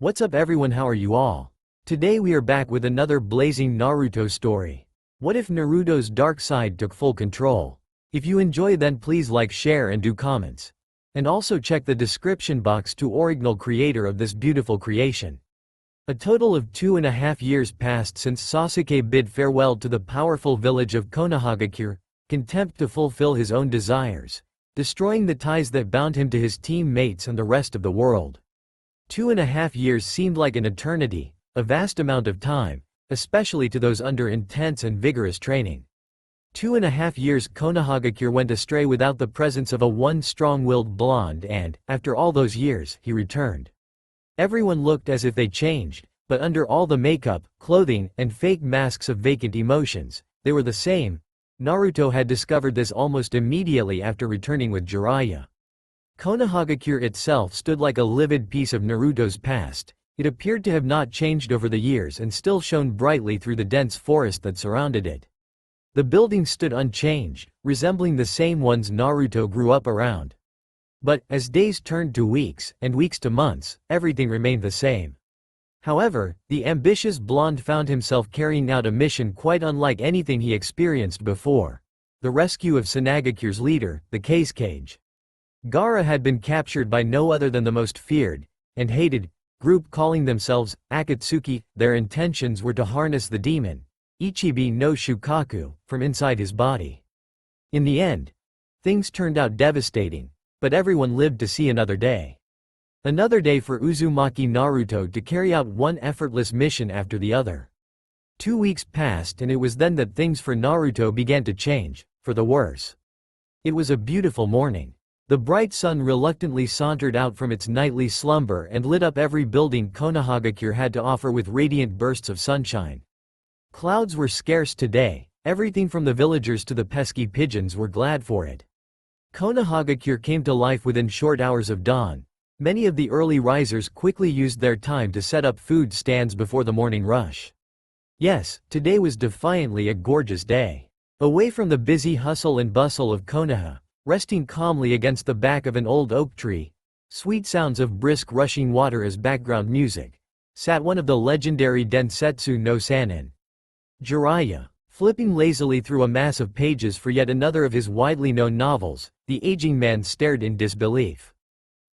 What's up everyone, how are you all? Today we are back with another blazing Naruto story. What if Naruto's dark side took full control? If you enjoy, then please like, share and do comments. And also check the description box to original creator of this beautiful creation. A total of 2.5 years passed since Sasuke bid farewell to the powerful village of Konohagakure, content to fulfill his own desires, destroying the ties that bound him to his teammates and the rest of the world. 2.5 years seemed like an eternity, a vast amount of time, especially to those under intense and vigorous training. 2.5 years Konohagakure went astray without the presence of one strong-willed blonde, and, after all those years, he returned. Everyone looked as if they changed, but under all the makeup, clothing, and fake masks of vacant emotions, they were the same. Naruto had discovered this almost immediately after returning with Jiraiya. Konohagakure itself stood like a livid piece of Naruto's past. It appeared to have not changed over the years and still shone brightly through the dense forest that surrounded it. The buildings stood unchanged, resembling the same ones Naruto grew up around. But, as days turned to weeks, and weeks to months, everything remained the same. However, the ambitious blonde found himself carrying out a mission quite unlike anything he experienced before: the rescue of Sanagakure's leader, the Case Cage. Gaara had been captured by no other than the most feared and hated group, calling themselves Akatsuki. Their intentions were to harness the demon, Ichibi no Shukaku, from inside his body. In the end, things turned out devastating, but everyone lived to see another day. Another day for Uzumaki Naruto to carry out one effortless mission after the other. 2 weeks passed, and it was then that things for Naruto began to change, for the worse. It was a beautiful morning. The bright sun reluctantly sauntered out from its nightly slumber and lit up every building Konohagakure had to offer with radiant bursts of sunshine. Clouds were scarce today. Everything from the villagers to the pesky pigeons were glad for it. Konohagakure came to life within short hours of dawn. Many of the early risers quickly used their time to set up food stands before the morning rush. Yes, today was defiantly a gorgeous day. Away from the busy hustle and bustle of Konoha, resting calmly against the back of an old oak tree, sweet sounds of brisk rushing water as background music, sat one of the legendary Densetsu no Sannin. Jiraiya, flipping lazily through a mass of pages for yet another of his widely known novels. The aging man stared in disbelief.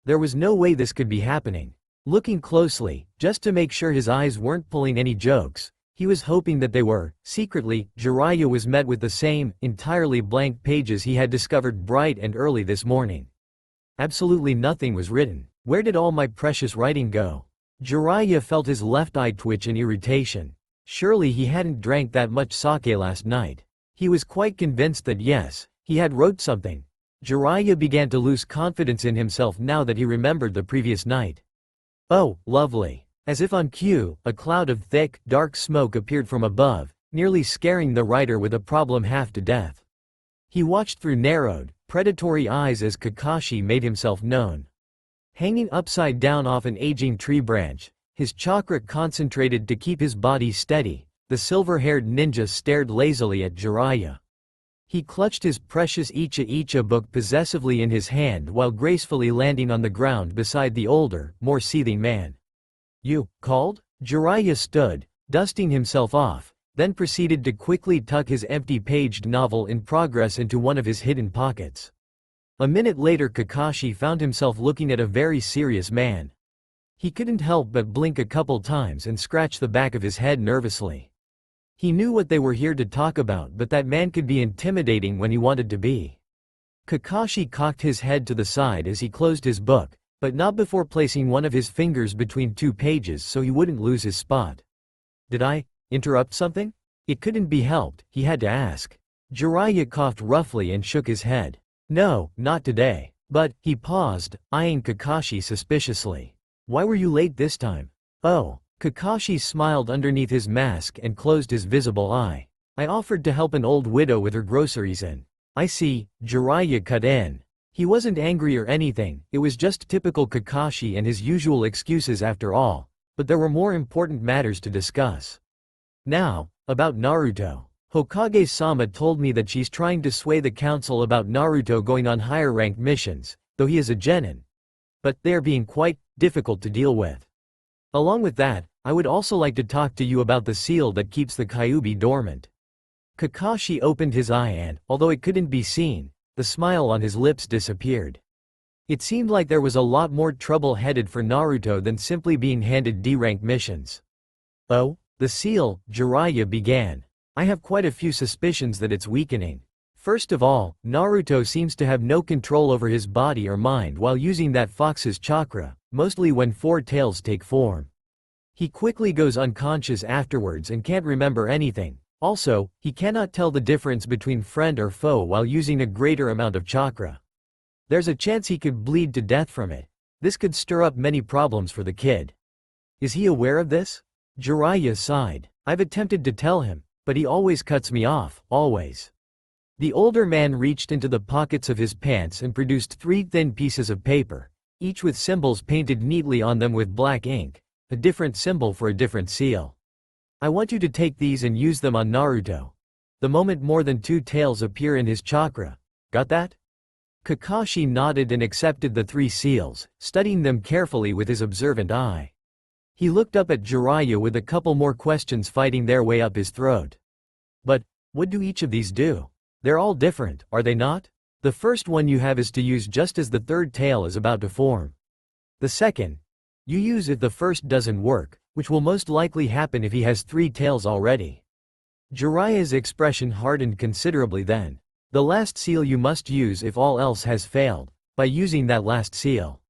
There was no way this could be happening. Looking closely, just to make sure his eyes weren't pulling any jokes, he was hoping that they were. Secretly, Jiraiya was met with the same, entirely blank pages he had discovered bright and early this morning. Absolutely nothing was written. Where did all my precious writing go? Jiraiya felt his left eye twitch in irritation. Surely he hadn't drank that much sake last night. He was quite convinced that yes, he had wrote something. Jiraiya began to lose confidence in himself now that he remembered the previous night. Oh, lovely. As if on cue, a cloud of thick, dark smoke appeared from above, nearly scaring the writer with a problem half to death. He watched through narrowed, predatory eyes as Kakashi made himself known. Hanging upside down off an aging tree branch, his chakra concentrated to keep his body steady, the silver-haired ninja stared lazily at Jiraiya. He clutched his precious Icha book possessively in his hand while gracefully landing on the ground beside the older, more seething man. You called? Jiraiya stood, dusting himself off, then proceeded to quickly tuck his empty-paged novel in progress into one of his hidden pockets. A minute later Kakashi found himself looking at a very serious man. He couldn't help but blink a couple times and scratch the back of his head nervously. He knew what they were here to talk about, but that man could be intimidating when he wanted to be. Kakashi cocked his head to the side as he closed his book, but not before placing one of his fingers between 2 pages so he wouldn't lose his spot. Did I interrupt something? It couldn't be helped, he had to ask. Jiraiya coughed roughly and shook his head. No, not today. But, he paused, eyeing Kakashi suspiciously. Why were you late this time? Oh. Kakashi smiled underneath his mask and closed his visible eye. I offered to help an old widow with her groceries in. I see, Jiraiya cut in. He wasn't angry or anything, it was just typical Kakashi and his usual excuses after all. But there were more important matters to discuss. Now, about Naruto. Hokage-sama told me that she's trying to sway the council about Naruto going on higher-ranked missions, though he is a genin. But they are being quite difficult to deal with. Along with that, I would also like to talk to you about the seal that keeps the Kyuubi dormant. Kakashi opened his eye and, although it couldn't be seen, the smile on his lips disappeared. It seemed like there was a lot more trouble headed for Naruto than simply being handed D-rank missions. Oh? The seal, Jiraiya began. I have quite a few suspicions that it's weakening. First of all, Naruto seems to have no control over his body or mind while using that fox's chakra, mostly when four tails take form. He quickly goes unconscious afterwards and can't remember anything. Also, he cannot tell the difference between friend or foe while using a greater amount of chakra. There's a chance he could bleed to death from it. This could stir up many problems for the kid. Is he aware of this? Jiraiya sighed. I've attempted to tell him, but he always cuts me off, always. The older man reached into the pockets of his pants and produced 3 thin pieces of paper, each with symbols painted neatly on them with black ink, a different symbol for a different seal. I want you to take these and use them on Naruto. The moment more than 2 tails appear in his chakra. Got that? Kakashi nodded and accepted the 3 seals, studying them carefully with his observant eye. He looked up at Jiraiya with a couple more questions fighting their way up his throat. But, what do each of these do? They're all different, are they not? The first one you have is to use just as the 3rd tail is about to form. The second, you use if the first doesn't work, which will most likely happen if he has 3 tails already. Jiraiya's expression hardened considerably then. The last seal you must use if all else has failed, by using that last seal.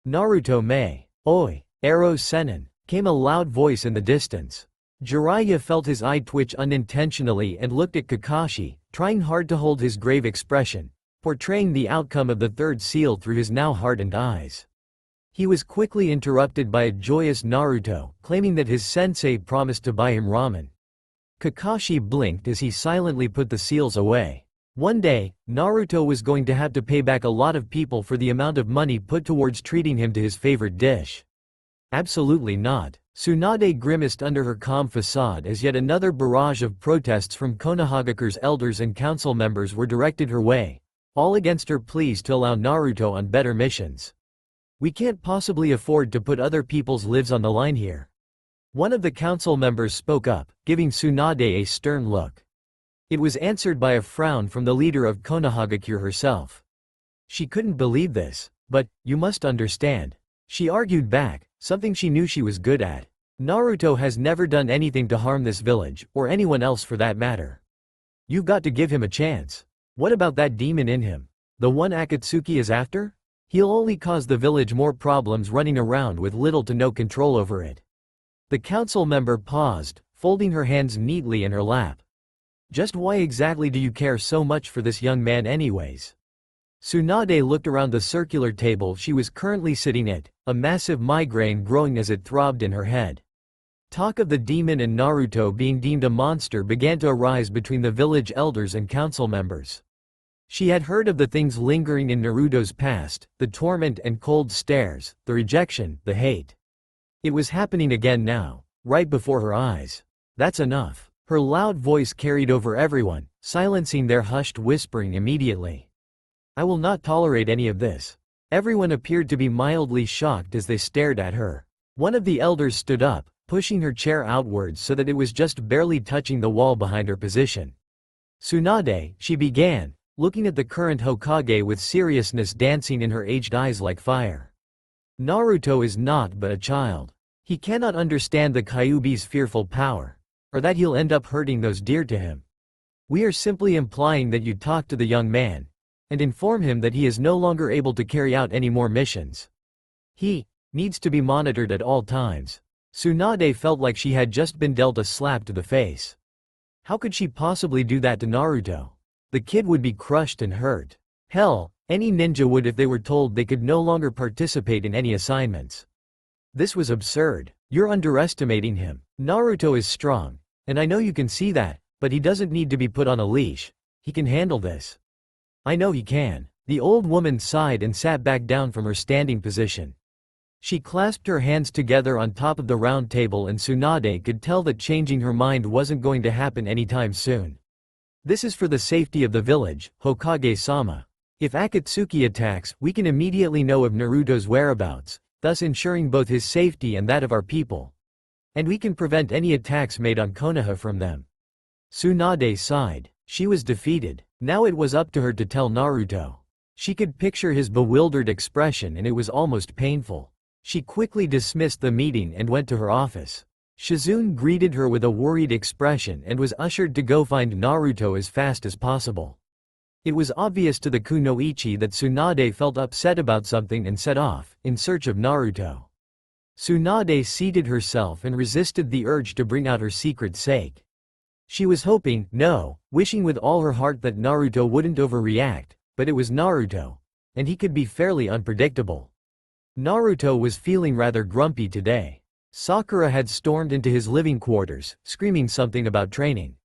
Naruto may. Oi, Ero Sennin, came a loud voice in the distance. Jiraiya felt his eye twitch unintentionally and looked at Kakashi, trying hard to hold his grave expression, portraying the outcome of the 3rd seal through his now hardened eyes. He was quickly interrupted by a joyous Naruto, claiming that his sensei promised to buy him ramen. Kakashi blinked as he silently put the seals away. One day, Naruto was going to have to pay back a lot of people for the amount of money put towards treating him to his favorite dish. Absolutely not. Tsunade grimaced under her calm facade as yet another barrage of protests from Konohagakure's elders and council members were directed her way, all against her pleas to allow Naruto on better missions. We can't possibly afford to put other people's lives on the line here. One of the council members spoke up, giving Tsunade a stern look. It was answered by a frown from the leader of Konohagakure herself. She couldn't believe this, but, you must understand. She argued back, something she knew she was good at. Naruto has never done anything to harm this village, or anyone else for that matter. You've got to give him a chance. What about that demon in him? The one Akatsuki is after? He'll only cause the village more problems running around with little to no control over it. The council member paused, folding her hands neatly in her lap. Just why exactly do you care so much for this young man anyways? Tsunade looked around the circular table she was currently sitting at, a massive migraine growing as it throbbed in her head. Talk of the demon and Naruto being deemed a monster began to arise between the village elders and council members. She had heard of the things lingering in Naruto's past, the torment and cold stares, the rejection, the hate. It was happening again now, right before her eyes. That's enough. Her loud voice carried over everyone, silencing their hushed whispering immediately. I will not tolerate any of this. Everyone appeared to be mildly shocked as they stared at her. One of the elders stood up, pushing her chair outwards so that it was just barely touching the wall behind her position. Tsunade, she began, looking at the current Hokage with seriousness dancing in her aged eyes like fire. Naruto is not but a child. He cannot understand the Kyuubi's fearful power, or that he'll end up hurting those dear to him. We are simply implying that you talk to the young man, and inform him that he is no longer able to carry out any more missions. He needs to be monitored at all times. Tsunade felt like she had just been dealt a slap to the face. How could she possibly do that to Naruto? The kid would be crushed and hurt. Hell, any ninja would if they were told they could no longer participate in any assignments. This was absurd. You're underestimating him. Naruto is strong, and I know you can see that, but he doesn't need to be put on a leash. He can handle this. I know he can. The old woman sighed and sat back down from her standing position. She clasped her hands together on top of the round table and Tsunade could tell that changing her mind wasn't going to happen anytime soon. This is for the safety of the village, Hokage-sama. If Akatsuki attacks, we can immediately know of Naruto's whereabouts, thus ensuring both his safety and that of our people. And we can prevent any attacks made on Konoha from them." Tsunade sighed. She was defeated. Now it was up to her to tell Naruto. She could picture his bewildered expression and it was almost painful. She quickly dismissed the meeting and went to her office. Shizune greeted her with a worried expression and was ushered to go find Naruto as fast as possible. It was obvious to the kunoichi that Tsunade felt upset about something and set off, in search of Naruto. Tsunade seated herself and resisted the urge to bring out her secret's sake. She was hoping, no, wishing with all her heart that Naruto wouldn't overreact, but it was Naruto, and he could be fairly unpredictable. Naruto was feeling rather grumpy today. Sakura had stormed into his living quarters, screaming something about training.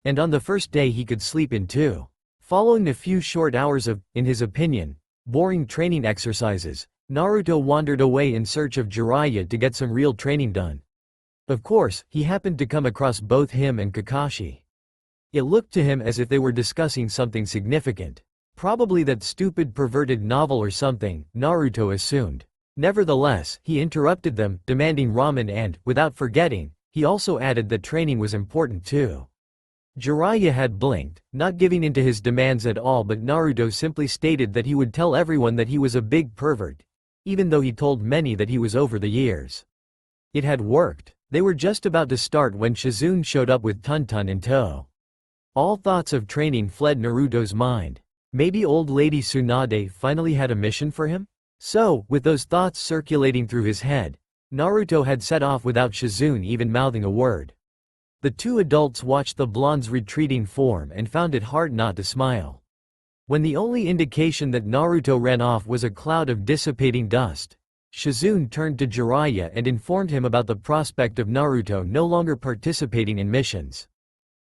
And on the first day he could sleep in too. Following a few short hours of, in his opinion, boring training exercises, Naruto wandered away in search of Jiraiya to get some real training done. Of course, he happened to come across both him and Kakashi. It looked to him as if they were discussing something significant. Probably that stupid perverted novel or something, Naruto assumed. Nevertheless, he interrupted them, demanding ramen and, without forgetting, he also added that training was important too. Jiraiya had blinked, not giving in to his demands at all, but Naruto simply stated that he would tell everyone that he was a big pervert, even though he told many that he was over the years. It had worked. They were just about to start when Shizune showed up with Tuntun in tow. All thoughts of training fled Naruto's mind. Maybe old lady Tsunade finally had a mission for him? So, with those thoughts circulating through his head, Naruto had set off without Shizune even mouthing a word. The two adults watched the blonde's retreating form and found it hard not to smile. When the only indication that Naruto ran off was a cloud of dissipating dust, Shizune turned to Jiraiya and informed him about the prospect of Naruto no longer participating in missions.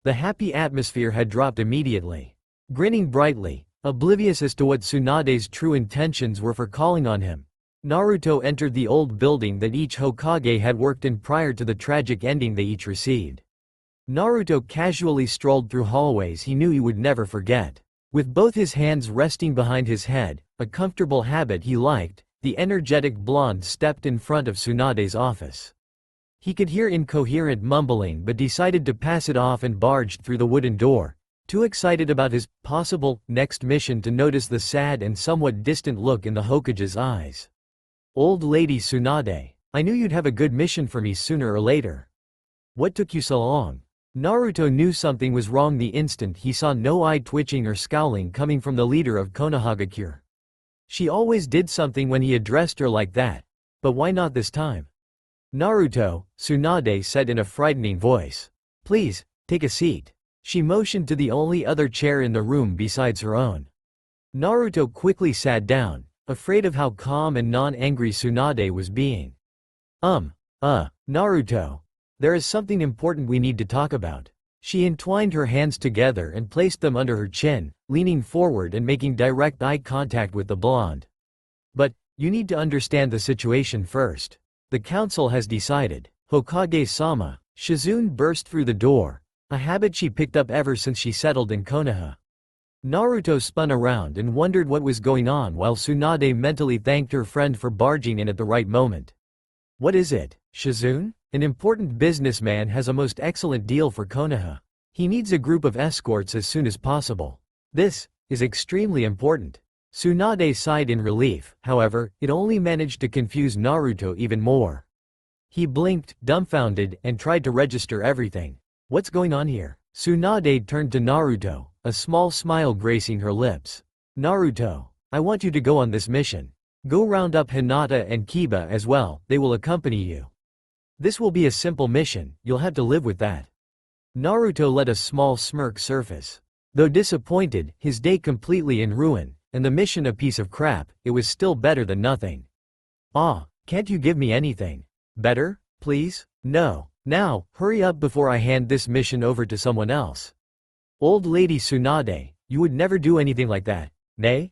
The happy atmosphere had dropped immediately. Grinning brightly, oblivious as to what Tsunade's true intentions were for calling on him, Naruto entered the old building that each Hokage had worked in prior to the tragic ending they each received. Naruto casually strolled through hallways he knew he would never forget. With both his hands resting behind his head, a comfortable habit he liked, the energetic blonde stepped in front of Tsunade's office. He could hear incoherent mumbling but decided to pass it off and barged through the wooden door, too excited about his possible next mission to notice the sad and somewhat distant look in the Hokage's eyes. "Old lady Tsunade, I knew you'd have a good mission for me sooner or later. What took you so long?" Naruto knew something was wrong the instant he saw no eye twitching or scowling coming from the leader of Konohagakure. She always did something when he addressed her like that, but why not this time? "Naruto," Tsunade said in a frightening voice. "Please, take a seat." She motioned to the only other chair in the room besides her own. Naruto quickly sat down, afraid of how calm and non-angry Tsunade was being. Naruto. There is something important we need to talk about." She entwined her hands together and placed them under her chin, leaning forward and making direct eye contact with the blonde. "But, you need to understand the situation first. The council has decided." "Hokage-sama." Shizune burst through the door, a habit she picked up ever since she settled in Konoha. Naruto spun around and wondered what was going on while Tsunade mentally thanked her friend for barging in at the right moment. "What is it, Shizune?" "An important businessman has a most excellent deal for Konoha. He needs a group of escorts as soon as possible. This is extremely important." Tsunade sighed in relief, however, it only managed to confuse Naruto even more. He blinked, dumbfounded, and tried to register everything. "What's going on here?" Tsunade turned to Naruto, a small smile gracing her lips. "Naruto, I want you to go on this mission. Go round up Hinata and Kiba as well, they will accompany you. This will be a simple mission, you'll have to live with that." Naruto let a small smirk surface. Though disappointed, his day completely in ruin, and the mission a piece of crap, it was still better than nothing. Can't you give me anything better, please?" "No. Now, hurry up before I hand this mission over to someone else." "Old lady Tsunade, you would never do anything like that, nay?"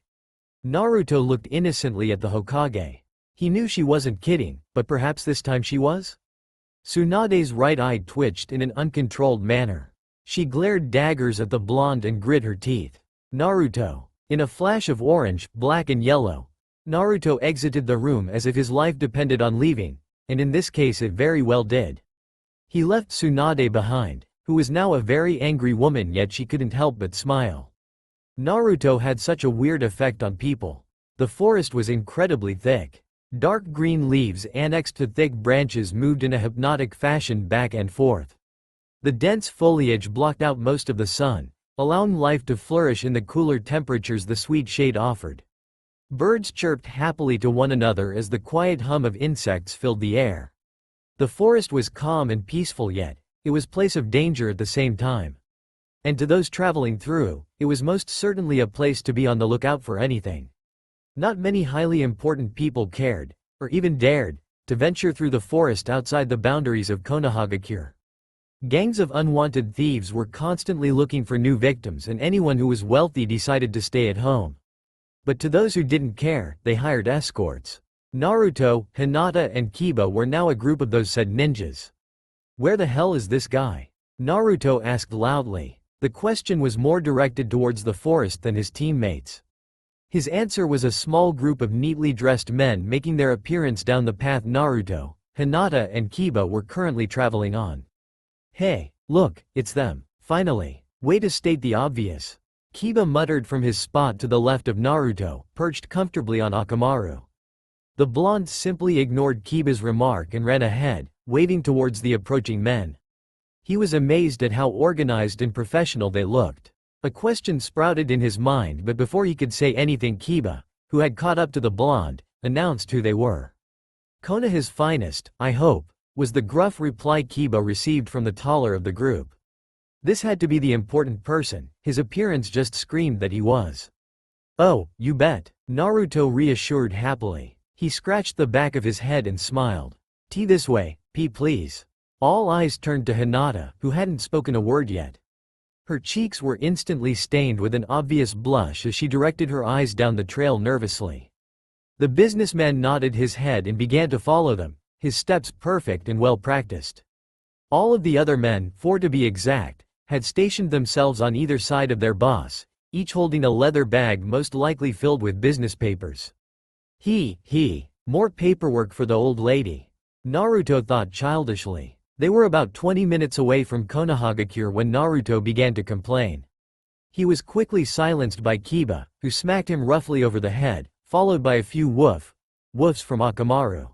Naruto looked innocently at the Hokage. He knew she wasn't kidding, but perhaps this time she was? Tsunade's right eye twitched in an uncontrolled manner. She glared daggers at the blonde and grit her teeth. "Naruto." In a flash of orange, black and yellow, Naruto exited the room as if his life depended on leaving, and in this case it very well did. He left Tsunade behind, who was now a very angry woman, yet she couldn't help but smile. Naruto had such a weird effect on people. The forest was incredibly thick. Dark green leaves annexed to thick branches moved in a hypnotic fashion back and forth. The dense foliage blocked out most of the sun, allowing life to flourish in the cooler temperatures the sweet shade offered. Birds chirped happily to one another as the quiet hum of insects filled the air. The forest was calm and peaceful, yet it was a place of danger at the same time. And to those traveling through, it was most certainly a place to be on the lookout for anything. Not many highly important people cared, or even dared, to venture through the forest outside the boundaries of Konohagakure. Gangs of unwanted thieves were constantly looking for new victims, and anyone who was wealthy decided to stay at home. But to those who didn't care, they hired escorts. Naruto, Hinata and Kiba were now a group of those said ninjas. "Where the hell is this guy?" Naruto asked loudly. The question was more directed towards the forest than his teammates. His answer was a small group of neatly dressed men making their appearance down the path Naruto, Hinata and Kiba were currently traveling on. "Hey, look, it's them, finally. Way to state the obvious." Kiba muttered from his spot to the left of Naruto, perched comfortably on Akamaru. The blonde simply ignored Kiba's remark and ran ahead, waving towards the approaching men. He was amazed at how organized and professional they looked. A question sprouted in his mind, but before he could say anything, Kiba, who had caught up to the blonde, announced who they were. "Konoha's finest, I hope," was the gruff reply Kiba received from the taller of the group. This had to be the important person, his appearance just screamed that he was. "Oh, you bet," Naruto reassured happily. He scratched the back of his head and smiled. "Tea this way, P please." All eyes turned to Hinata, who hadn't spoken a word yet. Her cheeks were instantly stained with an obvious blush as she directed her eyes down the trail nervously. The businessman nodded his head and began to follow them, his steps perfect and well practiced. All of the other men, 4 to be exact, had stationed themselves on either side of their boss, each holding a leather bag most likely filled with business papers. More paperwork for the old lady. Naruto thought childishly. They were about 20 minutes away from Konohagakure when Naruto began to complain. He was quickly silenced by Kiba, who smacked him roughly over the head, followed by a few woofs from Akamaru.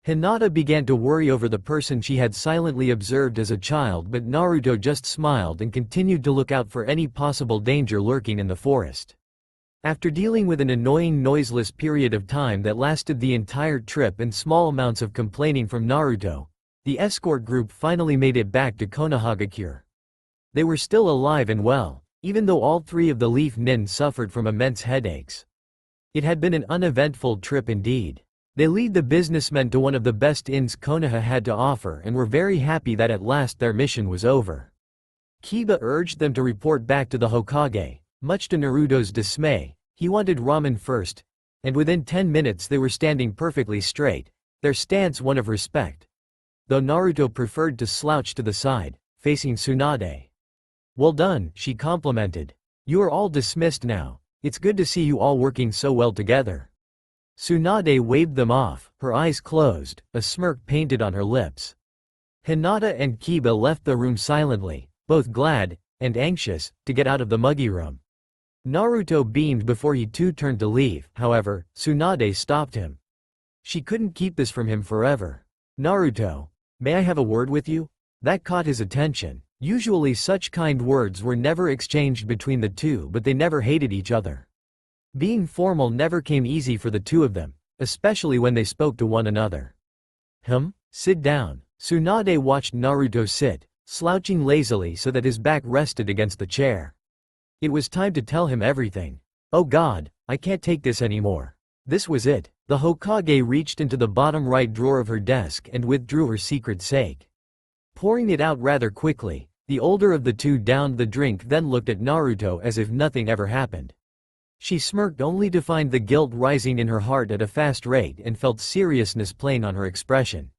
Hinata began to worry over the person she had silently observed as a child, but Naruto just smiled and continued to look out for any possible danger lurking in the forest. After dealing with an annoying noiseless period of time that lasted the entire trip and small amounts of complaining from Naruto, the escort group finally made it back to Konohagakure. They were still alive and well, even though all 3 of the Leaf Nin suffered from immense headaches. It had been an uneventful trip indeed. They led the businessmen to one of the best inns Konoha had to offer and were very happy that at last their mission was over. Kiba urged them to report back to the Hokage, much to Naruto's dismay. He wanted ramen first, and within 10 minutes they were standing perfectly straight, their stance one of respect. Though Naruto preferred to slouch to the side, facing Tsunade. "Well done," she complimented. "You are all dismissed now. It's good to see you all working so well together." Tsunade waved them off, her eyes closed, a smirk painted on her lips. Hinata and Kiba left the room silently, both glad, and anxious, to get out of the muggy room. Naruto beamed before he too turned to leave, however, Tsunade stopped him. She couldn't keep this from him forever. "Naruto, may I have a word with you?" That caught his attention. Usually such kind words were never exchanged between the two, but they never hated each other. Being formal never came easy for the two of them, especially when they spoke to one another. Sit down." Tsunade watched Naruto sit, slouching lazily so that his back rested against the chair. It was time to tell him everything. "Oh God, I can't take this anymore." This was it. The Hokage reached into the bottom right drawer of her desk and withdrew her secret sake. Pouring it out rather quickly, the older of the two downed the drink, then looked at Naruto as if nothing ever happened. She smirked only to find the guilt rising in her heart at a fast rate and felt seriousness plain on her expression.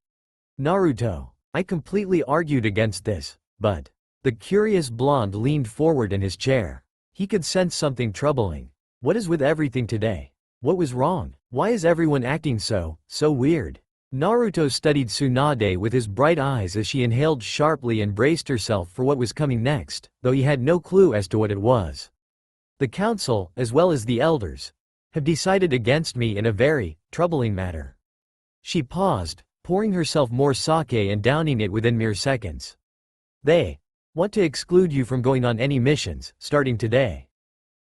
"Naruto, I completely argued against this, but..." The curious blonde leaned forward in his chair. He could sense something troubling. "What is with everything today? What was wrong? Why is everyone acting so weird? Naruto studied Tsunade with his bright eyes as she inhaled sharply and braced herself for what was coming next, though he had no clue as to what it was. The council, as well as the elders, have decided against me in a very troubling matter. She paused, pouring herself more sake and downing it within mere seconds. They want to exclude you from going on any missions, starting today.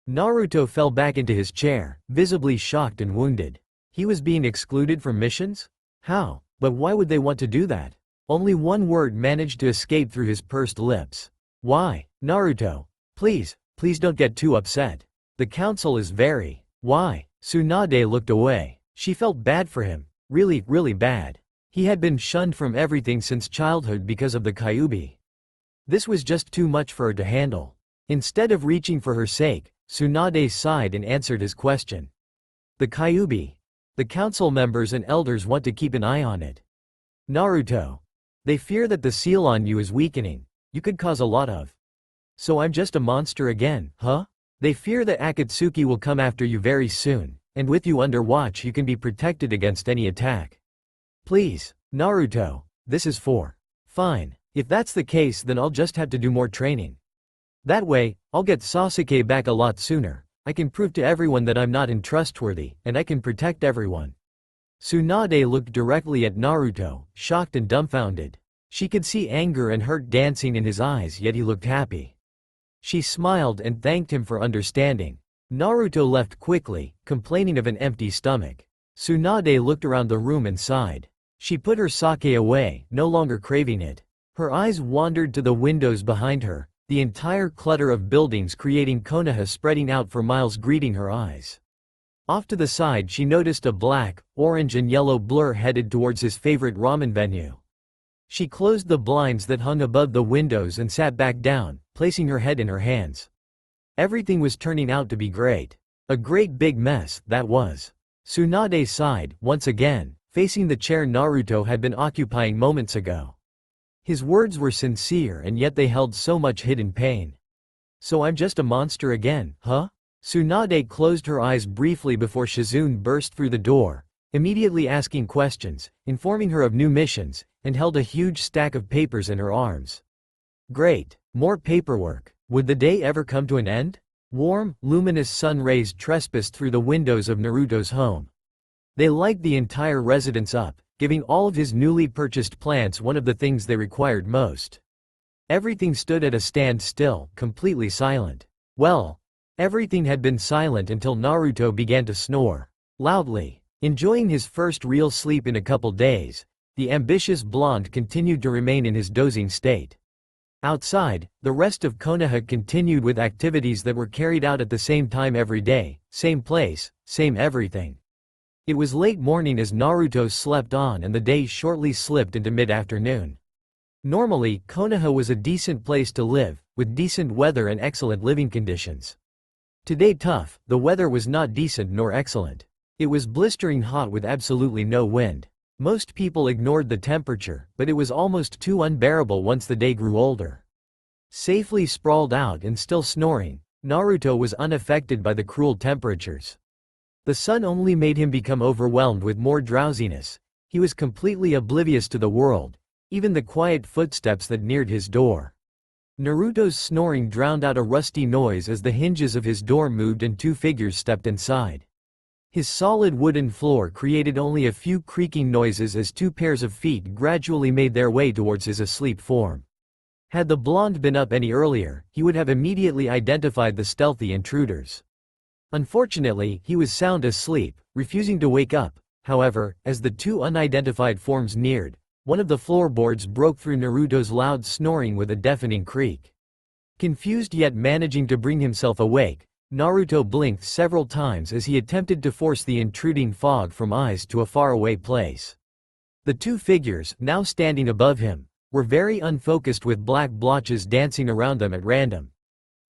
Naruto fell back into his chair, visibly shocked and wounded. He was being excluded from missions? How? But why would they want to do that? Only one word managed to escape through his pursed lips. Why? Naruto, please don't get too upset. The council is very… Why? Tsunade looked away. She felt bad for him. Really bad. He had been shunned from everything since childhood because of the Kyuubi. This was just too much for her to handle. Instead of reaching for her sake, Tsunade sighed and answered his question. The Kyuubi. The council members and elders want to keep an eye on it. Naruto. They fear that the seal on you is weakening. You could cause a lot of… So I'm just a monster again, huh? They fear that Akatsuki will come after you very soon, and with you under watch you can be protected against any attack. Please, Naruto, this is for… Fine. If that's the case, then I'll just have to do more training. That way, I'll get Sasuke back a lot sooner. I can prove to everyone that I'm not untrustworthy, and I can protect everyone. Tsunade looked directly at Naruto, shocked and dumbfounded. She could see anger and hurt dancing in his eyes, yet he looked happy. She smiled and thanked him for understanding. Naruto left quickly, complaining of an empty stomach. Tsunade looked around the room and sighed. She put her sake away, no longer craving it. Her eyes wandered to the windows behind her, the entire clutter of buildings creating Konoha spreading out for miles greeting her eyes. Off to the side she noticed a black, orange and yellow blur headed towards his favorite ramen venue. She closed the blinds that hung above the windows and sat back down, placing her head in her hands. Everything was turning out to be great. A great big mess, that was. Tsunade sighed, once again, facing the chair Naruto had been occupying moments ago. His words were sincere and yet they held so much hidden pain. So I'm just a monster again, huh? Tsunade closed her eyes briefly before Shizune burst through the door, immediately asking questions, informing her of new missions, and held a huge stack of papers in her arms. Great. More paperwork. Would the day ever come to an end? Warm, luminous sun rays trespassed through the windows of Naruto's home. They light the entire residence up, giving all of his newly purchased plants one of the things they required most. Everything stood at a standstill, completely silent. Well, everything had been silent until Naruto began to snore loudly. Enjoying his first real sleep in a couple days, the ambitious blonde continued to remain in his dozing state. Outside, the rest of Konoha continued with activities that were carried out at the same time every day, same place, same everything. It was late morning as Naruto slept on and the day shortly slipped into mid-afternoon. Normally, Konoha was a decent place to live, with decent weather and excellent living conditions. Today tough, the weather was not decent nor excellent. It was blistering hot with absolutely no wind. Most people ignored the temperature, but it was almost too unbearable once the day grew older. Safely sprawled out and still snoring, Naruto was unaffected by the cruel temperatures. The sun only made him become overwhelmed with more drowsiness. He was completely oblivious to the world, even the quiet footsteps that neared his door. Naruto's snoring drowned out a rusty noise as the hinges of his door moved and two figures stepped inside. His solid wooden floor created only a few creaking noises as two pairs of feet gradually made their way towards his asleep form. Had the blonde been up any earlier, he would have immediately identified the stealthy intruders. Unfortunately, he was sound asleep, refusing to wake up. However, as the two unidentified forms neared, one of the floorboards broke through Naruto's loud snoring with a deafening creak. Confused yet managing to bring himself awake, Naruto blinked several times as he attempted to force the intruding fog from eyes to a faraway place. The two figures, now standing above him, were very unfocused with black blotches dancing around them at random.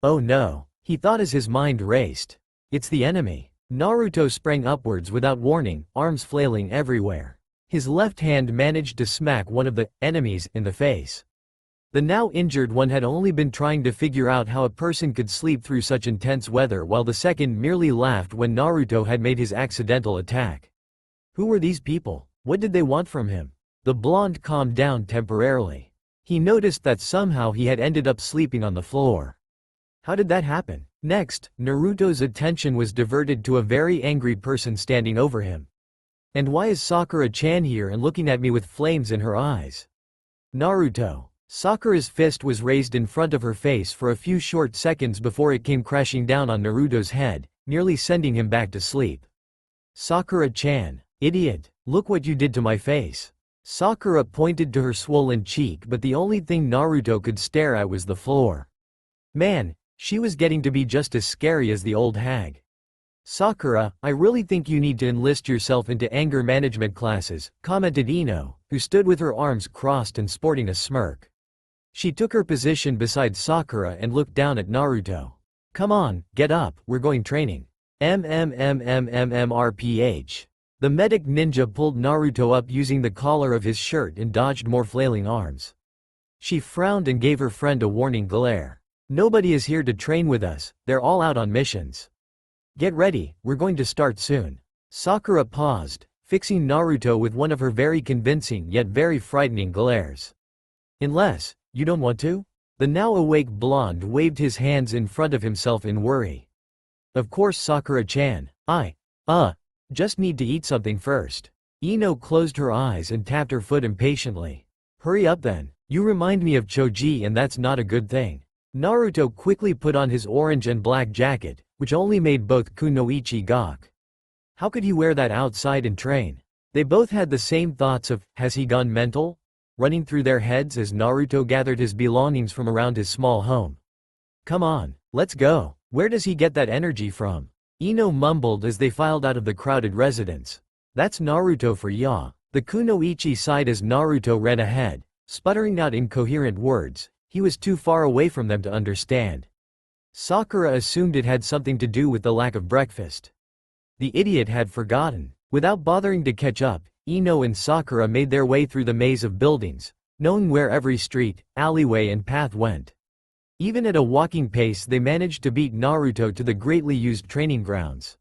Oh no, he thought as his mind raced. It's the enemy. Naruto sprang upwards without warning, arms flailing everywhere. His left hand managed to smack one of the enemies in the face. The now injured one had only been trying to figure out how a person could sleep through such intense weather, while the second merely laughed when Naruto had made his accidental attack. Who were these people? What did they want from him? The blonde calmed down temporarily. He noticed that somehow he had ended up sleeping on the floor. How did that happen? Next, Naruto's attention was diverted to a very angry person standing over him. And why is Sakura-chan here and looking at me with flames in her eyes? Naruto. Sakura's fist was raised in front of her face for a few short seconds before it came crashing down on Naruto's head, nearly sending him back to sleep. Sakura-chan. Idiot. Look what you did to my face. Sakura pointed to her swollen cheek, but the only thing Naruto could stare at was the floor. Man, she was getting to be just as scary as the old hag. Sakura, I really think you need to enlist yourself into anger management classes, commented Ino, who stood with her arms crossed and sporting a smirk. She took her position beside Sakura and looked down at Naruto. Come on, get up, we're going training. MMMMMMRPH. The medic ninja pulled Naruto up using the collar of his shirt and dodged more flailing arms. She frowned and gave her friend a warning glare. Nobody is here to train with us, they're all out on missions. Get ready, we're going to start soon. Sakura paused, fixing Naruto with one of her very convincing yet very frightening glares. Unless, you don't want to? The now awake blonde waved his hands in front of himself in worry. Of course, Sakura-chan, just need to eat something first. Ino closed her eyes and tapped her foot impatiently. Hurry up then, you remind me of Choji and that's not a good thing. Naruto quickly put on his orange and black jacket, which only made both kunoichi gawk. How could he wear that outside and train? They both had the same thoughts of, has he gone mental? Running through their heads as Naruto gathered his belongings from around his small home. Come on, let's go. Where does he get that energy from? Ino mumbled as they filed out of the crowded residence. That's Naruto for ya. The kunoichi sighed as Naruto ran ahead, sputtering out incoherent words. He was too far away from them to understand. Sakura assumed it had something to do with the lack of breakfast. The idiot had forgotten. Without bothering to catch up, Ino and Sakura made their way through the maze of buildings, knowing where every street, alleyway and path went. Even at a walking pace they managed to beat Naruto to the greatly used training grounds.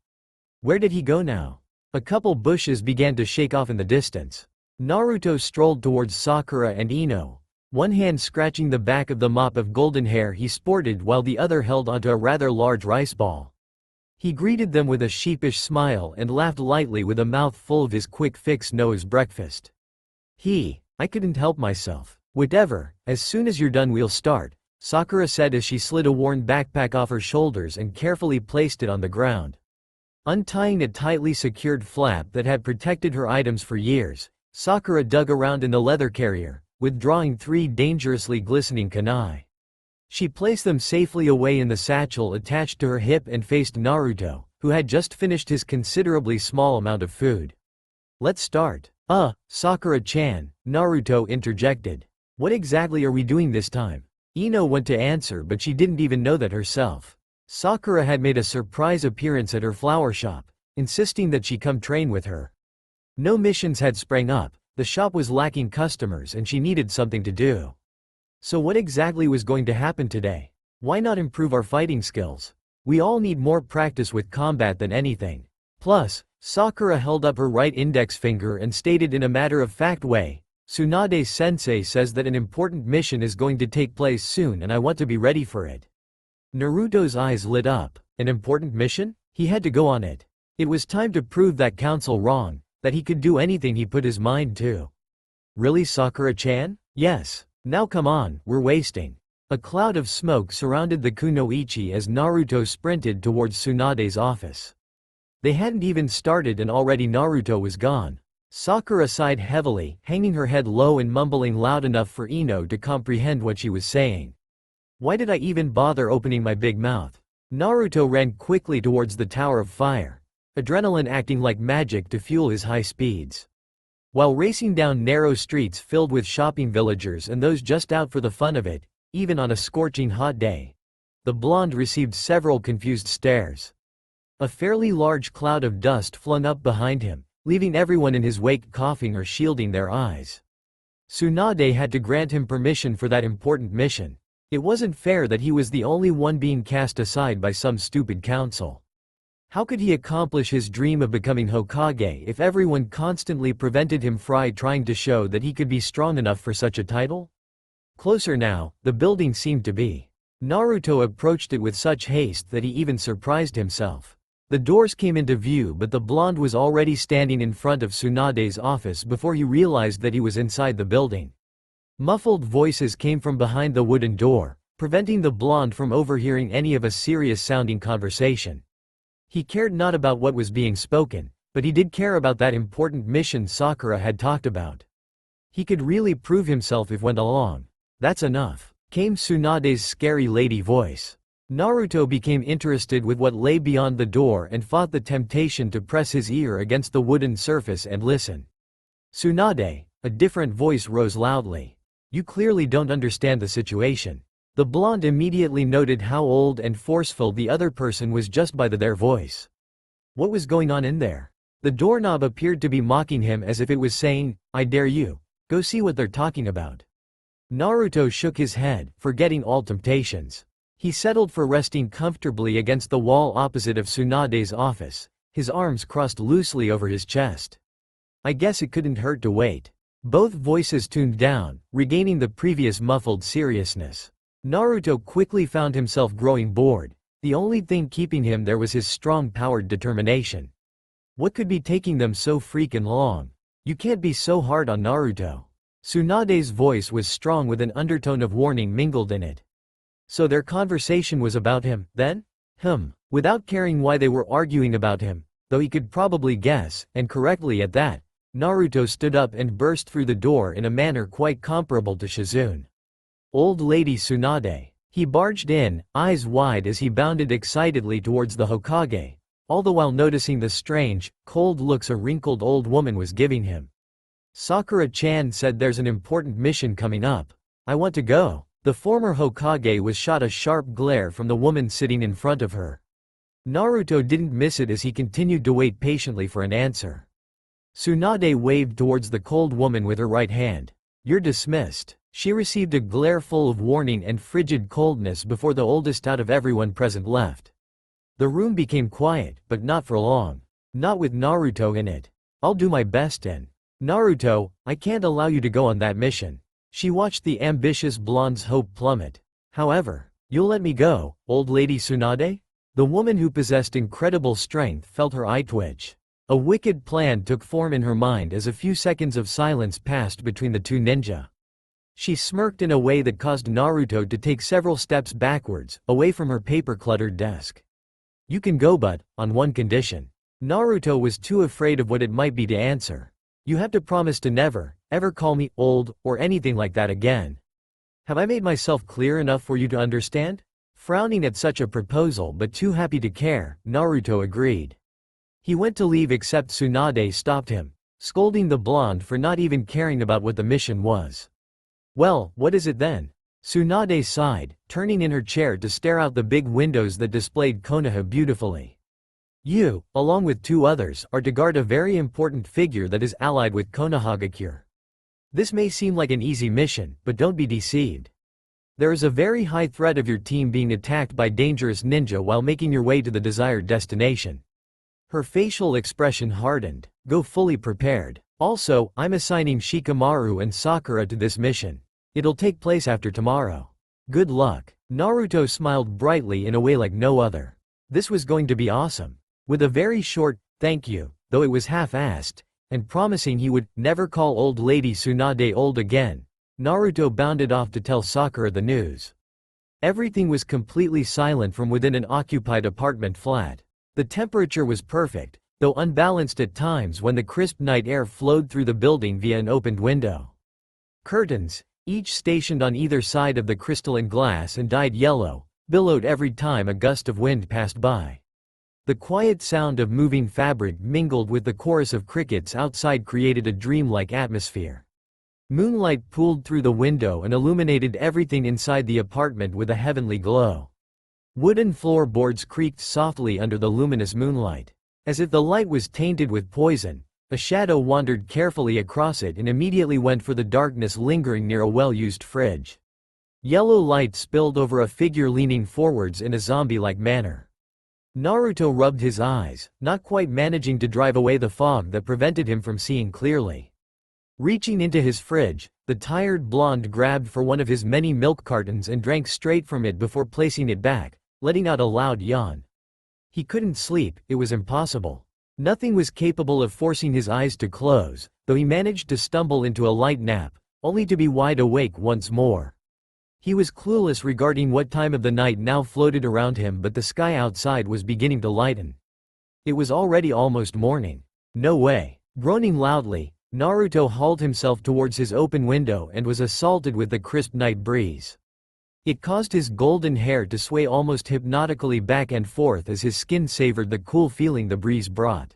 Where did he go now? A couple bushes began to shake off in the distance. Naruto strolled towards Sakura and Ino, one hand scratching the back of the mop of golden hair he sported while the other held onto a rather large rice ball. He greeted them with a sheepish smile and laughed lightly with a mouth full of his quick fix nose breakfast. I couldn't help myself. Whatever, as soon as you're done we'll start, Sakura said as she slid a worn backpack off her shoulders and carefully placed it on the ground. Untying a tightly secured flap that had protected her items for years, Sakura dug around in the leather carrier, withdrawing 3 dangerously glistening kunai. She placed them safely away in the satchel attached to her hip and faced Naruto, who had just finished his considerably small amount of food. Let's start. Sakura-chan, Naruto interjected. What exactly are we doing this time? Ino went to answer but she didn't even know that herself. Sakura had made a surprise appearance at her flower shop, insisting that she come train with her. No missions had sprang up, the shop was lacking customers and she needed something to do. So what exactly was going to happen today? Why not improve our fighting skills? We all need more practice with combat than anything. Plus, Sakura held up her right index finger and stated in a matter-of-fact way, Tsunade-sensei says that an important mission is going to take place soon and I want to be ready for it. Naruto's eyes lit up. An important mission? He had to go on it. It was time to prove that council wrong, that he could do anything he put his mind to. Really, Sakura-chan? Yes. Now come on, we're wasting. A cloud of smoke surrounded the kunoichi as Naruto sprinted towards Tsunade's office. They hadn't even started and already Naruto was gone. Sakura sighed heavily, hanging her head low and mumbling loud enough for Ino to comprehend what she was saying. Why did I even bother opening my big mouth? Naruto ran quickly towards the Tower of Fire, adrenaline acting like magic to fuel his high speeds. While racing down narrow streets filled with shopping villagers and those just out for the fun of it, even on a scorching hot day, the blonde received several confused stares. A fairly large cloud of dust flung up behind him, leaving everyone in his wake coughing or shielding their eyes. Tsunade had to grant him permission for that important mission. It wasn't fair that he was the only one being cast aside by some stupid council. How could he accomplish his dream of becoming Hokage if everyone constantly prevented him from trying to show that he could be strong enough for such a title? Closer now, the building seemed to be. Naruto approached it with such haste that he even surprised himself. The doors came into view, but the blonde was already standing in front of Tsunade's office before he realized that he was inside the building. Muffled voices came from behind the wooden door, preventing the blonde from overhearing any of a serious-sounding conversation. He cared not about what was being spoken, but he did care about that important mission Sakura had talked about. He could really prove himself if went along. That's enough, came Tsunade's scary lady voice. Naruto became interested with what lay beyond the door and fought the temptation to press his ear against the wooden surface and listen. Tsunade, a different voice rose loudly. You clearly don't understand the situation. The blonde immediately noted how old and forceful the other person was just by their voice. What was going on in there? The doorknob appeared to be mocking him as if it was saying, I dare you. Go see what they're talking about. Naruto shook his head, forgetting all temptations. He settled for resting comfortably against the wall opposite of Tsunade's office, his arms crossed loosely over his chest. I guess it couldn't hurt to wait. Both voices tuned down, regaining the previous muffled seriousness. Naruto quickly found himself growing bored. The only thing keeping him there was his strong-powered determination. What could be taking them so freaking long? You can't be so hard on Naruto. Tsunade's voice was strong with an undertone of warning mingled in it. So their conversation was about him, then? Without caring why they were arguing about him, though he could probably guess, and correctly at that, Naruto stood up and burst through the door in a manner quite comparable to Shizune. Old Lady Tsunade. He barged in, eyes wide as he bounded excitedly towards the Hokage, all the while noticing the strange, cold looks a wrinkled old woman was giving him. Sakura-chan said there's an important mission coming up. I want to go. The former Hokage was shot a sharp glare from the woman sitting in front of her. Naruto didn't miss it as he continued to wait patiently for an answer. Tsunade waved towards the cold woman with her right hand. You're dismissed. She received a glare full of warning and frigid coldness before the oldest out of everyone present left. The room became quiet, but not for long. Not with Naruto in it. I'll do my best and… Naruto, I can't allow you to go on that mission. She watched the ambitious blonde's hope plummet. However, you'll let me go, old lady Tsunade? The woman who possessed incredible strength felt her eye twitch. A wicked plan took form in her mind as a few seconds of silence passed between the two ninja. She smirked in a way that caused Naruto to take several steps backwards, away from her paper-cluttered desk. You can go, but on one condition. Naruto was too afraid of what it might be to answer. You have to promise to never, ever call me old, or anything like that again. Have I made myself clear enough for you to understand? Frowning at such a proposal but too happy to care, Naruto agreed. He went to leave except Tsunade stopped him, scolding the blonde for not even caring about what the mission was. Well, what is it then? Tsunade sighed, turning in her chair to stare out the big windows that displayed Konoha beautifully. You, along with two others, are to guard a very important figure that is allied with Konohagakure. This may seem like an easy mission, but don't be deceived. There is a very high threat of your team being attacked by dangerous ninja while making your way to the desired destination. Her facial expression hardened. Go fully prepared. Also, I'm assigning Shikamaru and Sakura to this mission. It'll take place after tomorrow. Good luck. Naruto smiled brightly in a way like no other. This was going to be awesome. With a very short, thank you, though it was half-assed, and promising he would never call old lady Tsunade old again, Naruto bounded off to tell Sakura the news. Everything was completely silent from within an occupied apartment flat. The temperature was perfect, though unbalanced at times when the crisp night air flowed through the building via an opened window. Curtains, each stationed on either side of the crystalline glass and dyed yellow, billowed every time a gust of wind passed by. The quiet sound of moving fabric mingled with the chorus of crickets outside created a dreamlike atmosphere. Moonlight pooled through the window and illuminated everything inside the apartment with a heavenly glow. Wooden floorboards creaked softly under the luminous moonlight. As if the light was tainted with poison, A shadow wandered carefully across it and immediately went for the darkness lingering near a well-used fridge. Yellow light spilled over a figure leaning forwards in a zombie-like manner. Naruto rubbed his eyes, not quite managing to drive away the fog that prevented him from seeing clearly. Reaching into his fridge, the tired blonde grabbed for one of his many milk cartons and drank straight from it before placing it back, letting out a loud yawn. He couldn't sleep, it was impossible. Nothing was capable of forcing his eyes to close, though he managed to stumble into a light nap, only to be wide awake once more. He was clueless regarding what time of the night now floated around him, but the sky outside was beginning to lighten. It was already almost morning. No way. Groaning loudly, Naruto hauled himself towards his open window and was assaulted with the crisp night breeze. It caused his golden hair to sway almost hypnotically back and forth as his skin savored the cool feeling the breeze brought.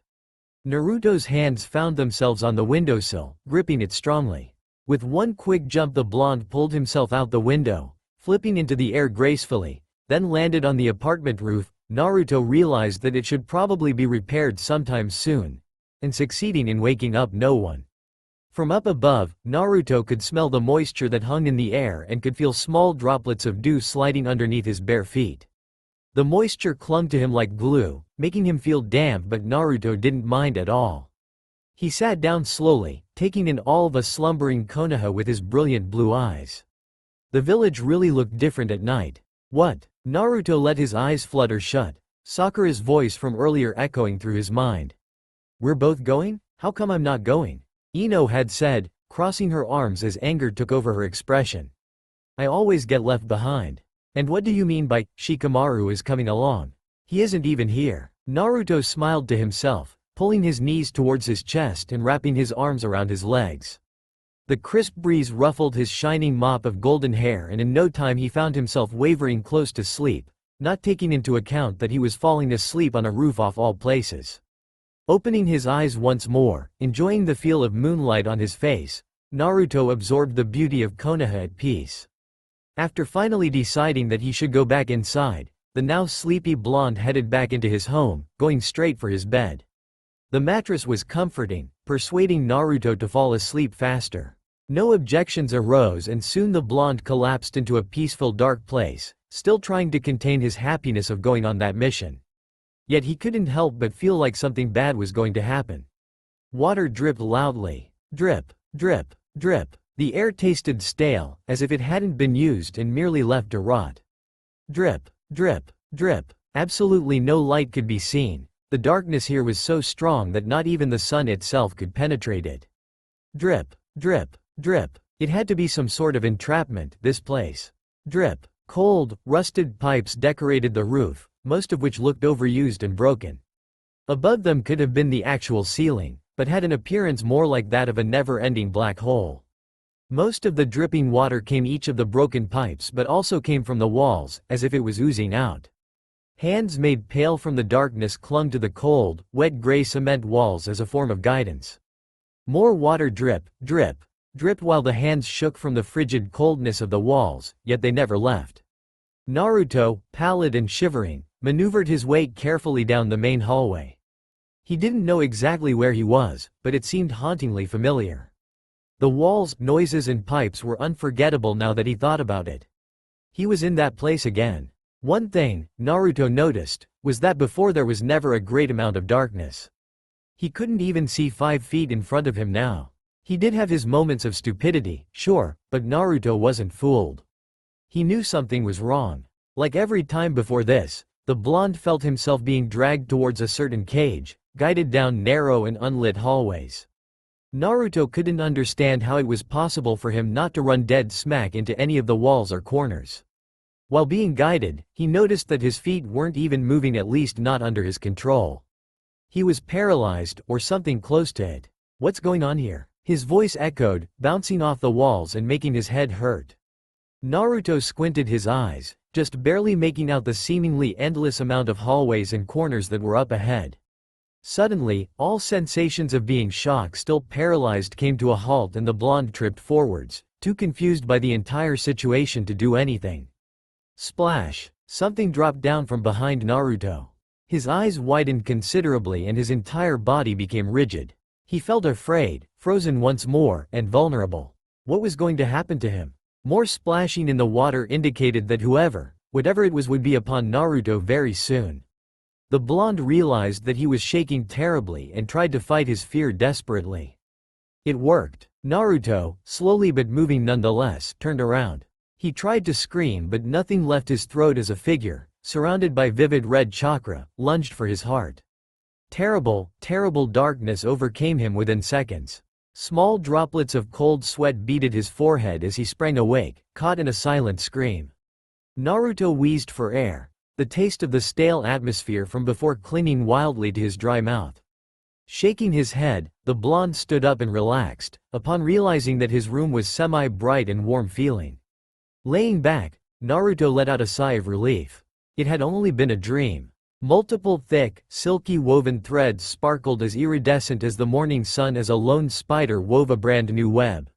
Naruto's hands found themselves on the windowsill, gripping it strongly. With one quick jump the blonde pulled himself out the window, flipping into the air gracefully, then landed on the apartment roof. Naruto realized that it should probably be repaired sometime soon, and succeeding in waking up no one. From up above, Naruto could smell the moisture that hung in the air and could feel small droplets of dew sliding underneath his bare feet. The moisture clung to him like glue, making him feel damp, but Naruto didn't mind at all. He sat down slowly, taking in all of a slumbering Konoha with his brilliant blue eyes. The village really looked different at night. What? Naruto let his eyes flutter shut, Sakura's voice from earlier echoing through his mind. We're both going? How come I'm not going? Ino had said, crossing her arms as anger took over her expression. I always get left behind. And what do you mean by, Shikamaru is coming along? He isn't even here. Naruto smiled to himself, pulling his knees towards his chest and wrapping his arms around his legs. The crisp breeze ruffled his shining mop of golden hair, and in no time he found himself wavering close to sleep, not taking into account that he was falling asleep on a roof of all places. Opening his eyes once more, enjoying the feel of moonlight on his face, Naruto absorbed the beauty of Konoha at peace. After finally deciding that he should go back inside, the now sleepy blonde headed back into his home, going straight for his bed. The mattress was comforting, persuading Naruto to fall asleep faster. No objections arose, and soon the blonde collapsed into a peaceful dark place, still trying to contain his happiness of going on that mission. Yet he couldn't help but feel like something bad was going to happen. Water dripped loudly. Drip, drip, drip. The air tasted stale, as if it hadn't been used and merely left to rot. Drip, drip, drip. Absolutely no light could be seen. The darkness here was so strong that not even the sun itself could penetrate it. Drip, drip, drip. It had to be some sort of entrapment, this place. Drip. Cold, rusted pipes decorated the roof, most of which looked overused and broken. Above them could have been the actual ceiling, but had an appearance more like that of a never-ending black hole. Most of the dripping water came each of the broken pipes, but also came from the walls, as if it was oozing out. Hands made pale from the darkness clung to the cold, wet gray cement walls as a form of guidance. More water drip, drip, dripped while the hands shook from the frigid coldness of the walls, yet they never left. Naruto, pallid and shivering, maneuvered his way carefully down the main hallway. He didn't know exactly where he was, but it seemed hauntingly familiar. The walls, noises and pipes were unforgettable now that he thought about it. He was in that place again. One thing, Naruto noticed, was that before there was never a great amount of darkness. He couldn't even see 5 feet in front of him now. He did have his moments of stupidity, sure, but Naruto wasn't fooled. He knew something was wrong. Like every time before this, the blonde felt himself being dragged towards a certain cage, guided down narrow and unlit hallways. Naruto couldn't understand how it was possible for him not to run dead smack into any of the walls or corners. While being guided, he noticed that his feet weren't even moving, at least not under his control. He was paralyzed, or something close to it. What's going on here? His voice echoed, bouncing off the walls and making his head hurt. Naruto squinted his eyes, just barely making out the seemingly endless amount of hallways and corners that were up ahead. Suddenly, all sensations of being shocked, still paralyzed, came to a halt, and the blonde tripped forwards, too confused by the entire situation to do anything. Splash! Something dropped down from behind Naruto. His eyes widened considerably and his entire body became rigid. He felt afraid, frozen once more, and vulnerable. What was going to happen to him? More splashing in the water indicated that whatever it was would be upon Naruto very soon. The blonde realized that he was shaking terribly and tried to fight his fear desperately. It worked. Naruto, slowly but moving nonetheless, turned around. He tried to scream but nothing left his throat as a figure, surrounded by vivid red chakra, lunged for his heart. Terrible, terrible darkness overcame him within seconds. Small droplets of cold sweat beaded his forehead as he sprang awake, caught in a silent scream. Naruto wheezed for air, the taste of the stale atmosphere from before clinging wildly to his dry mouth. Shaking his head, the blonde stood up and relaxed, upon realizing that his room was semi-bright and warm feeling. Laying back, Naruto let out a sigh of relief. It had only been a dream. Multiple thick, silky woven threads sparkled as iridescent as the morning sun as a lone spider wove a brand new web.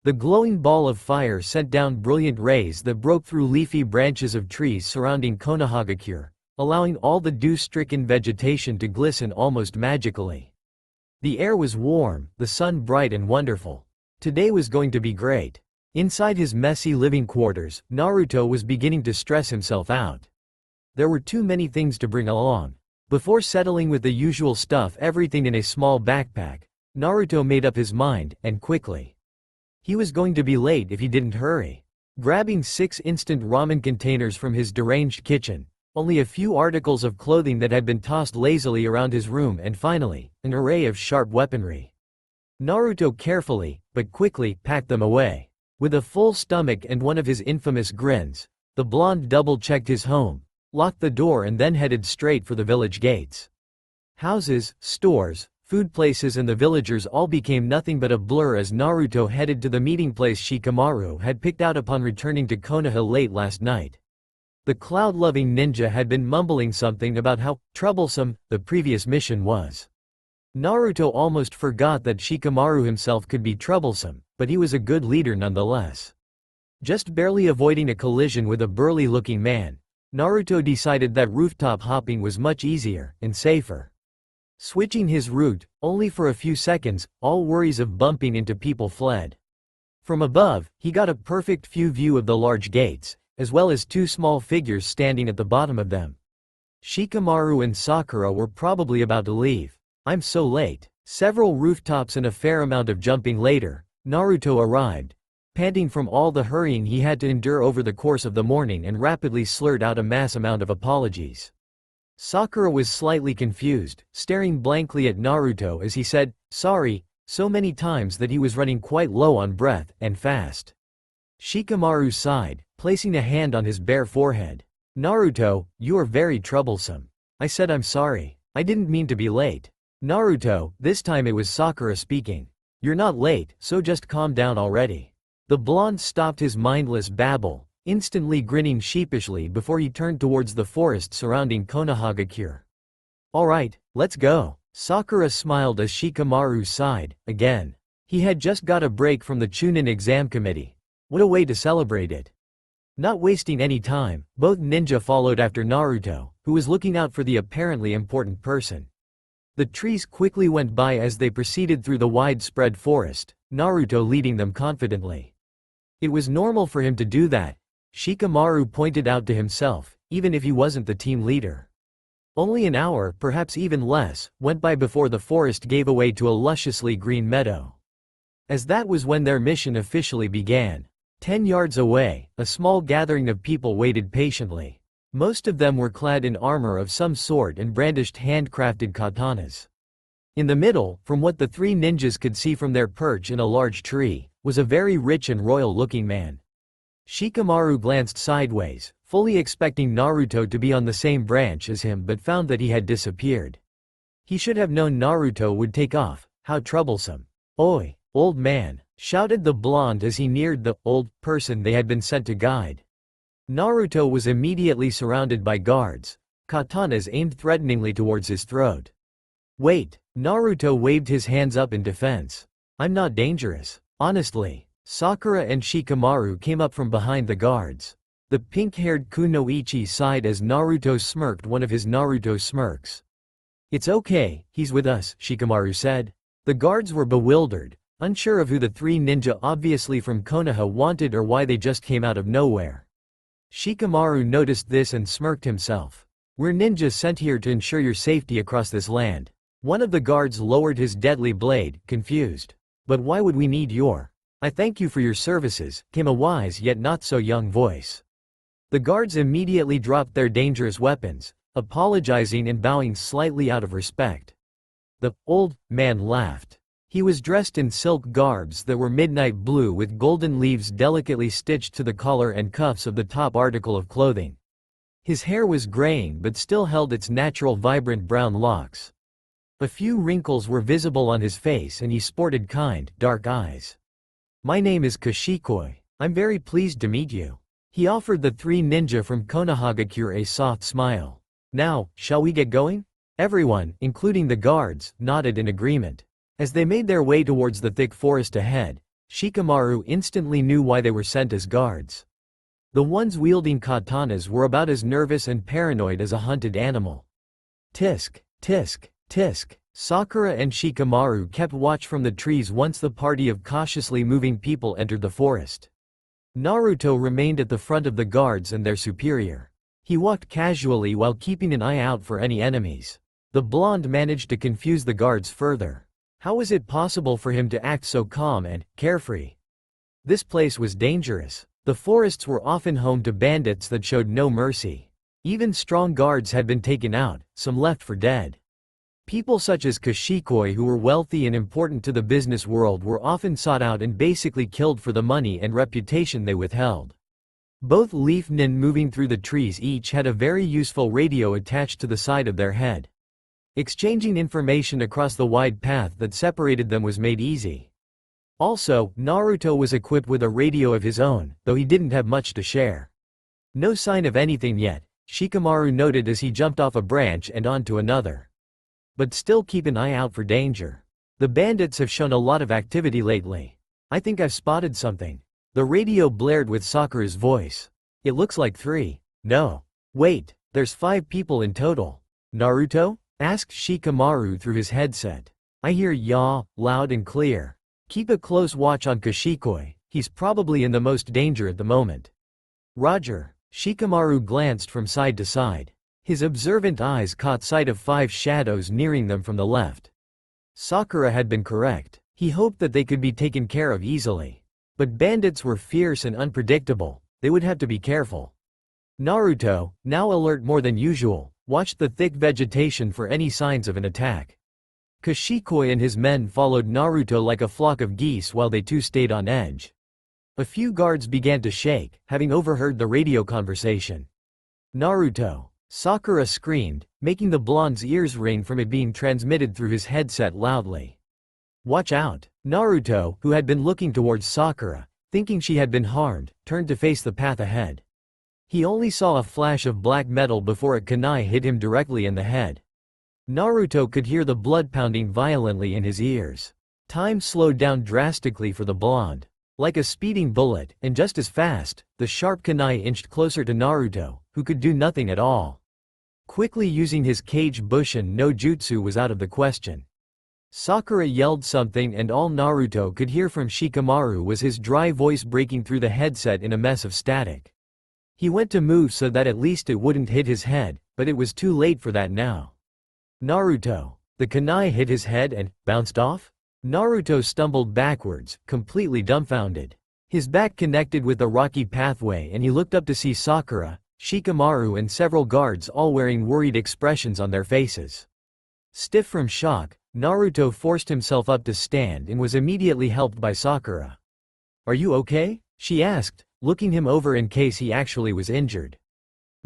The glowing ball of fire sent down brilliant rays that broke through leafy branches of trees surrounding Konohagakure, allowing all the dew-stricken vegetation to glisten almost magically. The air was warm, the sun bright and wonderful. Today was going to be great. Inside his messy living quarters, Naruto was beginning to stress himself out. There were too many things to bring along. Before settling with the usual stuff, everything in a small backpack, Naruto made up his mind, and quickly. He was going to be late if he didn't hurry. Grabbing 6 instant ramen containers from his deranged kitchen, only a few articles of clothing that had been tossed lazily around his room, and finally, an array of sharp weaponry. Naruto carefully, but quickly, packed them away. With a full stomach and one of his infamous grins, the blonde double-checked his home, locked the door and then headed straight for the village gates. Houses, stores, food places and the villagers all became nothing but a blur as Naruto headed to the meeting place Shikamaru had picked out upon returning to Konoha late last night. The cloud-loving ninja had been mumbling something about how troublesome the previous mission was. Naruto almost forgot that Shikamaru himself could be troublesome, but he was a good leader nonetheless. Just barely avoiding a collision with a burly-looking man, Naruto decided that rooftop hopping was much easier and safer. Switching his route, only for a few seconds, all worries of bumping into people fled. From above, he got a perfect view of the large gates, as well as 2 small figures standing at the bottom of them. Shikamaru and Sakura were probably about to leave. I'm so late. Several rooftops and a fair amount of jumping later, Naruto arrived, panting from all the hurrying he had to endure over the course of the morning, and rapidly slurred out a mass amount of apologies. Sakura was slightly confused, staring blankly at Naruto as he said, "Sorry," so many times that he was running quite low on breath, and fast. Shikamaru sighed, placing a hand on his bare forehead. "Naruto, you are very troublesome. I said I'm sorry. I didn't mean to be late." "Naruto," this time it was Sakura speaking. "You're not late, so just calm down already." The blonde stopped his mindless babble, instantly grinning sheepishly before he turned towards the forest surrounding Konohagakure. "Alright, let's go." Sakura smiled as Shikamaru sighed, again. He had just got a break from the Chunin exam committee. What a way to celebrate it. Not wasting any time, both ninja followed after Naruto, who was looking out for the apparently important person. The trees quickly went by as they proceeded through the widespread forest, Naruto leading them confidently. It was normal for him to do that, Shikamaru pointed out to himself, even if he wasn't the team leader. Only an hour, perhaps even less, went by before the forest gave way to a lusciously green meadow. As that was when their mission officially began. 10 yards away, a small gathering of people waited patiently. Most of them were clad in armor of some sort and brandished handcrafted katanas. In the middle, from what the 3 ninjas could see from their perch in a large tree, was a very rich and royal-looking man. Shikamaru glanced sideways, fully expecting Naruto to be on the same branch as him, but found that he had disappeared. He should have known Naruto would take off. How troublesome. "Oi, old man," shouted the blonde as he neared the old person they had been sent to guide. Naruto was immediately surrounded by guards, katanas aimed threateningly towards his throat. "Wait," Naruto waved his hands up in defense. "I'm not dangerous. Honestly." Sakura and Shikamaru came up from behind the guards. The pink-haired Kunoichi sighed as Naruto smirked one of his Naruto smirks. "It's okay, he's with us," Shikamaru said. The guards were bewildered, unsure of who the three ninja obviously from Konoha wanted or why they just came out of nowhere. Shikamaru noticed this and smirked himself. "We're ninjas sent here to ensure your safety across this land." One of the guards lowered his deadly blade, confused. "But why would we need your—" "I thank you for your services," came a wise yet not so young voice. The guards immediately dropped their dangerous weapons, apologizing and bowing slightly out of respect. The old man laughed. He was dressed in silk garbs that were midnight blue with golden leaves delicately stitched to the collar and cuffs of the top article of clothing. His hair was graying but still held its natural vibrant brown locks. A few wrinkles were visible on his face and he sported kind, dark eyes. "My name is Kashikoi. I'm very pleased to meet you." He offered the three ninja from Konohagakure a soft smile. "Now, shall we get going?" Everyone, including the guards, nodded in agreement. As they made their way towards the thick forest ahead, Shikamaru instantly knew why they were sent as guards. The ones wielding katanas were about as nervous and paranoid as a hunted animal. Tisk, tisk, tisk. Sakura and Shikamaru kept watch from the trees once the party of cautiously moving people entered the forest. Naruto remained at the front of the guards and their superior. He walked casually while keeping an eye out for any enemies. The blonde managed to confuse the guards further. How was it possible for him to act so calm and carefree? This place was dangerous. The forests were often home to bandits that showed no mercy. Even strong guards had been taken out, some left for dead. People such as Kashikoi who were wealthy and important to the business world were often sought out and basically killed for the money and reputation they withheld. Both Leaf Nin moving through the trees each had a very useful radio attached to the side of their head. Exchanging information across the wide path that separated them was made easy. Also, Naruto was equipped with a radio of his own, though he didn't have much to share. No sign of anything yet, Shikamaru noted as he jumped off a branch and onto another. But still keep an eye out for danger. The bandits have shown a lot of activity lately. I think I've spotted something. The radio blared with Sakura's voice. It looks like 3. No. Wait, there's 5 people in total. Naruto? Asked Shikamaru through his headset. I hear "ya" loud and clear. Keep a close watch on Kashikoi, he's probably in the most danger at the moment. Roger. Shikamaru glanced from side to side. His observant eyes caught sight of 5 shadows nearing them from the left. Sakura had been correct. He hoped that they could be taken care of easily. But bandits were fierce and unpredictable, they would have to be careful. Naruto, now alert more than usual, watched the thick vegetation for any signs of an attack. Kashikoi and his men followed Naruto like a flock of geese while they too stayed on edge. A few guards began to shake, having overheard the radio conversation. Naruto! Sakura screamed, making the blonde's ears ring from it being transmitted through his headset loudly. Watch out! Naruto, who had been looking towards Sakura, thinking she had been harmed, turned to face the path ahead. He only saw a flash of black metal before a kunai hit him directly in the head. Naruto could hear the blood pounding violently in his ears. Time slowed down drastically for the blonde. Like a speeding bullet, and just as fast, the sharp kunai inched closer to Naruto, who could do nothing at all. Quickly using his Kage Bushin no Jutsu was out of the question. Sakura yelled something and all Naruto could hear from Shikamaru was his dry voice breaking through the headset in a mess of static. He went to move so that at least it wouldn't hit his head, but it was too late for that now. Naruto. The kunai hit his head and bounced off? Naruto stumbled backwards, completely dumbfounded. His back connected with the rocky pathway and he looked up to see Sakura, Shikamaru and several guards all wearing worried expressions on their faces. Stiff from shock, Naruto forced himself up to stand and was immediately helped by Sakura. Are you okay? She asked, looking him over in case he actually was injured.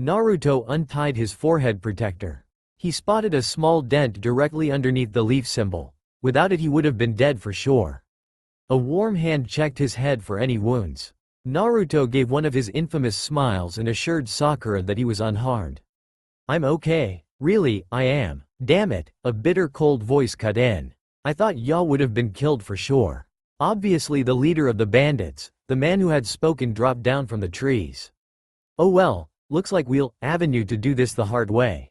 Naruto untied his forehead protector. He spotted a small dent directly underneath the leaf symbol. Without it he would have been dead for sure. A warm hand checked his head for any wounds. Naruto gave one of his infamous smiles and assured Sakura that he was unharmed. I'm okay. Really, I am. Damn it, a bitter cold voice cut in. I thought Ya would have been killed for sure. Obviously the leader of the bandits, the man who had spoken dropped down from the trees. Oh well, looks like we'll avenue to do this the hard way.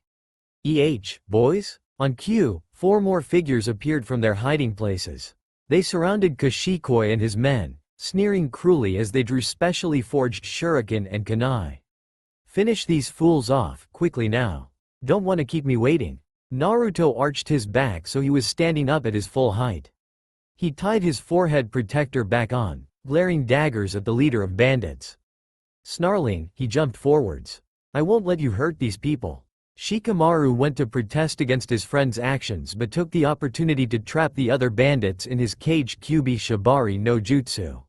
Boys? On cue, 4 more figures appeared from their hiding places. They surrounded Kashikoi and his men, sneering cruelly as they drew specially forged shuriken and kunai. Finish these fools off, quickly now. Don't want to keep me waiting. Naruto arched his back so he was standing up at his full height. He tied his forehead protector back on, glaring daggers at the leader of bandits. Snarling, he jumped forwards. I won't let you hurt these people. Shikamaru went to protest against his friend's actions but took the opportunity to trap the other bandits in his cage Kyubi Shibari no Jutsu.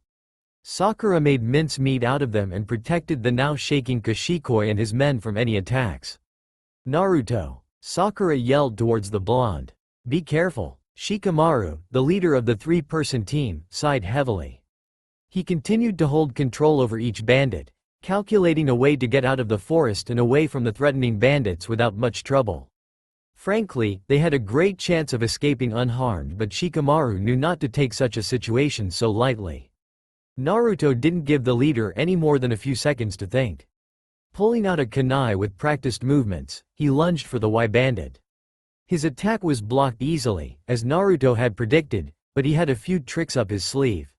Sakura made mincemeat out of them and protected the now shaking Kashikoi and his men from any attacks. Naruto, Sakura yelled towards the blonde. Be careful. Shikamaru, the leader of the 3-person team, sighed heavily. He continued to hold control over each bandit, calculating a way to get out of the forest and away from the threatening bandits without much trouble. Frankly, they had a great chance of escaping unharmed, but Shikamaru knew not to take such a situation so lightly. Naruto didn't give the leader any more than a few seconds to think. Pulling out a kunai with practiced movements, he lunged for the Y-bandit. His attack was blocked easily, as Naruto had predicted, but he had a few tricks up his sleeve.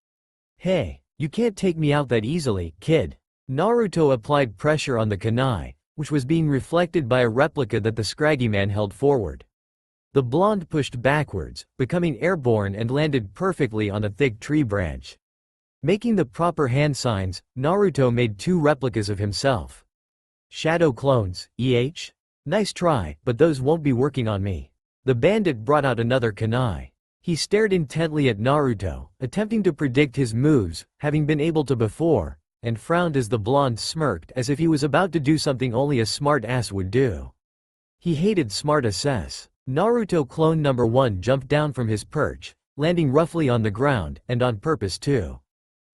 Hey, you can't take me out that easily, kid. Naruto applied pressure on the kunai, which was being reflected by a replica that the scraggy man held forward. The blonde pushed backwards, becoming airborne and landed perfectly on a thick tree branch. Making the proper hand signs, Naruto made 2 replicas of himself. Shadow clones, Nice try, but those won't be working on me. The bandit brought out another kunai. He stared intently at Naruto, attempting to predict his moves, having been able to before, and frowned as the blonde smirked as if he was about to do something only a smart ass would do. He hated smart asses. Naruto clone number 1 jumped down from his perch, landing roughly on the ground, and on purpose too.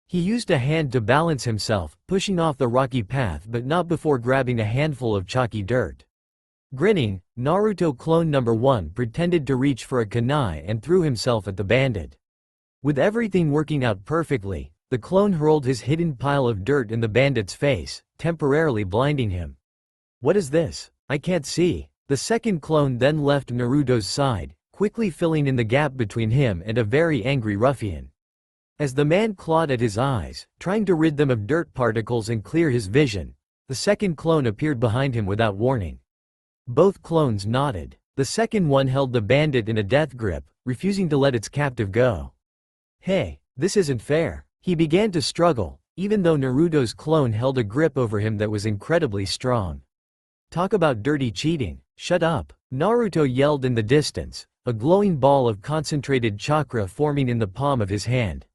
He used a hand to balance himself, pushing off the rocky path but not before grabbing a handful of chalky dirt. Grinning, Naruto clone number 1 pretended to reach for a kunai and threw himself at the bandit. With everything working out perfectly, the clone hurled his hidden pile of dirt in the bandit's face, temporarily blinding him. What is this? I can't see. The second clone then left Naruto's side, quickly filling in the gap between him and a very angry ruffian. As the man clawed at his eyes, trying to rid them of dirt particles and clear his vision, the second clone appeared behind him without warning. Both clones nodded. The second one held the bandit in a death grip, refusing to let its captive go. Hey, this isn't fair. He began to struggle, even though Naruto's clone held a grip over him that was incredibly strong. Talk about dirty cheating. Shut up. Naruto yelled in the distance, a glowing ball of concentrated chakra forming in the palm of his hand.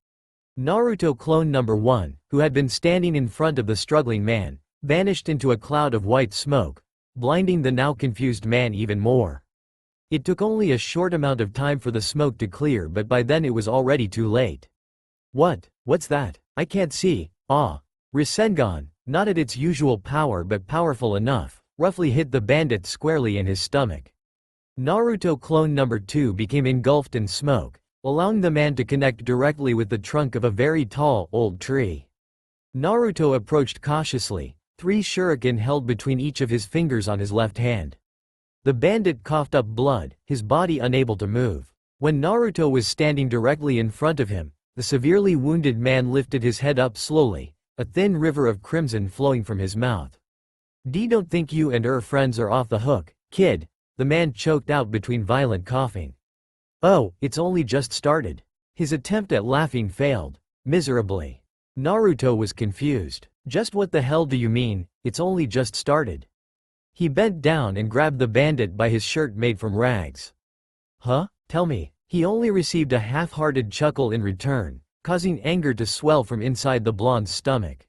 Naruto clone number 1, who had been standing in front of the struggling man, vanished into a cloud of white smoke, blinding the now confused man even more. It took only a short amount of time for the smoke to clear, but by then it was already too late. What's that? I can't see. Rasengan, not at its usual power but powerful enough, roughly hit the bandit squarely in his stomach. Naruto clone number 2 became engulfed in smoke, allowing the man to connect directly with the trunk of a very tall, old tree. Naruto approached cautiously, 3 shuriken held between each of his fingers on his left hand. The bandit coughed up blood, his body unable to move. When Naruto was standing directly in front of him, the severely wounded man lifted his head up slowly, a thin river of crimson flowing from his mouth. Don't think you and your friends are off the hook, kid, the man choked out between violent coughing. Oh, it's only just started. His attempt at laughing failed, miserably. Naruto was confused. Just what the hell do you mean, it's only just started? He bent down and grabbed the bandit by his shirt made from rags. Huh? Tell me. He only received a half-hearted chuckle in return, causing anger to swell from inside the blonde's stomach.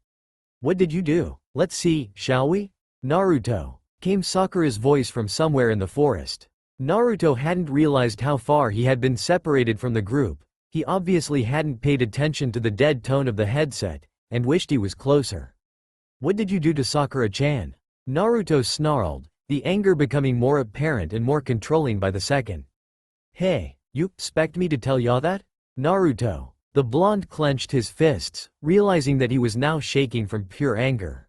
What did you do? Let's see, shall we? Naruto, came Sakura's voice from somewhere in the forest. Naruto hadn't realized how far he had been separated from the group. He obviously hadn't paid attention to the dead tone of the headset, and wished he was closer. What did you do to Sakura-chan? Naruto snarled, the anger becoming more apparent and more controlling by the second. Hey, you expect me to tell ya that? Naruto. The blonde clenched his fists, realizing that he was now shaking from pure anger.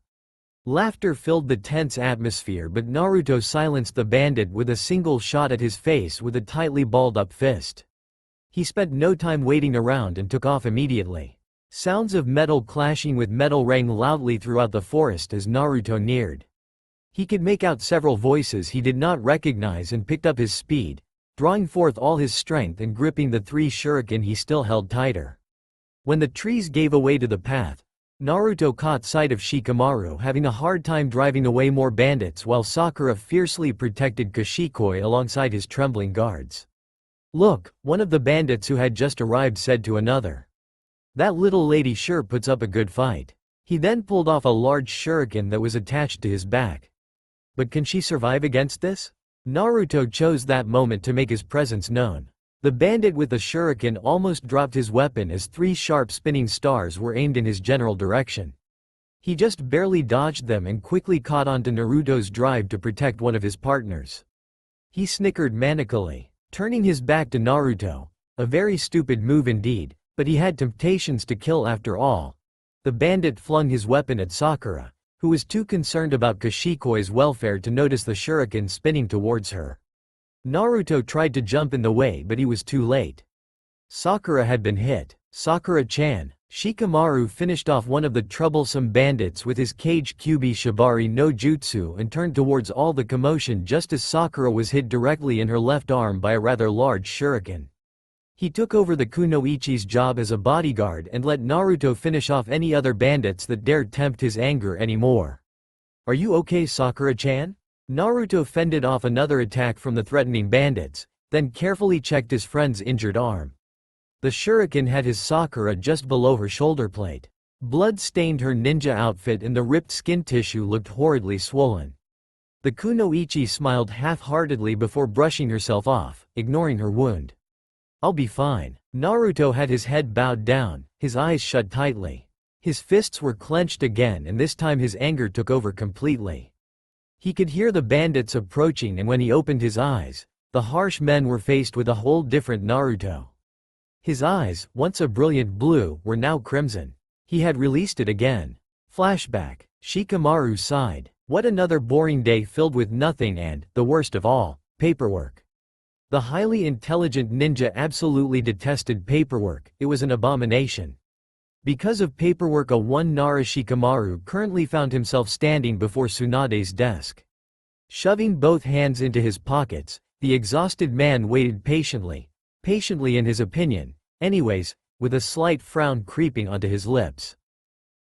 Laughter filled the tense atmosphere, but Naruto silenced the bandit with a single shot at his face with a tightly balled-up fist. He spent no time waiting around and took off immediately. Sounds of metal clashing with metal rang loudly throughout the forest as Naruto neared. He could make out several voices he did not recognize and picked up his speed, drawing forth all his strength and gripping the 3 shuriken he still held tighter. When the trees gave away to the path, Naruto caught sight of Shikamaru having a hard time driving away more bandits while Sakura fiercely protected Kashikoi alongside his trembling guards. "Look," one of the bandits who had just arrived said to another. "That little lady sure puts up a good fight." He then pulled off a large shuriken that was attached to his back. But can she survive against this? Naruto chose that moment to make his presence known. The bandit with the shuriken almost dropped his weapon as 3 sharp spinning stars were aimed in his general direction. He just barely dodged them and quickly caught on to Naruto's drive to protect one of his partners. He snickered manically, turning his back to Naruto, a very stupid move indeed, but he had temptations to kill after all. The bandit flung his weapon at Sakura, who was too concerned about Kashikoi's welfare to notice the shuriken spinning towards her. Naruto tried to jump in the way but he was too late. Sakura had been hit. "Sakura-chan." Shikamaru finished off one of the troublesome bandits with his Kage Kyubi Shibari no Jutsu and turned towards all the commotion just as Sakura was hit directly in her left arm by a rather large shuriken. He took over the kunoichi's job as a bodyguard and let Naruto finish off any other bandits that dared tempt his anger anymore. "Are you okay, Sakura-chan?" Naruto fended off another attack from the threatening bandits, then carefully checked his friend's injured arm. The shuriken had his Sakura just below her shoulder plate. Blood stained her ninja outfit and the ripped skin tissue looked horridly swollen. The kunoichi smiled half-heartedly before brushing herself off, ignoring her wound. "I'll be fine." Naruto had his head bowed down, his eyes shut tightly. His fists were clenched again and this time his anger took over completely. He could hear the bandits approaching and when he opened his eyes, the harsh men were faced with a whole different Naruto. His eyes, once a brilliant blue, were now crimson. He had released it again. Flashback. Shikamaru sighed. What another boring day filled with nothing and, the worst of all, paperwork. The highly intelligent ninja absolutely detested paperwork, it was an abomination. Because of paperwork, a one Nara Shikamaru currently found himself standing before Tsunade's desk. Shoving both hands into his pockets, the exhausted man waited patiently in his opinion, anyways, with a slight frown creeping onto his lips.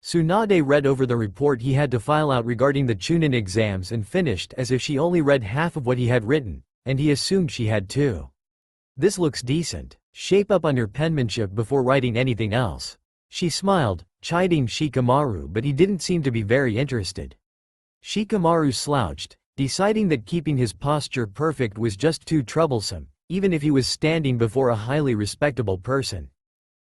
Tsunade read over the report he had to file out regarding the Chunin exams and finished as if she only read half of what he had written, and he assumed she had too. "This looks decent. Shape up on your penmanship before writing anything else." She smiled, chiding Shikamaru, but he didn't seem to be very interested. Shikamaru slouched, deciding that keeping his posture perfect was just too troublesome, even if he was standing before a highly respectable person.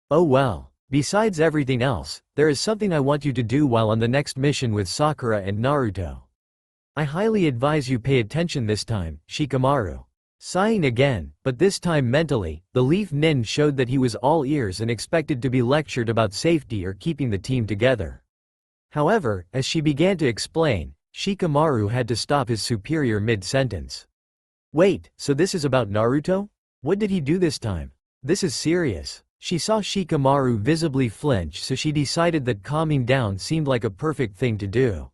"Oh well. Besides everything else, there is something I want you to do while on the next mission with Sakura and Naruto. I highly advise you pay attention this time, Shikamaru." Sighing again, but this time mentally, the Leaf Nin showed that he was all ears and expected to be lectured about safety or keeping the team together. However, as she began to explain, Shikamaru had to stop his superior mid-sentence. "Wait, so this is about Naruto? What did he do this time? This is serious." She saw Shikamaru visibly flinch, so she decided that calming down seemed like a perfect thing to do.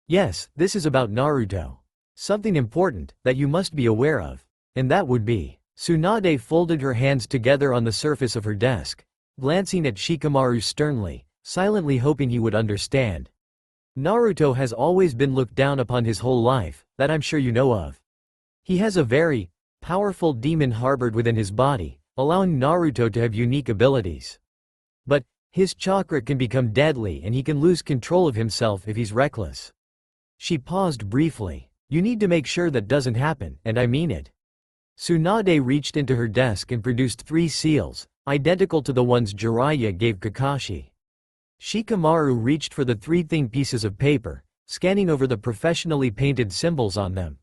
"Yes, this is about Naruto. Something important, that you must be aware of. And that would be." Tsunade folded her hands together on the surface of her desk, glancing at Shikamaru sternly, silently hoping he would understand. "Naruto has always been looked down upon his whole life, that I'm sure you know of. He has a very powerful demon harbored within his body, allowing Naruto to have unique abilities. But his chakra can become deadly and he can lose control of himself if he's reckless." She paused briefly. "You need to make sure that doesn't happen, and I mean it." Tsunade reached into her desk and produced 3 seals, identical to the ones Jiraiya gave Kakashi. Shikamaru reached for the 3 thin pieces of paper, scanning over the professionally painted symbols on them.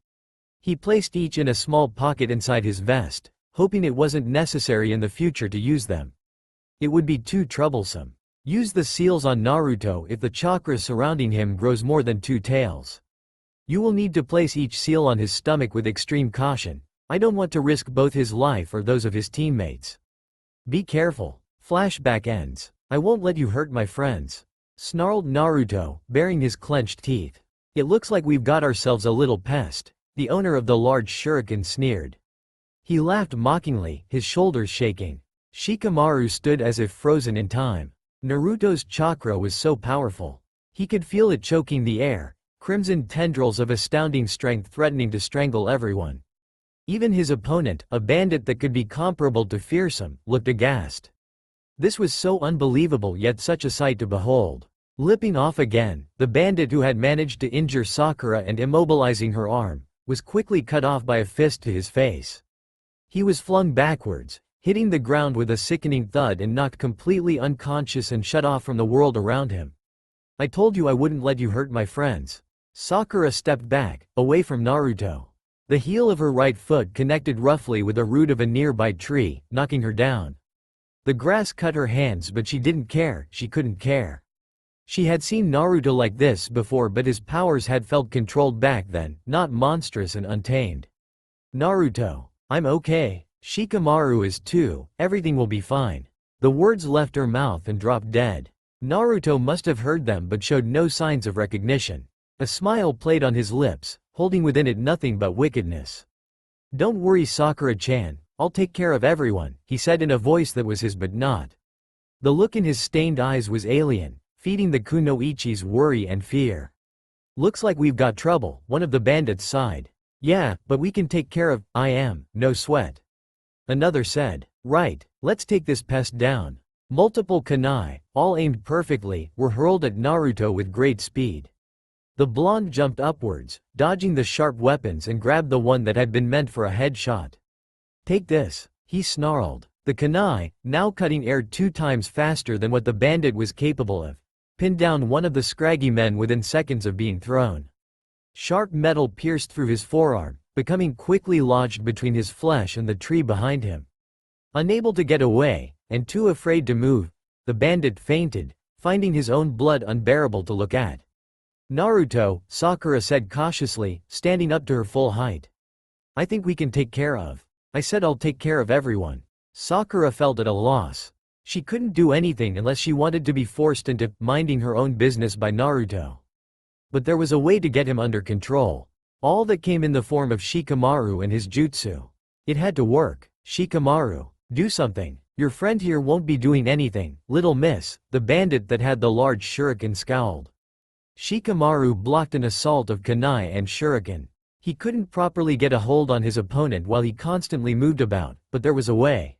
He placed each in a small pocket inside his vest, hoping it wasn't necessary in the future to use them. It would be too troublesome. Use the seals on Naruto if the chakra surrounding him grows more than 2 tails. You will need to place each seal on his stomach with extreme caution. I don't want to risk both his life or those of his teammates. Be careful. Flashback ends. I won't let you hurt my friends, snarled Naruto, baring his clenched teeth. It looks like we've got ourselves a little pest, the owner of the large shuriken sneered. He laughed mockingly, his shoulders shaking. Shikamaru stood as if frozen in time. Naruto's chakra was so powerful. He could feel it choking the air, crimson tendrils of astounding strength threatening to strangle everyone. Even his opponent, a bandit that could be comparable to fearsome, looked aghast. This was so unbelievable yet such a sight to behold. Lipping off again, the bandit who had managed to injure Sakura and immobilizing her arm, was quickly cut off by a fist to his face. He was flung backwards, hitting the ground with a sickening thud and knocked completely unconscious and shut off from the world around him. I told you I wouldn't let you hurt my friends. Sakura stepped back, away from Naruto. The heel of her right foot connected roughly with the root of a nearby tree, knocking her down. The grass cut her hands but she didn't care, she couldn't care. She had seen Naruto like this before but his powers had felt controlled back then, not monstrous and untamed. Naruto, I'm okay. Shikamaru is too, everything will be fine. The words left her mouth and dropped dead. Naruto must have heard them but showed no signs of recognition. A smile played on his lips, holding within it nothing but wickedness. Don't worry Sakura-chan, I'll take care of everyone, he said in a voice that was his but not. The look in his stained eyes was alien, feeding the kunoichi's worry and fear. Looks like we've got trouble, one of the bandits sighed. Yeah, but we can take care of, no sweat. Another said. Right, let's take this pest down. Multiple kunai, all aimed perfectly, were hurled at Naruto with great speed. The blonde jumped upwards, dodging the sharp weapons and grabbed the one that had been meant for a headshot. Take this, he snarled. The kunai, now cutting air 2 times faster than what the bandit was capable of, pinned down one of the scraggy men within seconds of being thrown. Sharp metal pierced through his forearm, becoming quickly lodged between his flesh and the tree behind him. Unable to get away, and too afraid to move, the bandit fainted, finding his own blood unbearable to look at. Naruto, Sakura said cautiously, standing up to her full height. I think we can take care of. I said I'll take care of everyone. Sakura felt at a loss. She couldn't do anything unless she wanted to be forced into minding her own business by Naruto. But there was a way to get him under control. All that came in the form of Shikamaru and his jutsu. It had to work. Shikamaru, do something. Your friend here won't be doing anything, little miss, the bandit that had the large shuriken scowled. Shikamaru blocked an assault of kunai and shuriken. He couldn't properly get a hold on his opponent while he constantly moved about, but there was a way.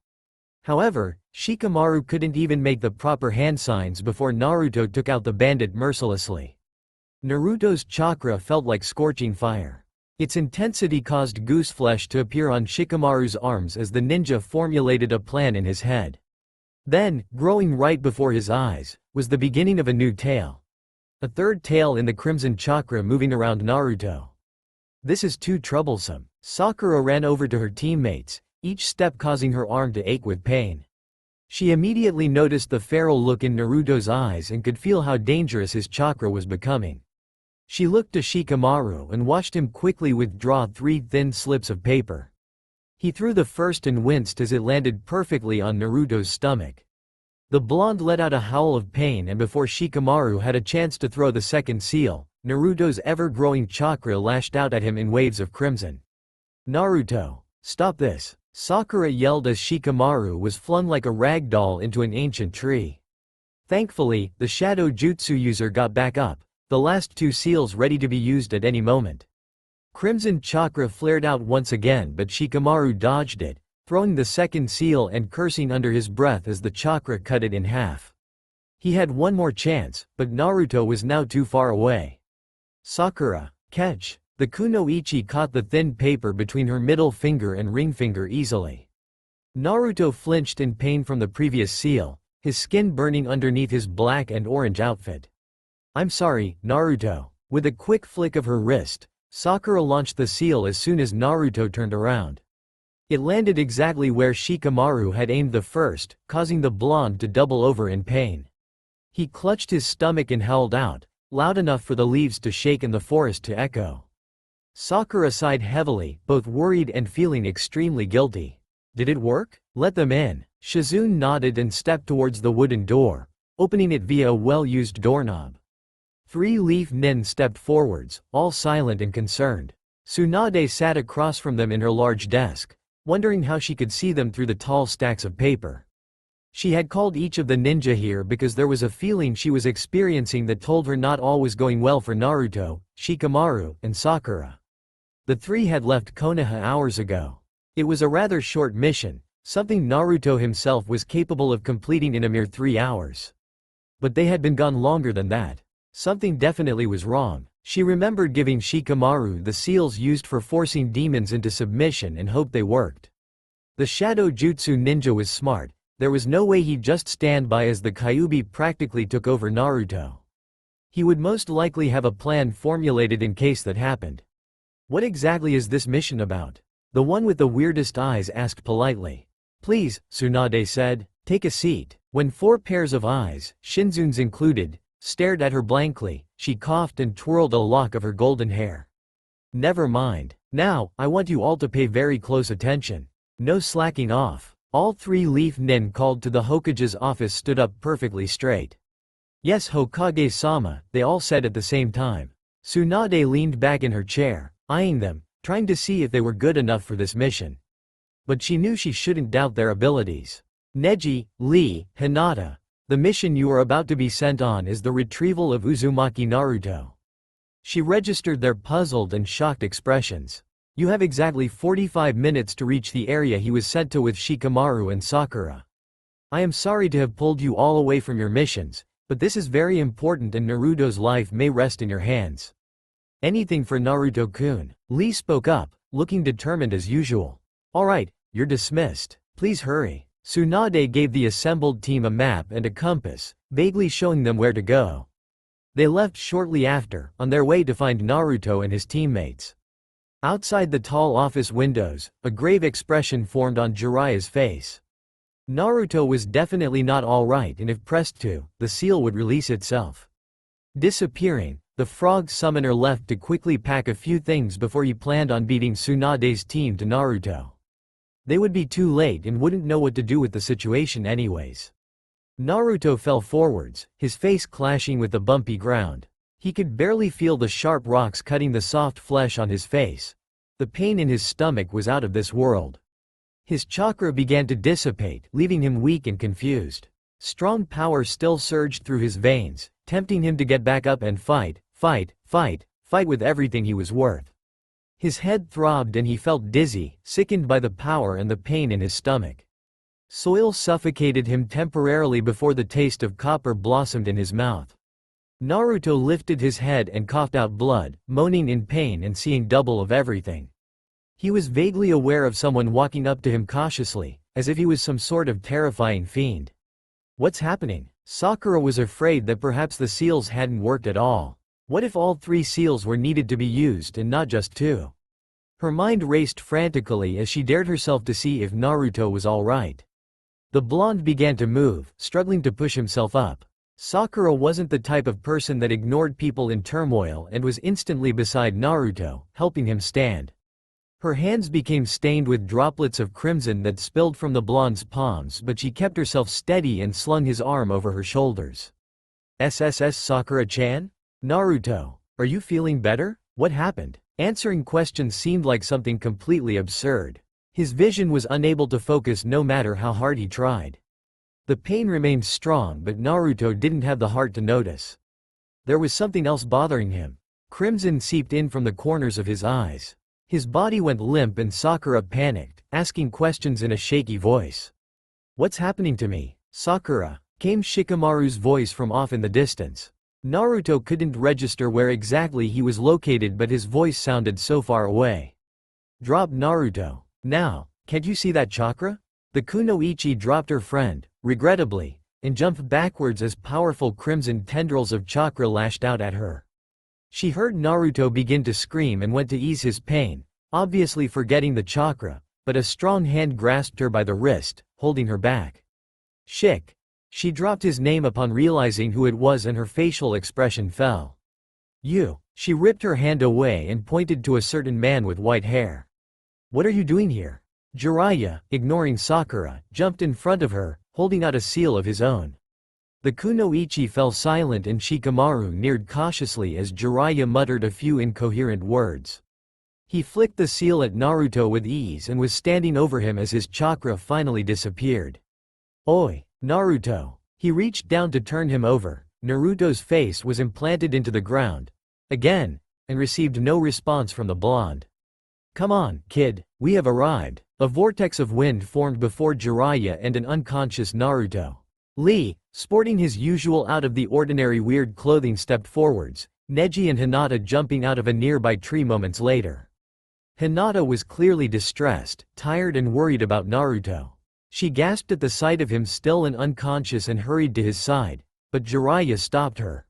However, Shikamaru couldn't even make the proper hand signs before Naruto took out the bandit mercilessly. Naruto's chakra felt like scorching fire. Its intensity caused gooseflesh to appear on Shikamaru's arms as the ninja formulated a plan in his head. Then, growing right before his eyes, was the beginning of a new tail. A third tail in the crimson chakra moving around Naruto. This is too troublesome. Sakura ran over to her teammates, each step causing her arm to ache with pain. She immediately noticed the feral look in Naruto's eyes and could feel how dangerous his chakra was becoming. She looked to Shikamaru and watched him quickly withdraw 3 thin slips of paper. He threw the first and winced as it landed perfectly on Naruto's stomach. The blonde let out a howl of pain and before Shikamaru had a chance to throw the second seal, Naruto's ever-growing chakra lashed out at him in waves of crimson. Naruto, stop this! Sakura yelled as Shikamaru was flung like a rag doll into an ancient tree. Thankfully, the shadow jutsu user got back up, the last 2 seals ready to be used at any moment. Crimson chakra flared out once again but Shikamaru dodged it, throwing the second seal and cursing under his breath as the chakra cut it in half. He had one more chance, but Naruto was now too far away. Sakura, catch! The kunoichi caught the thin paper between her middle finger and ring finger easily. Naruto flinched in pain from the previous seal, his skin burning underneath his black and orange outfit. I'm sorry, Naruto. With a quick flick of her wrist, Sakura launched the seal as soon as Naruto turned around. It landed exactly where Shikamaru had aimed the first, causing the blonde to double over in pain. He clutched his stomach and howled out, loud enough for the leaves to shake and the forest to echo. Sakura sighed heavily, both worried and feeling extremely guilty. Did it work? Let them in. Shizune nodded and stepped towards the wooden door, opening it via a well-used doorknob. Three-leaf nin stepped forwards, all silent and concerned. Tsunade sat across from them in her large desk, wondering how she could see them through the tall stacks of paper. She had called each of the ninja here because there was a feeling she was experiencing that told her not all was going well for Naruto, Shikamaru, and Sakura. The three had left Konoha hours ago. It was a rather short mission, something Naruto himself was capable of completing in a mere 3 hours. But they had been gone longer than that. Something definitely was wrong. She remembered giving Shikamaru the seals used for forcing demons into submission and hoped they worked. The Shadow Jutsu ninja was smart. There was no way he'd just stand by as the Kyuubi practically took over Naruto. He would most likely have a plan formulated in case that happened. What exactly is this mission about? The one with the weirdest eyes asked politely. Please, Tsunade said, take a seat. When 4 pairs of eyes, Shinzune's included, stared at her blankly, she coughed and twirled a lock of her golden hair. Never mind. Now, I want you all to pay very close attention. No slacking off. All 3-leaf nin called to the Hokage's office stood up perfectly straight. Yes, Hokage-sama, they all said at the same time. Tsunade leaned back in her chair, eyeing them, trying to see if they were good enough for this mission. But she knew she shouldn't doubt their abilities. Neji, Lee, Hinata, the mission you are about to be sent on is the retrieval of Uzumaki Naruto. She registered their puzzled and shocked expressions. You have exactly 45 minutes to reach the area he was sent to with Shikamaru and Sakura. I am sorry to have pulled you all away from your missions, but this is very important and Naruto's life may rest in your hands. Anything for Naruto-kun. Lee spoke up, looking determined as usual. Alright, you're dismissed. Please hurry. Tsunade gave the assembled team a map and a compass, vaguely showing them where to go. They left shortly after, on their way to find Naruto and his teammates. Outside the tall office windows, a grave expression formed on Jiraiya's face. Naruto was definitely not alright and if pressed to, the seal would release itself. Disappearing, the frog summoner left to quickly pack a few things before he planned on beating Tsunade's team to Naruto. They would be too late and wouldn't know what to do with the situation anyways. Naruto fell forwards, his face clashing with the bumpy ground. He could barely feel the sharp rocks cutting the soft flesh on his face. The pain in his stomach was out of this world. His chakra began to dissipate, leaving him weak and confused. Strong power still surged through his veins, tempting him to get back up and fight with everything he was worth. His head throbbed and he felt dizzy, sickened by the power and the pain in his stomach. Soil suffocated him temporarily before the taste of copper blossomed in his mouth. Naruto lifted his head and coughed out blood, moaning in pain and seeing double of everything. He was vaguely aware of someone walking up to him cautiously, as if he was some sort of terrifying fiend. What's happening? Sakura was afraid that perhaps the seals hadn't worked at all. What if all 3 seals were needed to be used and not just 2? Her mind raced frantically as she dared herself to see if Naruto was alright. The blonde began to move, struggling to push himself up. Sakura wasn't the type of person that ignored people in turmoil and was instantly beside Naruto, helping him stand. Her hands became stained with droplets of crimson that spilled from the blonde's palms, but she kept herself steady and slung his arm over her shoulders. SSS Sakura-chan? Naruto, are you feeling better? What happened? Answering questions seemed like something completely absurd. His vision was unable to focus no matter how hard he tried. The pain remained strong but Naruto didn't have the heart to notice. There was something else bothering him. Crimson seeped in from the corners of his eyes. His body went limp and Sakura panicked, asking questions in a shaky voice. What's happening to me? Sakura, came Shikamaru's voice from off in the distance. Naruto couldn't register where exactly he was located but his voice sounded so far away. Drop Naruto. Now, can't you see that chakra? The kunoichi dropped her friend, regrettably, and jumped backwards as powerful crimson tendrils of chakra lashed out at her. She heard Naruto begin to scream and went to ease his pain, obviously forgetting the chakra, but a strong hand grasped her by the wrist, holding her back. Shik! She dropped his name upon realizing who it was and her facial expression fell. You. She ripped her hand away and pointed to a certain man with white hair. What are you doing here? Jiraiya, ignoring Sakura, jumped in front of her, holding out a seal of his own. The kunoichi fell silent and Shikamaru neared cautiously as Jiraiya muttered a few incoherent words. He flicked the seal at Naruto with ease and was standing over him as his chakra finally disappeared. Oi, Naruto. He reached down to turn him over. Naruto's face was implanted into the ground. Again, and received no response from the blonde. Come on, kid, we have arrived. A vortex of wind formed before Jiraiya and an unconscious Naruto. Lee, sporting his usual out-of-the-ordinary weird clothing, stepped forwards, Neji and Hinata jumping out of a nearby tree moments later. Hinata was clearly distressed, tired and worried about Naruto. She gasped at the sight of him still and unconscious and hurried to his side, but Jiraiya stopped her.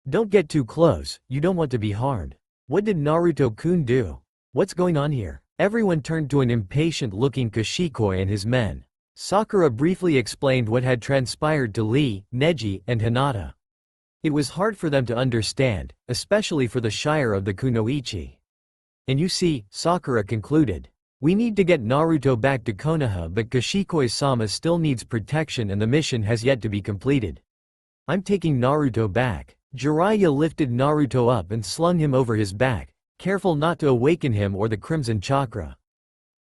Don't get too close, you don't want to be harmed. What did Naruto-kun do? What's going on here? Everyone turned to an impatient-looking Kashikoi and his men. Sakura briefly explained what had transpired to Lee, Neji, and Hinata. It was hard for them to understand, especially for the Shire of the Kunoichi. And you see, Sakura concluded, we need to get Naruto back to Konoha, but Kashikoi-sama still needs protection and the mission has yet to be completed. I'm taking Naruto back. Jiraiya lifted Naruto up and slung him over his back, careful not to awaken him or the Crimson Chakra.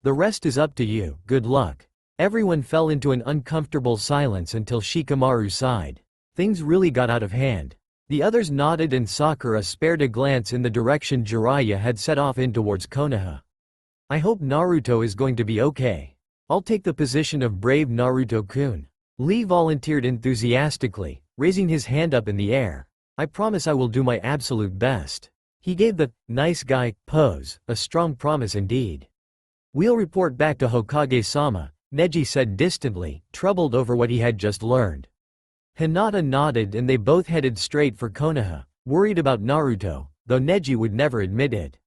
The rest is up to you, good luck. Everyone fell into an uncomfortable silence until Shikamaru sighed. Things really got out of hand. The others nodded and Sakura spared a glance in the direction Jiraiya had set off in towards Konoha. I hope Naruto is going to be okay. I'll take the position of brave Naruto-kun. Lee volunteered enthusiastically, raising his hand up in the air. I promise I will do my absolute best. He gave the nice guy pose, a strong promise indeed. We'll report back to Hokage-sama, Neji said distantly, troubled over what he had just learned. Hinata nodded and they both headed straight for Konoha, worried about Naruto, though Neji would never admit it.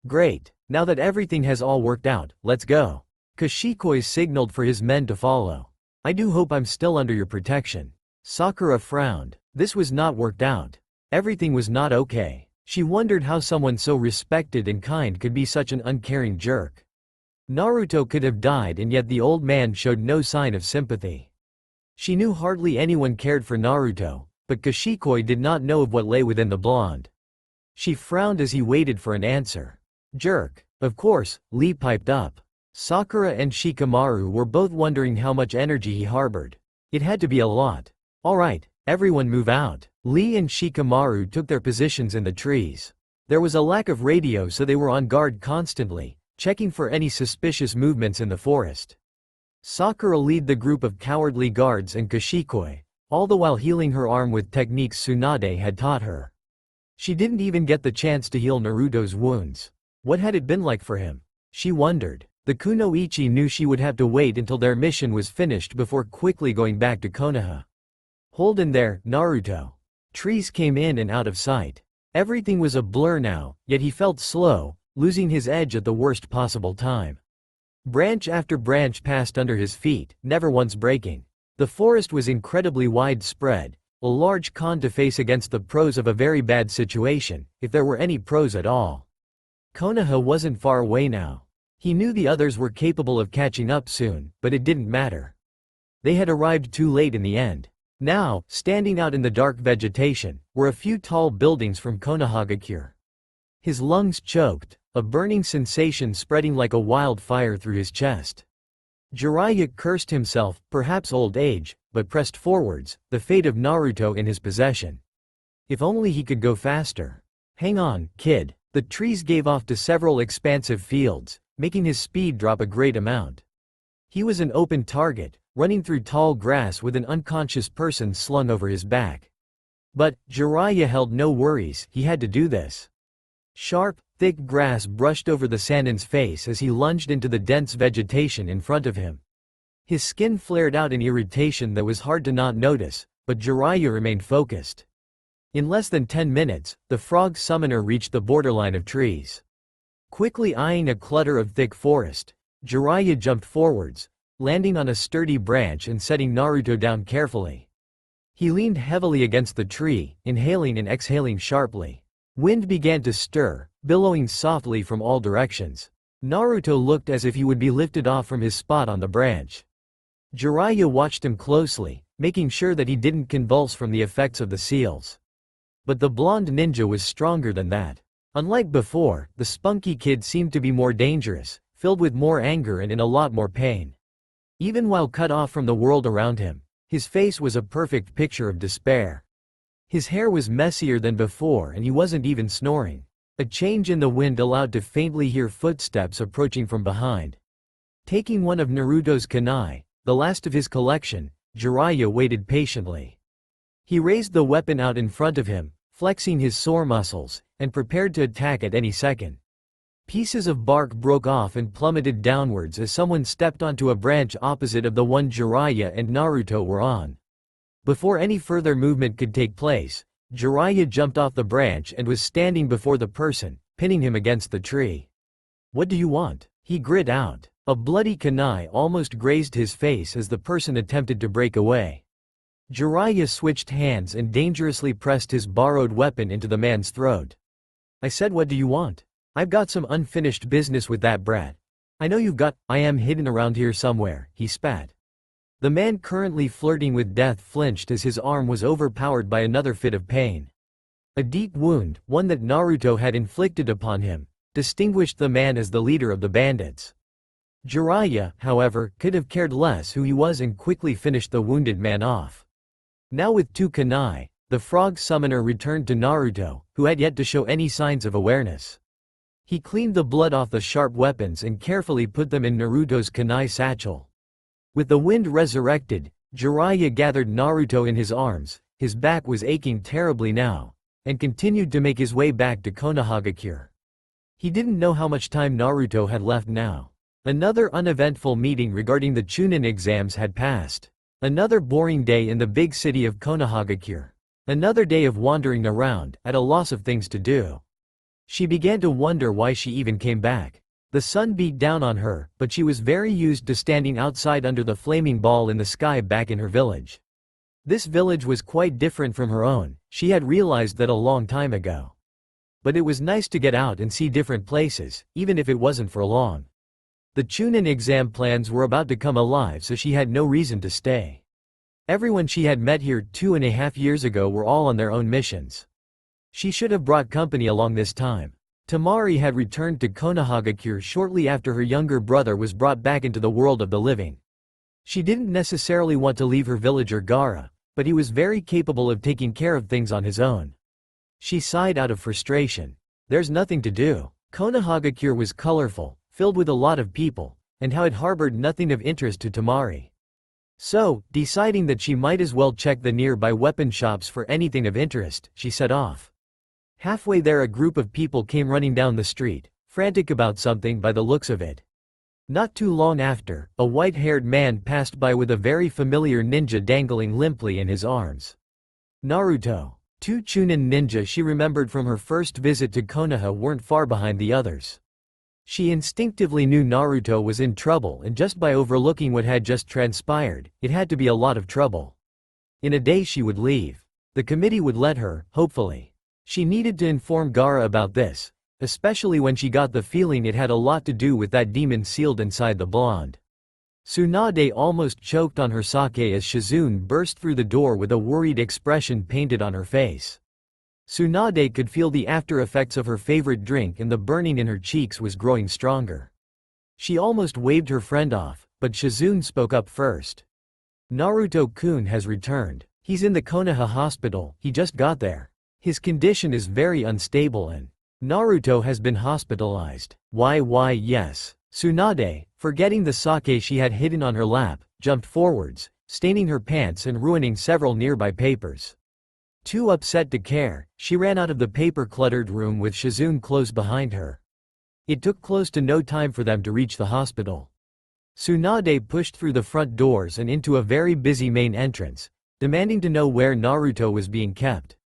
Great, now that everything has all worked out, let's go. Kashikoi signaled for his men to follow. I do hope I'm still under your protection. Sakura frowned. This was not worked out. Everything was not okay. She wondered how someone so respected and kind could be such an uncaring jerk. Naruto could have died and yet the old man showed no sign of sympathy. She knew hardly anyone cared for Naruto, but Kashikoi did not know of what lay within the blonde. She frowned as he waited for an answer. Jerk. Of course, Lee piped up. Sakura and Shikamaru were both wondering how much energy he harbored. It had to be a lot. Alright, everyone move out. Lee and Shikamaru took their positions in the trees. There was a lack of radio, so they were on guard constantly, checking for any suspicious movements in the forest. Sakura led the group of cowardly guards and Kashikoi, all the while healing her arm with techniques Tsunade had taught her. She didn't even get the chance to heal Naruto's wounds. What had it been like for him? She wondered. The Kunoichi knew she would have to wait until their mission was finished before quickly going back to Konoha. Hold in there, Naruto. Trees came in and out of sight. Everything was a blur now, yet he felt slow, losing his edge at the worst possible time. Branch after branch passed under his feet, never once breaking. The forest was incredibly widespread, a large con to face against the pros of a very bad situation, if there were any pros at all. Konoha wasn't far away now. He knew the others were capable of catching up soon, but it didn't matter. They had arrived too late in the end. Now, standing out in the dark vegetation, were a few tall buildings from Konohagakure. His lungs choked, a burning sensation spreading like a wildfire through his chest. Jiraiya cursed himself, perhaps old age, but pressed forwards, the fate of Naruto in his possession. If only he could go faster. Hang on, kid. The trees gave off to several expansive fields, making his speed drop a great amount. He was an open target, running through tall grass with an unconscious person slung over his back. But Jiraiya held no worries, he had to do this. Sharp, thick grass brushed over the Sannin's face as he lunged into the dense vegetation in front of him. His skin flared out in irritation that was hard to not notice, but Jiraiya remained focused. In less than 10 minutes, the frog summoner reached the borderline of trees. Quickly eyeing a clutter of thick forest, Jiraiya jumped forwards, landing on a sturdy branch and setting Naruto down carefully. He leaned heavily against the tree, inhaling and exhaling sharply. Wind began to stir, billowing softly from all directions. Naruto looked as if he would be lifted off from his spot on the branch. Jiraiya watched him closely, making sure that he didn't convulse from the effects of the seals. But the blonde ninja was stronger than that. Unlike before, the spunky kid seemed to be more dangerous, filled with more anger and in a lot more pain. Even while cut off from the world around him, his face was a perfect picture of despair. His hair was messier than before and he wasn't even snoring. A change in the wind allowed to faintly hear footsteps approaching from behind. Taking one of Naruto's kunai, the last of his collection, Jiraiya waited patiently. He raised the weapon out in front of him, flexing his sore muscles, and prepared to attack at any second. Pieces of bark broke off and plummeted downwards as someone stepped onto a branch opposite of the one Jiraiya and Naruto were on. Before any further movement could take place, Jiraiya jumped off the branch and was standing before the person, pinning him against the tree. "What do you want?" he grit out. A bloody kunai almost grazed his face as the person attempted to break away. Jiraiya switched hands and dangerously pressed his borrowed weapon into the man's throat. "I said, what do you want? I've got some unfinished business with that brat. I know you've got, I am hidden around here somewhere," he spat. The man currently flirting with death flinched as his arm was overpowered by another fit of pain. A deep wound, one that Naruto had inflicted upon him, distinguished the man as the leader of the bandits. Jiraiya, however, could have cared less who he was and quickly finished the wounded man off. Now with two kunai, the frog summoner returned to Naruto, who had yet to show any signs of awareness. He cleaned the blood off the sharp weapons and carefully put them in Naruto's kunai satchel. With the wind resurrected, Jiraiya gathered Naruto in his arms, his back was aching terribly now, and continued to make his way back to Konohagakure. He didn't know how much time Naruto had left now. Another uneventful meeting regarding the Chunin exams had passed. Another boring day in the big city of Konohagakure. Another day of wandering around, at a loss of things to do. She began to wonder why she even came back. The sun beat down on her, but she was very used to standing outside under the flaming ball in the sky back in her village. This village was quite different from her own, she had realized that a long time ago. But it was nice to get out and see different places, even if it wasn't for long. The Chunin exam plans were about to come alive, so she had no reason to stay. Everyone she had met here 2.5 years ago were all on their own missions. She should have brought company along this time. Temari had returned to Konohagakure shortly after her younger brother was brought back into the world of the living. She didn't necessarily want to leave her villager Gaara, but he was very capable of taking care of things on his own. She sighed out of frustration. There's nothing to do. Konohagakure was colorful, filled with a lot of people, and how it harbored nothing of interest to Temari. So, deciding that she might as well check the nearby weapon shops for anything of interest, she set off. Halfway there a group of people came running down the street, frantic about something by the looks of it. Not too long after, a white-haired man passed by with a very familiar ninja dangling limply in his arms. Naruto. Two Chunin ninja she remembered from her first visit to Konoha weren't far behind the others. She instinctively knew Naruto was in trouble, and just by overlooking what had just transpired, it had to be a lot of trouble. In a day she would leave. The committee would let her, hopefully. She needed to inform Gaara about this, especially when she got the feeling it had a lot to do with that demon sealed inside the blonde. Tsunade almost choked on her sake as Shizune burst through the door with a worried expression painted on her face. Tsunade could feel the after effects of her favorite drink, and the burning in her cheeks was growing stronger. She almost waved her friend off, but Shizune spoke up first. Naruto-kun has returned. He's in the Konoha hospital, he just got there. His condition is very unstable and Naruto has been hospitalized. Why yes. Tsunade, forgetting the sake she had hidden on her lap, jumped forwards, staining her pants and ruining several nearby papers. Too upset to care, she ran out of the paper-cluttered room with Shizune close behind her. It took close to no time for them to reach the hospital. Tsunade pushed through the front doors and into a very busy main entrance, demanding to know where Naruto was being kept.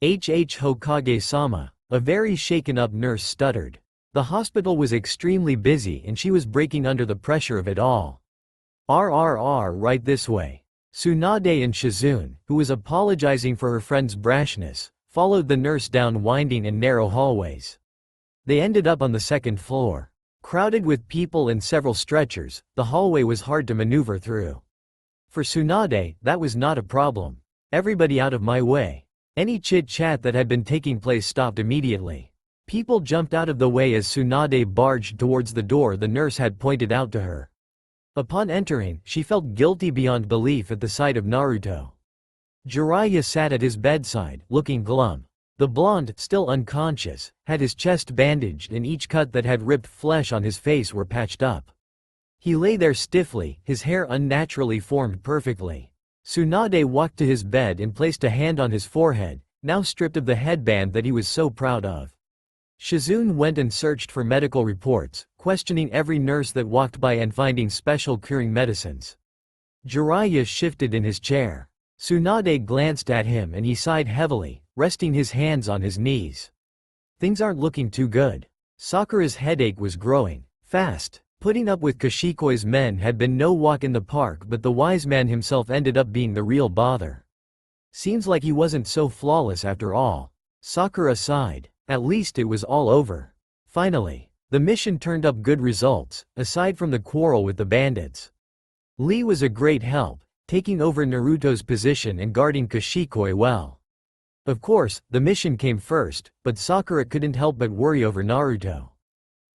Hokage-sama, a very shaken-up nurse stuttered. The hospital was extremely busy and she was breaking under the pressure of it all. RRR, right this way. Tsunade and Shizune, who was apologizing for her friend's brashness, followed the nurse down winding and narrow hallways. They ended up on the second floor. Crowded with people and several stretchers, the hallway was hard to maneuver through. For Tsunade, that was not a problem. Everybody out of my way. Any chit-chat that had been taking place stopped immediately. People jumped out of the way as Tsunade barged towards the door the nurse had pointed out to her. Upon entering, she felt guilty beyond belief at the sight of Naruto. Jiraiya sat at his bedside, looking glum. The blonde, still unconscious, had his chest bandaged and each cut that had ripped flesh on his face were patched up. He lay there stiffly, his hair unnaturally formed perfectly. Tsunade walked to his bed and placed a hand on his forehead, now stripped of the headband that he was so proud of. Shizune went and searched for medical reports, questioning every nurse that walked by and finding special curing medicines. Jiraiya shifted in his chair. Tsunade glanced at him and he sighed heavily, resting his hands on his knees. Things aren't looking too good. Sakura's headache was growing fast. Putting up with Kashikoi's men had been no walk in the park, but the wise man himself ended up being the real bother. Seems like he wasn't so flawless after all. Sakura sighed. At least it was all over. Finally, the mission turned up good results, aside from the quarrel with the bandits. Lee was a great help, taking over Naruto's position and guarding Kashikoi well. Of course, the mission came first, but Sakura couldn't help but worry over Naruto.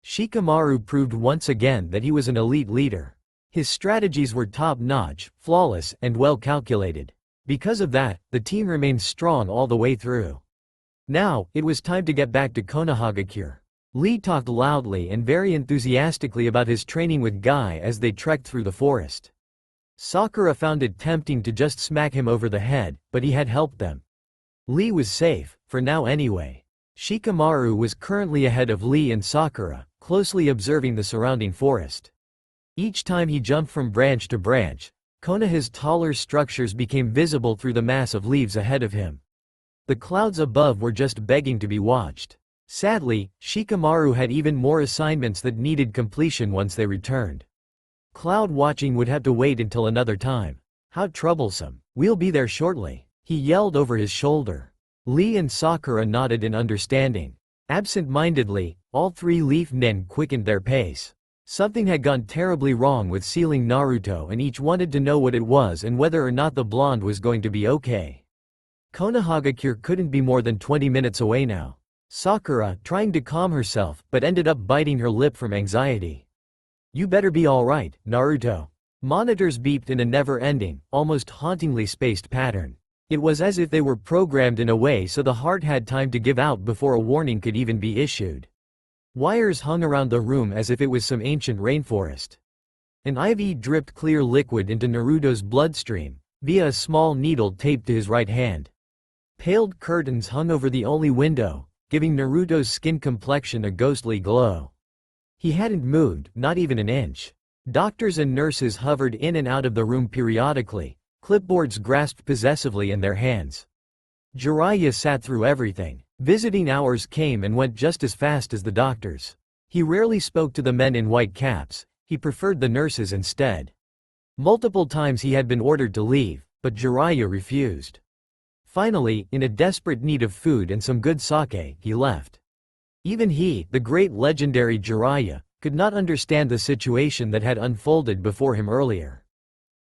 Shikamaru proved once again that he was an elite leader. His strategies were top-notch, flawless, and well-calculated. Because of that, the team remained strong all the way through. Now, it was time to get back to Konohagakure. Lee talked loudly and very enthusiastically about his training with Guy as they trekked through the forest. Sakura found it tempting to just smack him over the head, but he had helped them. Lee was safe, for now anyway. Shikamaru was currently ahead of Lee and Sakura, closely observing the surrounding forest. Each time he jumped from branch to branch, Konoha's taller structures became visible through the mass of leaves ahead of him. The clouds above were just begging to be watched. Sadly, Shikamaru had even more assignments that needed completion once they returned. Cloud watching would have to wait until another time. How troublesome. We'll be there shortly, he yelled over his shoulder. Lee and Sakura nodded in understanding. Absent-mindedly, all three Leaf Nen quickened their pace. Something had gone terribly wrong with sealing Naruto and each wanted to know what it was and whether or not the blonde was going to be okay. Konohagakure couldn't be more than 20 minutes away now. Sakura, trying to calm herself, but ended up biting her lip from anxiety. You better be alright, Naruto. Monitors beeped in a never-ending, almost hauntingly spaced pattern. It was as if they were programmed in a way so the heart had time to give out before a warning could even be issued. Wires hung around the room as if it was some ancient rainforest. An IV dripped clear liquid into Naruto's bloodstream, via a small needle taped to his right hand. Paled curtains hung over the only window, giving Naruto's skin complexion a ghostly glow. He hadn't moved, not even an inch. Doctors and nurses hovered in and out of the room periodically, clipboards grasped possessively in their hands. Jiraiya sat through everything. Visiting hours came and went just as fast as the doctors. He rarely spoke to the men in white caps, he preferred the nurses instead. Multiple times he had been ordered to leave, but Jiraiya refused. Finally, in a desperate need of food and some good sake, he left. Even he, the great legendary Jiraiya, could not understand the situation that had unfolded before him earlier.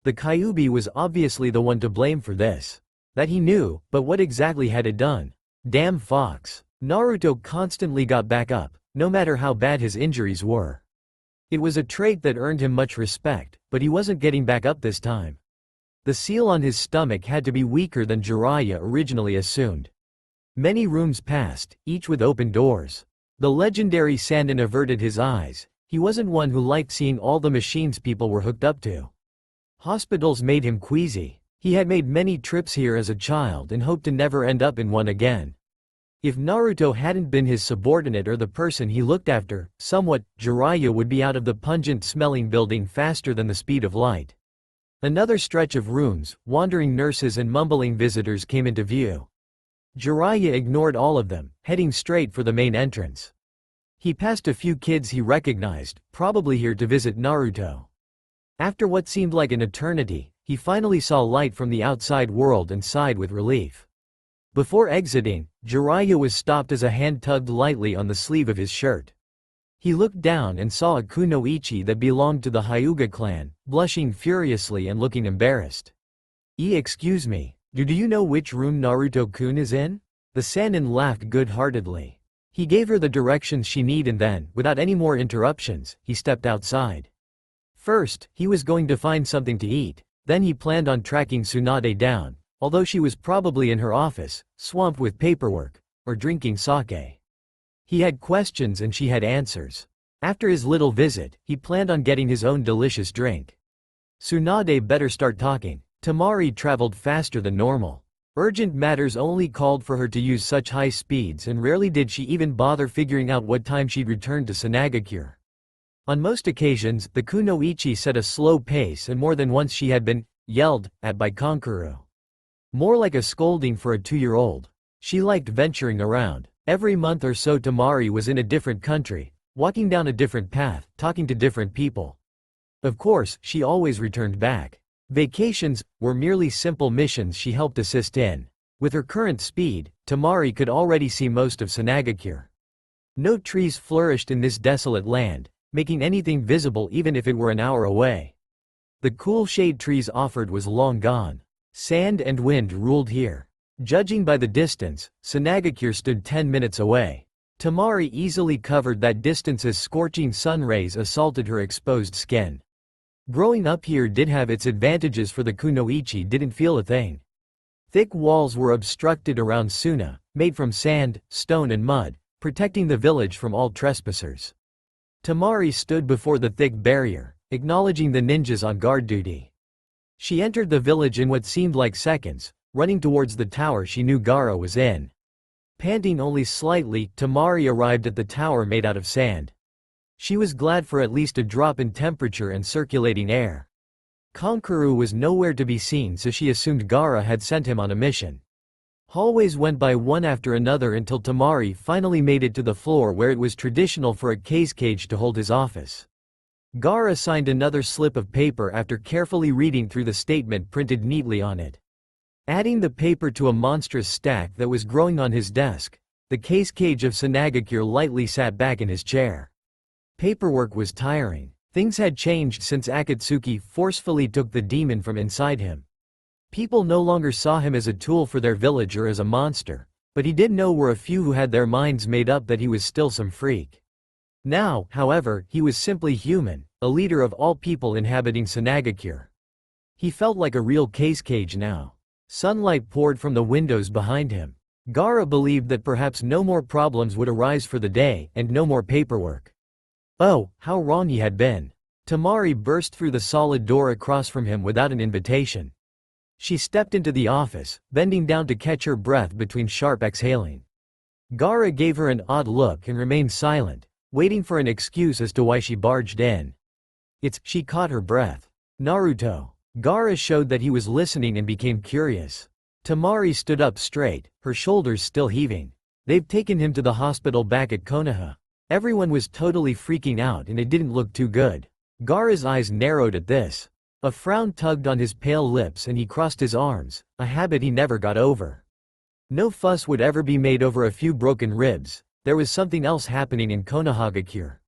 The Kyuubi was obviously the one to blame for this. That he knew, but what exactly had it done? Damn fox. Naruto constantly got back up, no matter how bad his injuries were. It was a trait that earned him much respect, but he wasn't getting back up this time. The seal on his stomach had to be weaker than Jiraiya originally assumed. Many rooms passed, each with open doors. The legendary Sandan averted his eyes. He wasn't one who liked seeing all the machines people were hooked up to. Hospitals made him queasy. He had made many trips here as a child and hoped to never end up in one again. If Naruto hadn't been his subordinate or the person he looked after, somewhat, Jiraiya would be out of the pungent-smelling building faster than the speed of light. Another stretch of rooms, wandering nurses and mumbling visitors came into view. Jiraiya ignored all of them, heading straight for the main entrance. He passed a few kids he recognized, probably here to visit Naruto. After what seemed like an eternity, He finally saw light from the outside world and sighed with relief. Before exiting, Jiraiya was stopped as a hand tugged lightly on the sleeve of his shirt. He looked down and saw a kunoichi that belonged to the Hyuga clan, blushing furiously and looking embarrassed. Excuse me, do you know which room Naruto-kun is in? The Sannin laughed good-heartedly. He gave her the directions she needed and then, without any more interruptions, he stepped outside. First, he was going to find something to eat, then he planned on tracking Tsunade down, although she was probably in her office, swamped with paperwork, or drinking sake. He had questions and she had answers. After his little visit, he planned on getting his own delicious drink. Tsunade better start talking. Temari traveled faster than normal. Urgent matters only called for her to use such high speeds and rarely did she even bother figuring out what time she'd return to Sanagakure. On most occasions, the kunoichi set a slow pace and more than once she had been yelled at by Kankuro. More like a scolding for a 2-year-old. She liked venturing around. Every month or so Temari was in a different country, walking down a different path, talking to different people. Of course, she always returned back. Vacations were merely simple missions she helped assist in. With her current speed, Temari could already see most of Sanagakure. No trees flourished in this desolate land, making anything visible even if it were an hour away. The cool shade trees offered was long gone. Sand and wind ruled here. Judging by the distance, Sanagakure stood 10 minutes away. Temari easily covered that distance as scorching sun rays assaulted her exposed skin. Growing up here did have its advantages for the kunoichi didn't feel a thing. Thick walls were obstructed around Suna, made from sand, stone and mud, protecting the village from all trespassers. Temari stood before the thick barrier, acknowledging the ninjas on guard duty. She entered the village in what seemed like seconds, running towards the tower she knew Gaara was in. Panting only slightly, Temari arrived at the tower made out of sand. She was glad for at least a drop in temperature and circulating air. Kankuro was nowhere to be seen, so she assumed Gaara had sent him on a mission. Hallways went by one after another until Temari finally made it to the floor where it was traditional for a cage to hold his office. Gaara signed another slip of paper after carefully reading through the statement printed neatly on it. Adding the paper to a monstrous stack that was growing on his desk, the cage of Sanagakure lightly sat back in his chair. Paperwork was tiring. Things had changed since Akatsuki forcefully took the demon from inside him. People no longer saw him as a tool for their village or as a monster, but he did know were a few who had their minds made up that he was still some freak. Now, however, he was simply human, a leader of all people inhabiting Sanagakure. He felt like a real cage now. Sunlight poured from the windows behind him. Gaara believed that perhaps no more problems would arise for the day, and no more paperwork. Oh, how wrong he had been. Temari burst through the solid door across from him without an invitation. She stepped into the office, bending down to catch her breath between sharp exhaling. Gaara gave her an odd look and remained silent, waiting for an excuse as to why she barged in. She caught her breath. Naruto. Gaara showed that he was listening and became curious. Temari stood up straight, her shoulders still heaving. They've taken him to the hospital back at Konoha. Everyone was totally freaking out and it didn't look too good. Gaara's eyes narrowed at this. A frown tugged on his pale lips and he crossed his arms, a habit he never got over. No fuss would ever be made over a few broken ribs. There was something else happening in Konohagakure.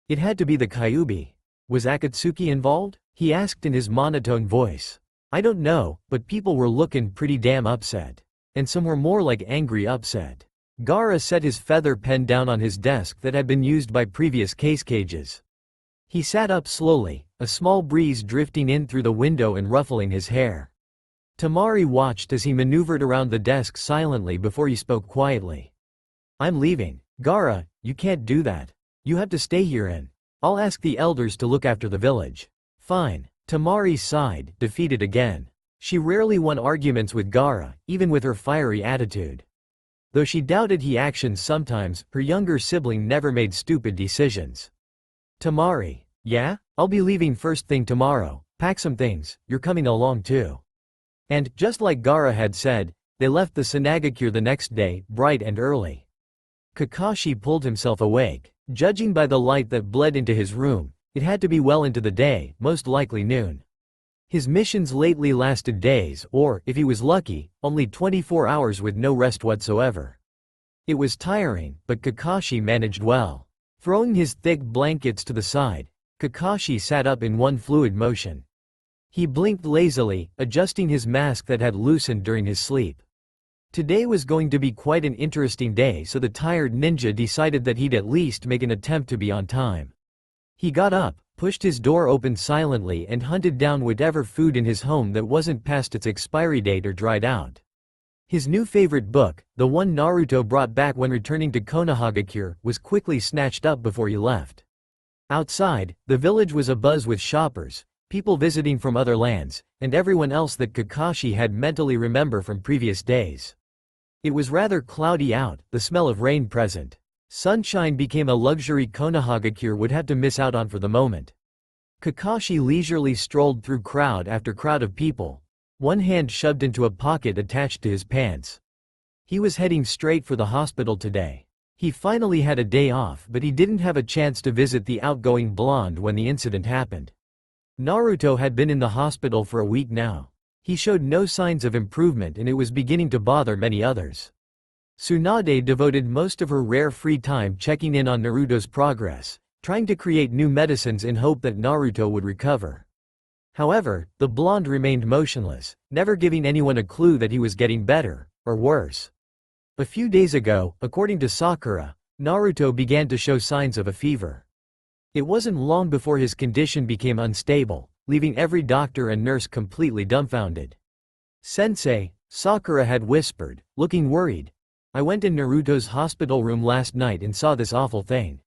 It had to be the Kyuubi. Was Akatsuki involved? He asked in his monotone voice. I don't know, but people were looking pretty damn upset. And some were more like angry upset. Gaara set his feather pen down on his desk that had been used by previous cages. He sat up slowly, a small breeze drifting in through the window and ruffling his hair. Temari watched as he maneuvered around the desk silently before he spoke quietly. I'm leaving. Gaara, you can't do that. You have to stay here and I'll ask the elders to look after the village. Fine. Temari sighed, defeated again. She rarely won arguments with Gaara, even with her fiery attitude. Though she doubted his actions sometimes, her younger sibling never made stupid decisions. Temari. Yeah? I'll be leaving first thing tomorrow. Pack some things, you're coming along too. And, just like Gaara had said, they left the Sanagakure the next day, bright and early. Kakashi pulled himself awake. Judging by the light that bled into his room, it had to be well into the day, most likely noon. His missions lately lasted days or, if he was lucky, only 24 hours with no rest whatsoever. It was tiring, but Kakashi managed well. Throwing his thick blankets to the side, Kakashi sat up in one fluid motion. He blinked lazily, adjusting his mask that had loosened during his sleep. Today was going to be quite an interesting day, so the tired ninja decided that he'd at least make an attempt to be on time. He got up, pushed his door open silently and hunted down whatever food in his home that wasn't past its expiry date or dried out. His new favorite book, the one Naruto brought back when returning to Konohagakure, was quickly snatched up before he left. Outside, the village was abuzz with shoppers, people visiting from other lands, and everyone else that Kakashi had mentally remembered from previous days. It was rather cloudy out, the smell of rain present. Sunshine became a luxury Konohagakure would have to miss out on for the moment. Kakashi leisurely strolled through crowd after crowd of people, one hand shoved into a pocket attached to his pants. He was heading straight for the hospital today. He finally had a day off, but he didn't have a chance to visit the outgoing blonde when the incident happened. Naruto had been in the hospital for a week now. He showed no signs of improvement and it was beginning to bother many others. Tsunade devoted most of her rare free time checking in on Naruto's progress, trying to create new medicines in hope that Naruto would recover. However, the blonde remained motionless, never giving anyone a clue that he was getting better, or worse. A few days ago, according to Sakura, Naruto began to show signs of a fever. It wasn't long before his condition became unstable, leaving every doctor and nurse completely dumbfounded. "Sensei," Sakura had whispered, looking worried. "I went in Naruto's hospital room last night and saw this awful thing."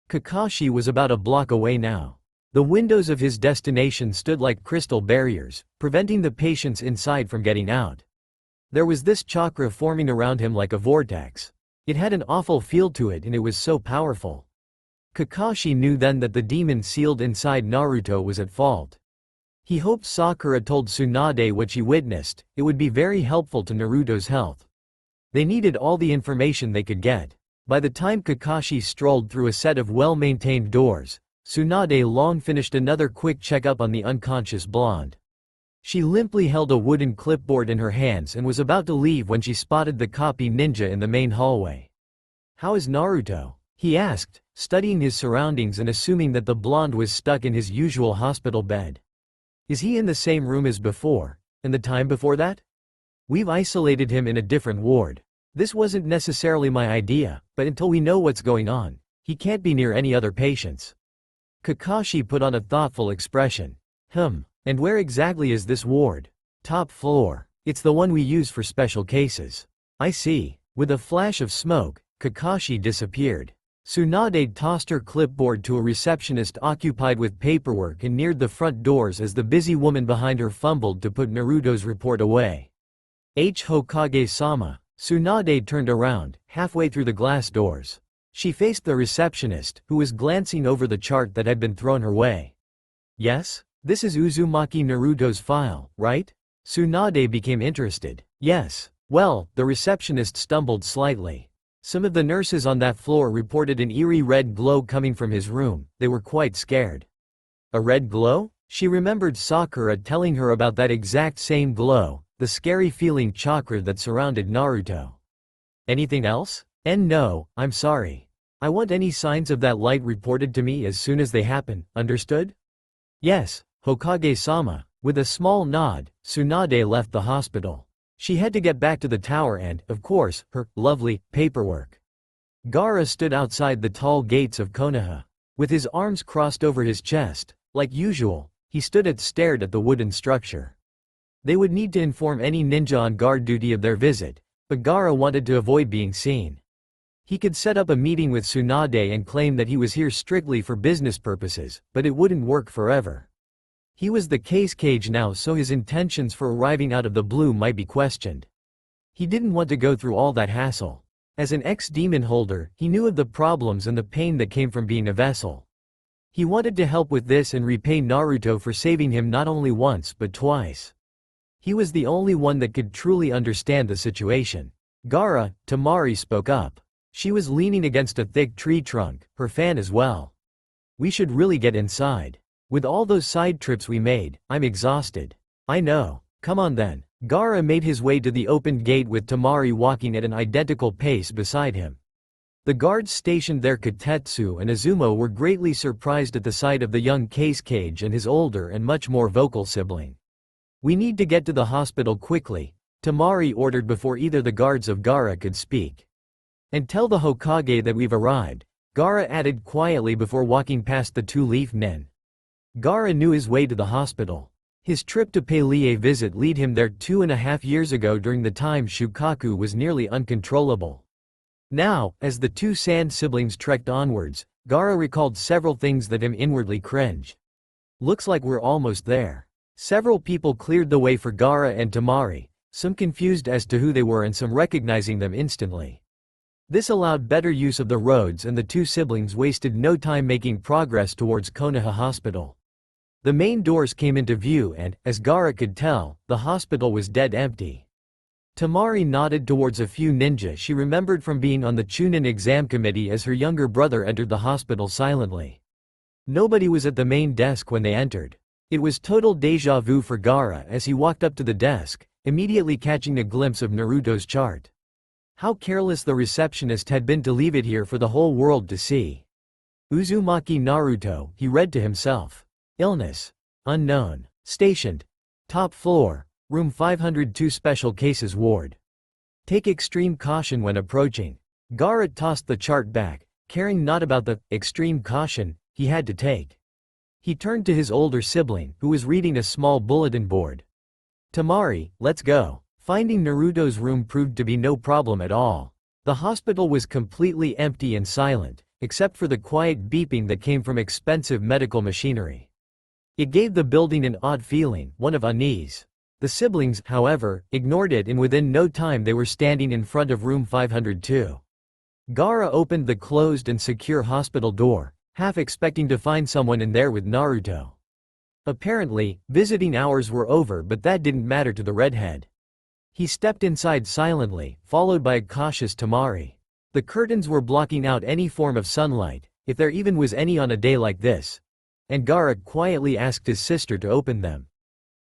Kakashi was about a block away now. The windows of his destination stood like crystal barriers, preventing the patients inside from getting out. There was this chakra forming around him like a vortex. It had an awful feel to it and it was so powerful. Kakashi knew then that the demon sealed inside Naruto was at fault. He hoped Sakura told Tsunade what she witnessed, it would be very helpful to Naruto's health. They needed all the information they could get. By the time Kakashi strolled through a set of well-maintained doors, Tsunade long finished another quick checkup on the unconscious blonde. She limply held a wooden clipboard in her hands and was about to leave when she spotted the copy ninja in the main hallway. "How is Naruto?" he asked, studying his surroundings and assuming that the blonde was stuck in his usual hospital bed. "Is he in the same room as before, and the time before that? We've isolated him in a different ward. This wasn't necessarily my idea, but until we know what's going on, he can't be near any other patients." Kakashi put on a thoughtful expression. And where exactly is this ward?" "Top floor. It's the one we use for special cases." "I see." With a flash of smoke, Kakashi disappeared. Tsunade tossed her clipboard to a receptionist occupied with paperwork and neared the front doors as the busy woman behind her fumbled to put Naruto's report away. Hokage-sama." Tsunade turned around, halfway through the glass doors. She faced the receptionist, who was glancing over the chart that had been thrown her way. "Yes? This is Uzumaki Naruto's file, right?" Tsunade became interested. "Yes." "Well," the receptionist stumbled slightly. "Some of the nurses on that floor reported an eerie red glow coming from his room, they were quite scared." "A red glow?" She remembered Sakura telling her about that exact same glow, the scary feeling chakra that surrounded Naruto. "Anything else?" No, I'm sorry. I want any signs of that light reported to me as soon as they happen, understood?" "Yes, Hokage-sama." With a small nod, Tsunade left the hospital. She had to get back to the tower and, of course, her lovely paperwork. Gaara stood outside the tall gates of Konoha. With his arms crossed over his chest, like usual, he stared at the wooden structure. They would need to inform any ninja on guard duty of their visit, but Gaara wanted to avoid being seen. He could set up a meeting with Tsunade and claim that he was here strictly for business purposes, but it wouldn't work forever. He was the case cage now, so his intentions for arriving out of the blue might be questioned. He didn't want to go through all that hassle. As an ex-demon holder, he knew of the problems and the pain that came from being a vessel. He wanted to help with this and repay Naruto for saving him not only once but twice. He was the only one that could truly understand the situation. "Gaara," Temari spoke up. She was leaning against a thick tree trunk, her fan as well. "We should really get inside." With all those side trips we made, I'm exhausted. I know. Come on then. Gaara made his way to the opened gate with Temari walking at an identical pace beside him. The guards stationed there, Kotetsu and Izumo, were greatly surprised at the sight of the young Cage and his older and much more vocal sibling. We need to get to the hospital quickly, Temari ordered before either the guards of Gaara could speak. And tell the Hokage that we've arrived, Gaara added quietly before walking past the two-leaf nin. Gaara knew his way to the hospital. His trip to Palie visit led him there 2.5 years ago during the time Shukaku was nearly uncontrollable. Now, as the two Sand siblings trekked onwards, Gaara recalled several things that him inwardly cringe. Looks like we're almost there. Several people cleared the way for Gaara and Temari, some confused as to who they were and some recognizing them instantly. This allowed better use of the roads, and the two siblings wasted no time making progress towards Konoha Hospital. The main doors came into view and, as Gaara could tell, the hospital was dead empty. Temari nodded towards a few ninja she remembered from being on the Chunin exam committee as her younger brother entered the hospital silently. Nobody was at the main desk when they entered. It was total déjà vu for Gaara as he walked up to the desk, immediately catching a glimpse of Naruto's chart. How careless the receptionist had been to leave it here for the whole world to see. Uzumaki Naruto, he read to himself. Illness. Unknown. Stationed. Top floor. Room 502, Special Cases Ward. Take extreme caution when approaching. Gaara tossed the chart back, caring not about the extreme caution he had to take. He turned to his older sibling, who was reading a small bulletin board. Temari, let's go. Finding Naruto's room proved to be no problem at all. The hospital was completely empty and silent, except for the quiet beeping that came from expensive medical machinery. It gave the building an odd feeling, one of unease. The siblings, however, ignored it, and within no time they were standing in front of room 502. Gaara opened the closed and secure hospital door, half expecting to find someone in there with Naruto. Apparently, visiting hours were over, but that didn't matter to the redhead. He stepped inside silently, followed by a cautious Temari. The curtains were blocking out any form of sunlight, if there even was any on a day like this, and Gaara quietly asked his sister to open them.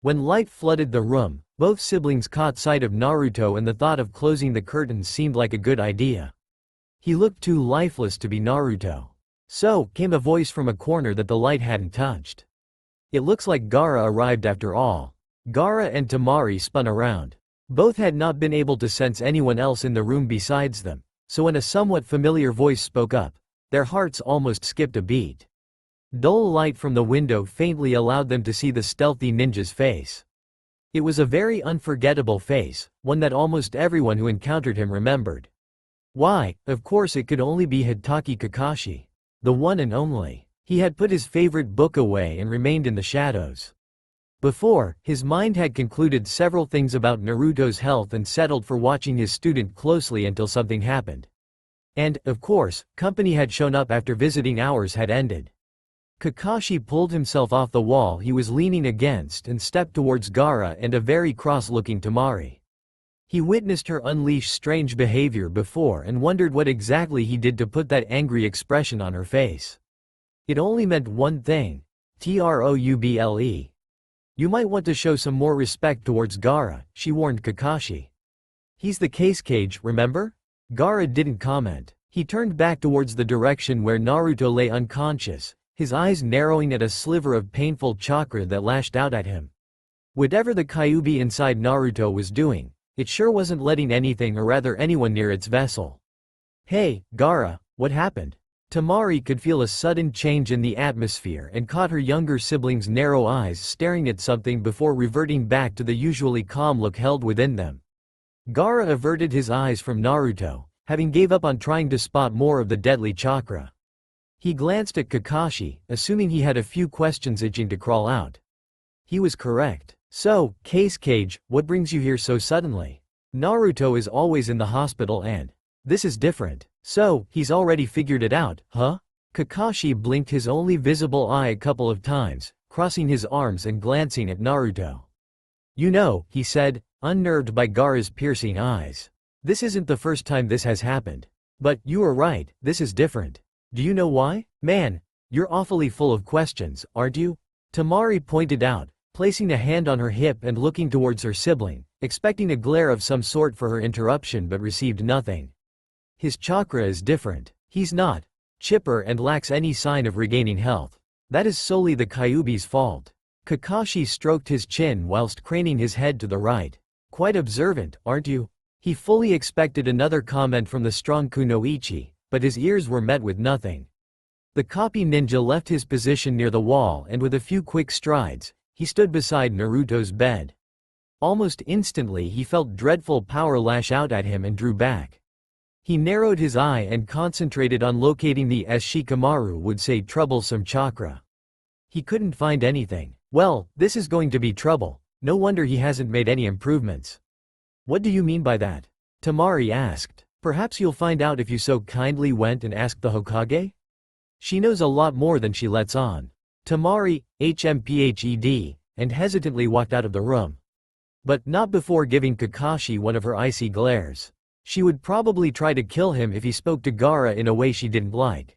When light flooded the room, both siblings caught sight of Naruto, and the thought of closing the curtains seemed like a good idea. He looked too lifeless to be Naruto. So, came a voice from a corner that the light hadn't touched. It looks like Gaara arrived after all. Gaara and Temari spun around. Both had not been able to sense anyone else in the room besides them, so when a somewhat familiar voice spoke up, their hearts almost skipped a beat. Dull light from the window faintly allowed them to see the stealthy ninja's face. It was a very unforgettable face, one that almost everyone who encountered him remembered. Why, of course it could only be Hitaki Kakashi. The one and only. He had put his favorite book away and remained in the shadows. Before, his mind had concluded several things about Naruto's health and settled for watching his student closely until something happened. And, of course, company had shown up after visiting hours had ended. Kakashi pulled himself off the wall he was leaning against and stepped towards Gaara and a very cross-looking Temari. He witnessed her unleash strange behavior before and wondered what exactly he did to put that angry expression on her face. It only meant one thing. Trouble. You might want to show some more respect towards Gaara, she warned Kakashi. He's the Cage, remember? Gaara didn't comment. He turned back towards the direction where Naruto lay unconscious, his eyes narrowing at a sliver of painful chakra that lashed out at him. Whatever the Kyuubi inside Naruto was doing, it sure wasn't letting anything or rather anyone near its vessel. Hey, Gaara, what happened? Temari could feel a sudden change in the atmosphere and caught her younger sibling's narrow eyes staring at something before reverting back to the usually calm look held within them. Gaara averted his eyes from Naruto, having gave up on trying to spot more of the deadly chakra. He glanced at Kakashi, assuming he had a few questions itching to crawl out. He was correct. So, Cage, what brings you here so suddenly? Naruto is always in the hospital and this is different. So, he's already figured it out, huh? Kakashi blinked his only visible eye a couple of times, crossing his arms and glancing at Naruto. You know, he said, unnerved by Gaara's piercing eyes. This isn't the first time this has happened. But, you are right, this is different. Do you know why? Man, you're awfully full of questions, aren't you? Tamari pointed out, placing a hand on her hip and looking towards her sibling, expecting a glare of some sort for her interruption but received nothing. His chakra is different. He's not chipper and lacks any sign of regaining health. That is solely the Kyuubi's fault. Kakashi stroked his chin whilst craning his head to the right. Quite observant, aren't you? He fully expected another comment from the strong Kunoichi, but his ears were met with nothing. The copy ninja left his position near the wall and with a few quick strides, he stood beside Naruto's bed. Almost instantly he felt dreadful power lash out at him and drew back. He narrowed his eye and concentrated on locating the, as Shikamaru would say, troublesome chakra. He couldn't find anything. Well, this is going to be trouble. No wonder he hasn't made any improvements. What do you mean by that? Tamari asked. Perhaps you'll find out if you so kindly went and asked the Hokage? She knows a lot more than she lets on. Tamari, HMPHED, and hesitantly walked out of the room. But not before giving Kakashi one of her icy glares. She would probably try to kill him if he spoke to Gaara in a way she didn't like.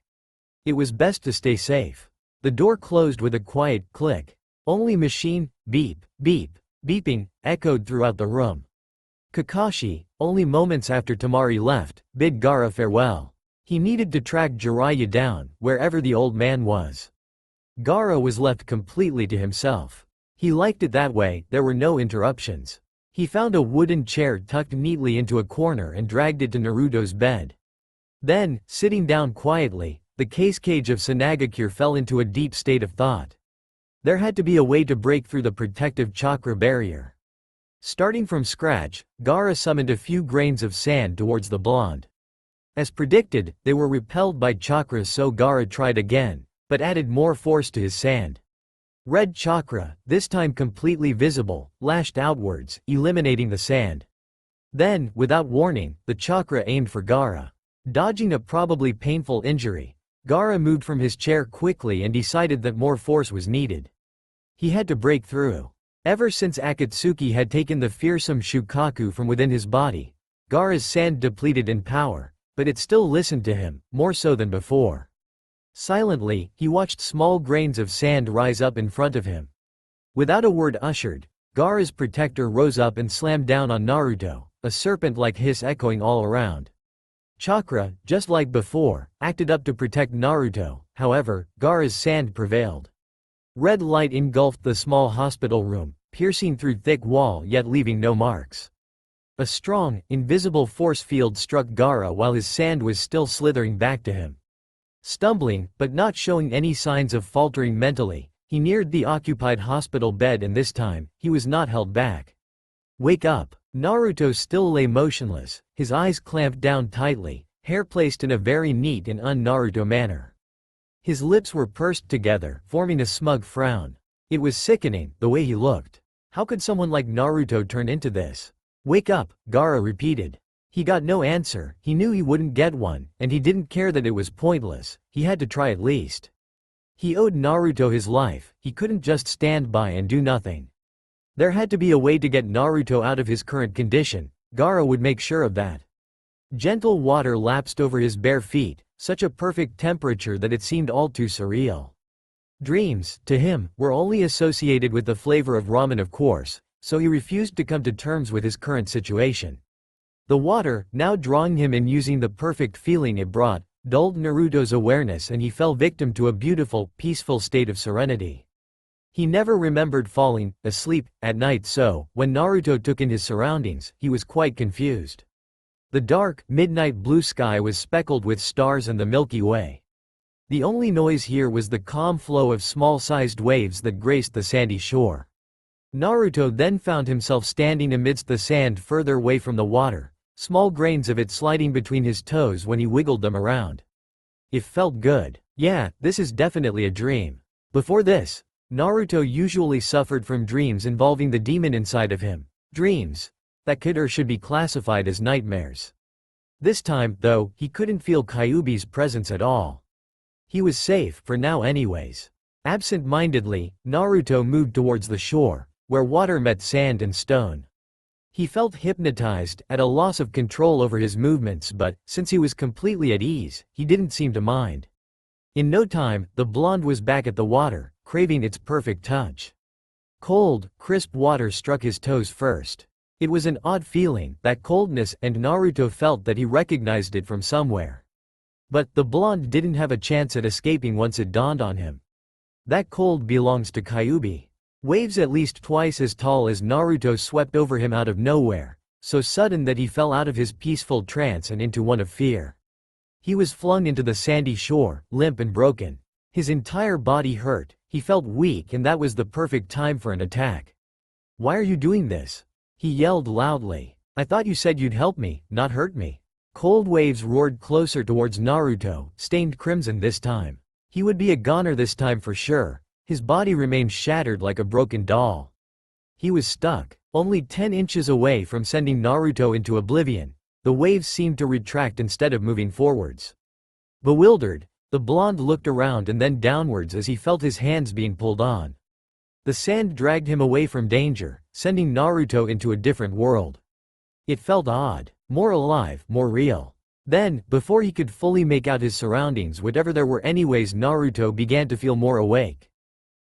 It was best to stay safe. The door closed with a quiet click. Only machine, beep, beep, beeping, echoed throughout the room. Kakashi, only moments after Tamari left, bid Gaara farewell. He needed to track Jiraiya down, wherever the old man was. Gaara was left completely to himself. He liked it that way, there were no interruptions. He found a wooden chair tucked neatly into a corner and dragged it to Naruto's bed. Then, sitting down quietly, the case-cage of Sanagakure fell into a deep state of thought. There had to be a way to break through the protective chakra barrier. Starting from scratch, Gaara summoned a few grains of sand towards the blonde. As predicted, they were repelled by chakras, so Gaara tried again, but added more force to his sand. Red chakra, this time completely visible, lashed outwards, eliminating the sand. Then, without warning, the chakra aimed for Gaara. Dodging a probably painful injury, Gaara moved from his chair quickly and decided that more force was needed. He had to break through. Ever since Akatsuki had taken the fearsome Shukaku from within his body, Gaara's sand depleted in power, but it still listened to him, more so than before. Silently, he watched small grains of sand rise up in front of him. Without a word ushered, Gaara's protector rose up and slammed down on Naruto, a serpent-like hiss echoing all around. Chakra, just like before, acted up to protect Naruto, however, Gaara's sand prevailed. Red light engulfed the small hospital room, piercing through thick wall yet leaving no marks. A strong, invisible force field struck Gaara while his sand was still slithering back to him. Stumbling, but not showing any signs of faltering mentally, he neared the occupied hospital bed and this time, he was not held back. Wake up! Naruto still lay motionless, his eyes clamped down tightly, hair placed in a very neat and un-Naruto manner. His lips were pursed together, forming a smug frown. It was sickening, the way he looked. How could someone like Naruto turn into this? Wake up, Gaara repeated. He got no answer, he knew he wouldn't get one, and he didn't care that it was pointless, he had to try at least. He owed Naruto his life, he couldn't just stand by and do nothing. There had to be a way to get Naruto out of his current condition, Gaara would make sure of that. Gentle water lapsed over his bare feet, such a perfect temperature that it seemed all too surreal. Dreams, to him, were only associated with the flavor of ramen, of course, so he refused to come to terms with his current situation. The water, now drawing him and using the perfect feeling it brought, dulled Naruto's awareness and he fell victim to a beautiful, peaceful state of serenity. He never remembered falling asleep at night, so, when Naruto took in his surroundings, he was quite confused. The dark, midnight blue sky was speckled with stars and the Milky Way. The only noise here was the calm flow of small-sized waves that graced the sandy shore. Naruto then found himself standing amidst the sand further away from the water, small grains of it sliding between his toes when he wiggled them around. It felt good. Yeah, this is definitely a dream. Before this, Naruto usually suffered from dreams involving the demon inside of him. Dreams that could or should be classified as nightmares. This time, though, he couldn't feel Kyuubi's presence at all. He was safe, for now anyways. Absent-mindedly, Naruto moved towards the shore, where water met sand and stone. He felt hypnotized, at a loss of control over his movements, but, since he was completely at ease, he didn't seem to mind. In no time, the blonde was back at the water, craving its perfect touch. Cold, crisp water struck his toes first. It was an odd feeling, that coldness, and Naruto felt that he recognized it from somewhere. But the blonde didn't have a chance at escaping once it dawned on him. That cold belongs to Kyuubi. Waves at least twice as tall as Naruto swept over him out of nowhere, so sudden that he fell out of his peaceful trance and into one of fear. He was flung into the sandy shore, limp and broken. His entire body hurt, he felt weak, and that was the perfect time for an attack. "Why are you doing this?" he yelled loudly. "I thought you said you'd help me, not hurt me." Cold waves roared closer towards Naruto, stained crimson this time. He would be a goner this time for sure. His body remained shattered like a broken doll. He was stuck, only 10 inches away from sending Naruto into oblivion. The waves seemed to retract instead of moving forwards. Bewildered, the blonde looked around and then downwards as he felt his hands being pulled on. The sand dragged him away from danger, sending Naruto into a different world. It felt odd, more alive, more real. Then, before he could fully make out his surroundings, whatever there were anyways, Naruto began to feel more awake.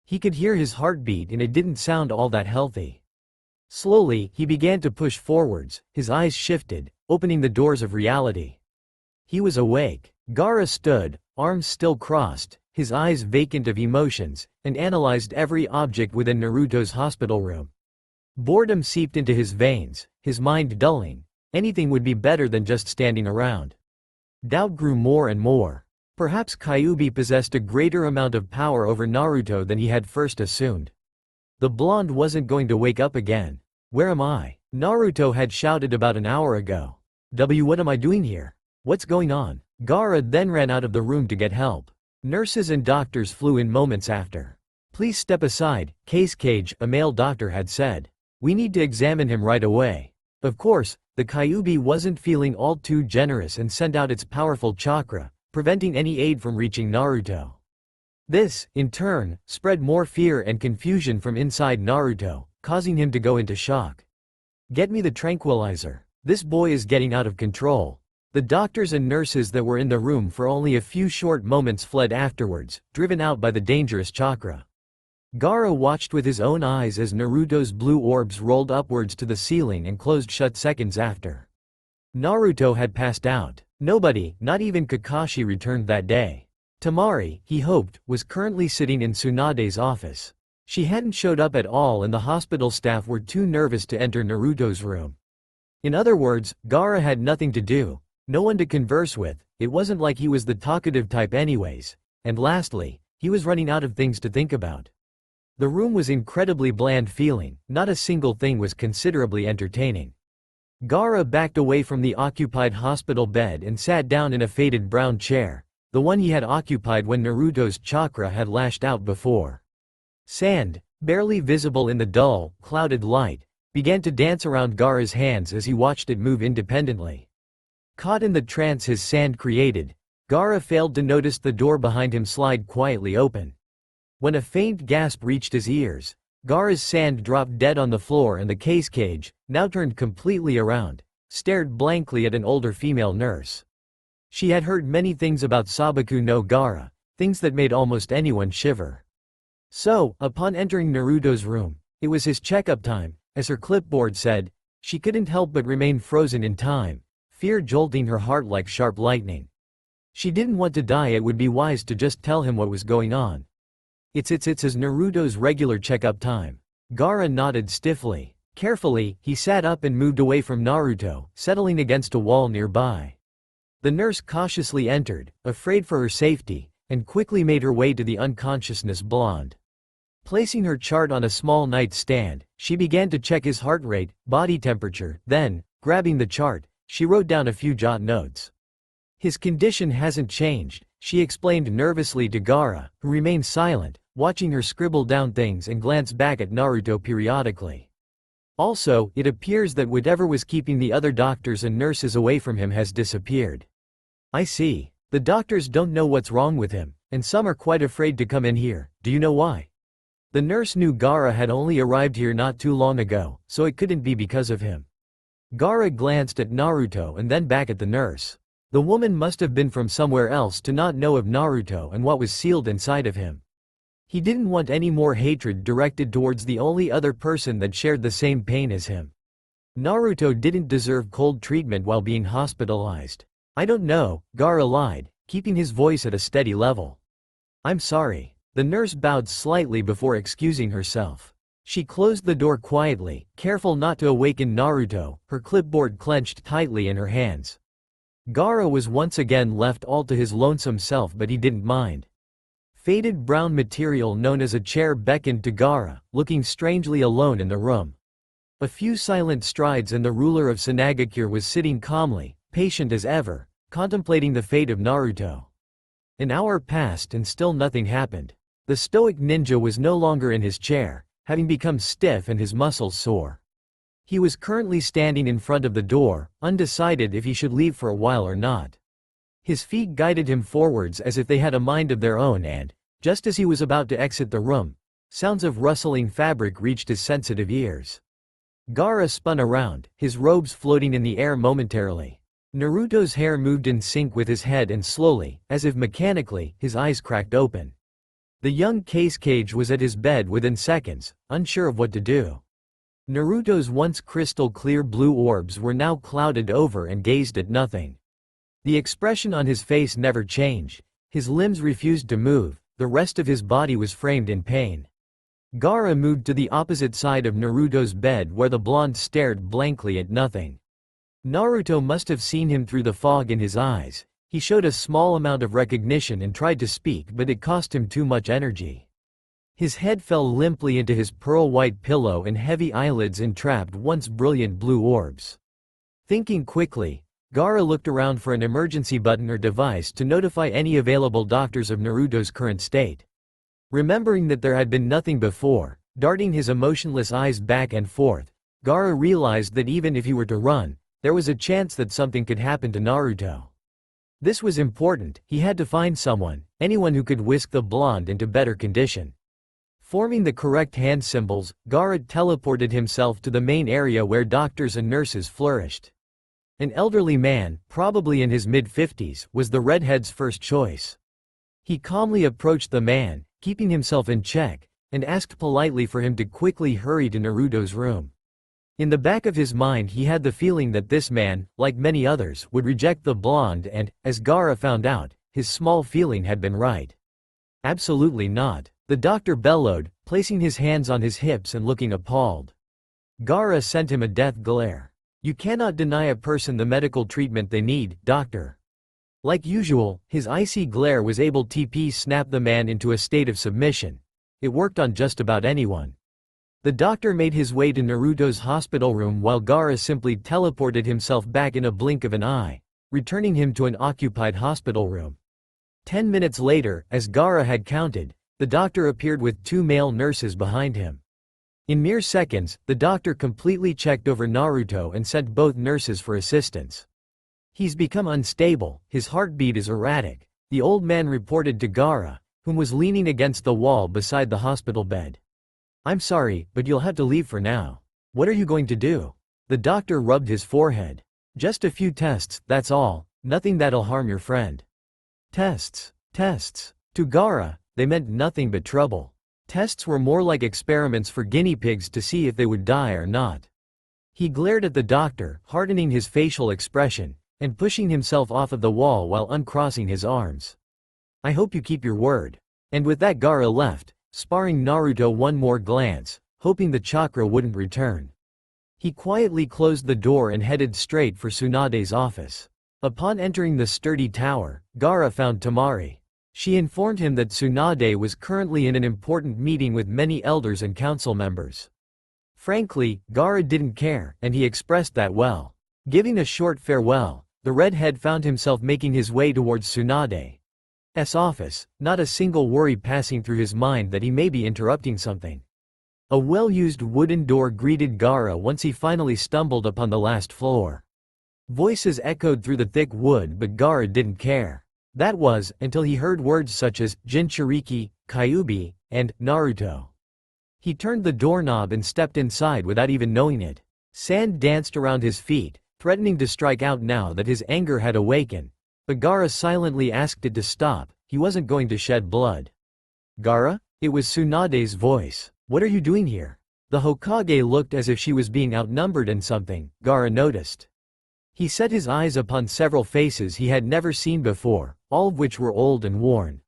He could hear his heartbeat and it didn't sound all that healthy. Slowly, he began to push forwards, his eyes shifted, opening the doors of reality. He was awake. Gaara stood, arms still crossed, his eyes vacant of emotions, and analyzed every object within Naruto's hospital room. Boredom seeped into his veins, his mind dulling. Anything would be better than just standing around. Doubt grew more and more. Perhaps Kyuubi possessed a greater amount of power over Naruto than he had first assumed. The blonde wasn't going to wake up again. "Where am I?" Naruto had shouted about an hour ago. What am I doing here? What's going on?" Gaara then ran out of the room to get help. Nurses and doctors flew in moments after. "Please step aside, Case Cage," a male doctor had said. "We need to examine him right away." Of course, the Kyuubi wasn't feeling all too generous and sent out its powerful chakra, preventing any aid from reaching Naruto. This, in turn, spread more fear and confusion from inside Naruto, causing him to go into shock. "Get me the tranquilizer. This boy is getting out of control." The doctors and nurses that were in the room for only a few short moments fled afterwards, driven out by the dangerous chakra. Gaara watched with his own eyes as Naruto's blue orbs rolled upwards to the ceiling and closed shut seconds after. Naruto had passed out. Nobody, not even Kakashi, returned that day. Temari, he hoped, was currently sitting in Tsunade's office. She hadn't showed up at all and the hospital staff were too nervous to enter Naruto's room. In other words, Gaara had nothing to do, no one to converse with. It wasn't like he was the talkative type anyways. And lastly, he was running out of things to think about. The room was incredibly bland feeling, not a single thing was considerably entertaining. Gaara backed away from the occupied hospital bed and sat down in a faded brown chair, the one he had occupied when Naruto's chakra had lashed out before. Sand, barely visible in the dull, clouded light, began to dance around Gaara's hands as he watched it move independently. Caught in the trance his sand created, Gaara failed to notice the door behind him slide quietly open. When a faint gasp reached his ears, Gaara's sand dropped dead on the floor and the case cage, now turned completely around, stared blankly at an older female nurse. She had heard many things about Sabaku no Gaara, things that made almost anyone shiver. So, upon entering Naruto's room, it was his checkup time, as her clipboard said. She couldn't help but remain frozen in time, fear jolting her heart like sharp lightning. She didn't want to die. It would be wise to just tell him what was going on. It's as Naruto's regular checkup time. Gaara nodded stiffly. Carefully, he sat up and moved away from Naruto, settling against a wall nearby. The nurse cautiously entered, afraid for her safety, and quickly made her way to the unconsciousness blonde. Placing her chart on a small nightstand, she began to check his heart rate, body temperature, then, grabbing the chart, she wrote down a few jot notes. "His condition hasn't changed," she explained nervously to Gaara, who remained silent, watching her scribble down things and glance back at Naruto periodically. "Also, it appears that whatever was keeping the other doctors and nurses away from him has disappeared." "I see. The doctors don't know what's wrong with him, and some are quite afraid to come in here. Do you know why?" The nurse knew Gaara had only arrived here not too long ago, so it couldn't be because of him. Gaara glanced at Naruto and then back at the nurse. The woman must have been from somewhere else to not know of Naruto and what was sealed inside of him. He didn't want any more hatred directed towards the only other person that shared the same pain as him. Naruto didn't deserve cold treatment while being hospitalized. I don't know, Gaara lied, keeping his voice at a steady level. I'm sorry. The nurse bowed slightly before excusing herself. She closed the door quietly, careful not to awaken Naruto, her clipboard clenched tightly in her hands. Gaara was once again left all to his lonesome self, but he didn't mind. Faded brown material known as a chair beckoned to Gaara, looking strangely alone in the room. A few silent strides and the ruler of Sanagakure was sitting calmly, patient as ever, contemplating the fate of Naruto. An hour passed and still nothing happened. The stoic ninja was no longer in his chair, having become stiff and his muscles sore. He was currently standing in front of the door, undecided if he should leave for a while or not. His feet guided him forwards as if they had a mind of their own, and, just as he was about to exit the room, sounds of rustling fabric reached his sensitive ears. Gaara spun around, his robes floating in the air momentarily. Naruto's hair moved in sync with his head and slowly, as if mechanically, his eyes cracked open. The young cage was at his bed within seconds, unsure of what to do. Naruto's once crystal clear blue orbs were now clouded over and gazed at nothing. The expression on his face never changed, his limbs refused to move, the rest of his body was framed in pain. Gaara moved to the opposite side of Naruto's bed where the blonde stared blankly at nothing. Naruto must have seen him through the fog in his eyes. He showed a small amount of recognition and tried to speak, but it cost him too much energy. His head fell limply into his pearl-white pillow and heavy eyelids entrapped once brilliant blue orbs. Thinking quickly, Gaara looked around for an emergency button or device to notify any available doctors of Naruto's current state. Remembering that there had been nothing before, darting his emotionless eyes back and forth, Gaara realized that even if he were to run, there was a chance that something could happen to Naruto. This was important, he had to find someone, anyone who could whisk the blonde into better condition. Forming the correct hand symbols, Gaara teleported himself to the main area where doctors and nurses flourished. An elderly man, probably in his mid-50s, was the redhead's first choice. He calmly approached the man, keeping himself in check, and asked politely for him to quickly hurry to Naruto's room. In the back of his mind he had the feeling that this man, like many others, would reject the blonde and, as Gaara found out, his small feeling had been right. Absolutely not, the doctor bellowed, placing his hands on his hips and looking appalled. Gaara sent him a death glare. You cannot deny a person the medical treatment they need, doctor. Like usual, his icy glare was able to snap the man into a state of submission. It worked on just about anyone. The doctor made his way to Naruto's hospital room while Gaara simply teleported himself back in a blink of an eye, returning him to an occupied hospital room. 10 minutes later, as Gaara had counted, the doctor appeared with 2 male nurses behind him. In mere seconds, the doctor completely checked over Naruto and sent both nurses for assistance. He's become unstable, his heartbeat is erratic, the old man reported to Gaara, whom was leaning against the wall beside the hospital bed. I'm sorry, but you'll have to leave for now. What are you going to do? The doctor rubbed his forehead. Just a few tests, that's all, nothing that'll harm your friend. Tests. To Gaara, they meant nothing but trouble. Tests were more like experiments for guinea pigs to see if they would die or not. He glared at the doctor, hardening his facial expression, and pushing himself off of the wall while uncrossing his arms. I hope you keep your word. And with that Gaara left, sparing Naruto one more glance, hoping the chakra wouldn't return. He quietly closed the door and headed straight for Tsunade's office. Upon entering the sturdy tower, Gaara found Tamari. She informed him that Tsunade was currently in an important meeting with many elders and council members. Frankly, Gaara didn't care, and he expressed that well. Giving a short farewell, the redhead found himself making his way towards Tsunade's office, not a single worry passing through his mind that he may be interrupting something. A well-used wooden door greeted Gaara once he finally stumbled upon the last floor. Voices echoed through the thick wood, but Gaara didn't care. That was, until he heard words such as Jinchuriki, Kyuubi, and Naruto. He turned the doorknob and stepped inside without even knowing it. Sand danced around his feet, threatening to strike out now that his anger had awakened. But Gaara silently asked it to stop, he wasn't going to shed blood. Gaara? It was Tsunade's voice. What are you doing here? The Hokage looked as if she was being outnumbered and something, Gaara noticed. He set his eyes upon several faces he had never seen before, all of which were old and worn.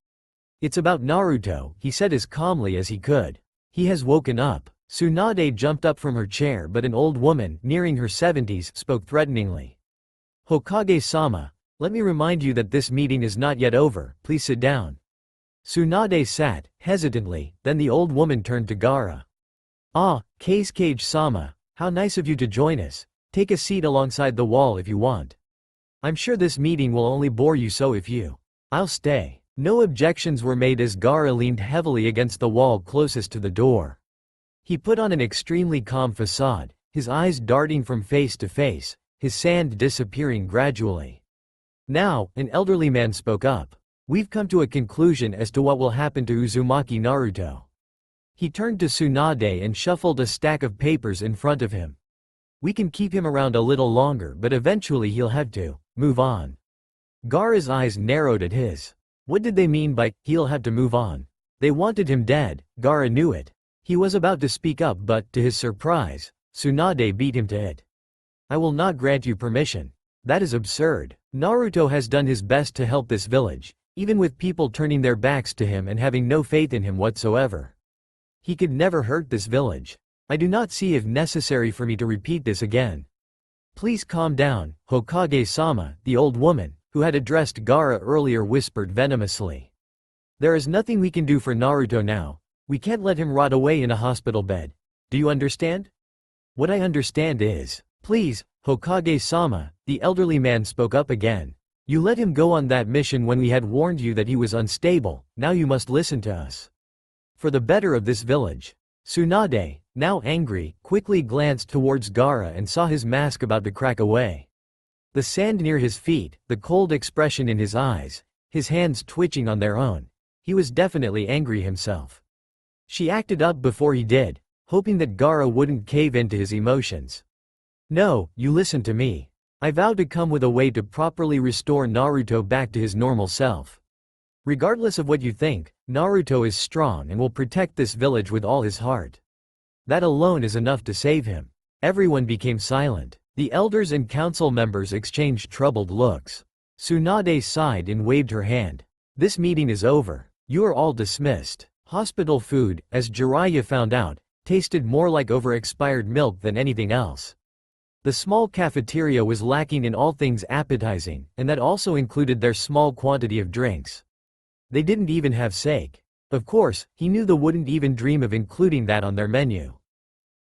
It's about Naruto, he said as calmly as he could. He has woken up. Tsunade jumped up from her chair, but an old woman, nearing her 70s, spoke threateningly. Hokage-sama, let me remind you that this meeting is not yet over, please sit down. Tsunade sat, hesitantly, then the old woman turned to Gaara. Ah, Kazekage-sama, how nice of you to join us. Take a seat alongside the wall if you want. I'm sure this meeting will only bore you, so if you... I'll stay. No objections were made as Gaara leaned heavily against the wall closest to the door. He put on an extremely calm facade, his eyes darting from face to face, his sand disappearing gradually. Now, an elderly man spoke up. We've come to a conclusion as to what will happen to Uzumaki Naruto. He turned to Tsunade and shuffled a stack of papers in front of him. We can keep him around a little longer, but eventually he'll have to move on. Gaara's eyes narrowed at his. What did they mean by, he'll have to move on? They wanted him dead, Gaara knew it. He was about to speak up, but, to his surprise, Tsunade beat him to it. I will not grant you permission. That is absurd. Naruto has done his best to help this village, even with people turning their backs to him and having no faith in him whatsoever. He could never hurt this village. I do not see if necessary for me to repeat this again. Please calm down, Hokage-sama, the old woman, who had addressed Gaara earlier, whispered venomously. There is nothing we can do for Naruto now. We can't let him rot away in a hospital bed. Do you understand? What I understand is, please, Hokage-sama, the elderly man spoke up again. You let him go on that mission when we had warned you that he was unstable, now you must listen to us. For the better of this village. Tsunade, now angry, quickly glanced towards Gaara and saw his mask about to crack away. The sand near his feet, the cold expression in his eyes, his hands twitching on their own. He was definitely angry himself. She acted up before he did, hoping that Gaara wouldn't cave into his emotions. No, you listen to me. I vow to come with a way to properly restore Naruto back to his normal self. Regardless of what you think, Naruto is strong and will protect this village with all his heart. That alone is enough to save him. Everyone became silent. The elders and council members exchanged troubled looks. Tsunade sighed and waved her hand. This meeting is over. You are all dismissed. Hospital food, as Jiraiya found out, tasted more like over-expired milk than anything else. The small cafeteria was lacking in all things appetizing, and that also included their small quantity of drinks. They didn't even have sake. Of course, he knew they wouldn't even dream of including that on their menu.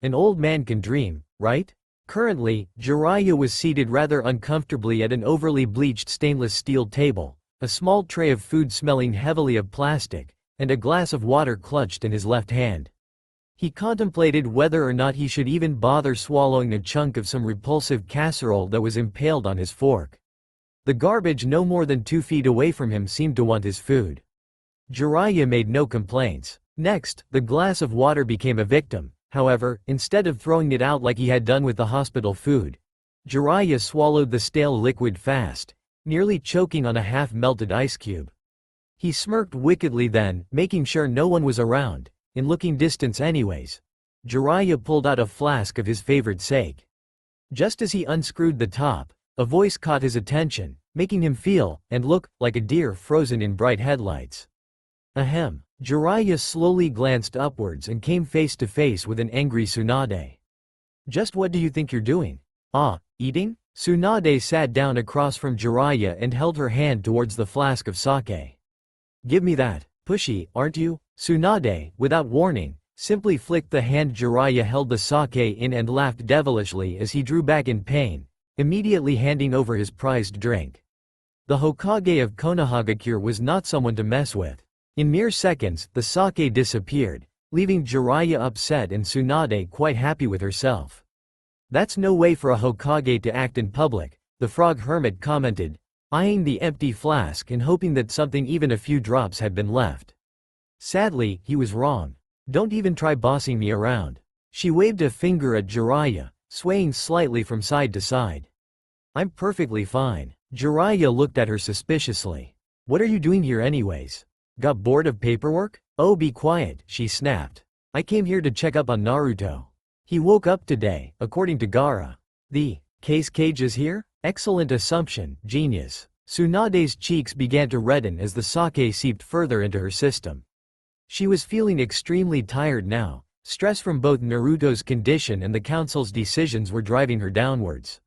An old man can dream, right? Currently, Jiraiya was seated rather uncomfortably at an overly bleached stainless steel table, a small tray of food smelling heavily of plastic, and a glass of water clutched in his left hand. He contemplated whether or not he should even bother swallowing a chunk of some repulsive casserole that was impaled on his fork. The garbage no more than 2 feet away from him seemed to want his food. Jiraiya made no complaints. Next, the glass of water became a victim. However, instead of throwing it out like he had done with the hospital food, Jiraiya swallowed the stale liquid fast, nearly choking on a half-melted ice cube. He smirked wickedly then, making sure no one was around, in looking distance anyways. Jiraiya pulled out a flask of his favorite sake. Just as he unscrewed the top, a voice caught his attention, making him feel, and look, like a deer frozen in bright headlights. Ahem. Jiraiya slowly glanced upwards and came face to face with an angry Tsunade. Just what do you think you're doing? Ah, eating? Tsunade sat down across from Jiraiya and held her hand towards the flask of sake. Give me that. Pushy, aren't you? Tsunade, without warning, simply flicked the hand Jiraiya held the sake in and laughed devilishly as he drew back in pain, immediately handing over his prized drink. The Hokage of Konohagakure was not someone to mess with. In mere seconds, the sake disappeared, leaving Jiraiya upset and Tsunade quite happy with herself. That's no way for a Hokage to act in public, the frog hermit commented, eyeing the empty flask and hoping that something, even a few drops, had been left. Sadly, he was wrong. Don't even try bossing me around. She waved a finger at Jiraiya, swaying slightly from side to side. I'm perfectly fine. Jiraiya looked at her suspiciously. What are you doing here anyways? Got bored of paperwork? Oh, be quiet, she snapped. I came here to check up on Naruto. He woke up today, according to Gaara. The case cage is here? Excellent assumption, genius. Tsunade's cheeks began to redden as the sake seeped further into her system. She was feeling extremely tired now. Stress from both Naruto's condition and the council's decisions were driving her downwards.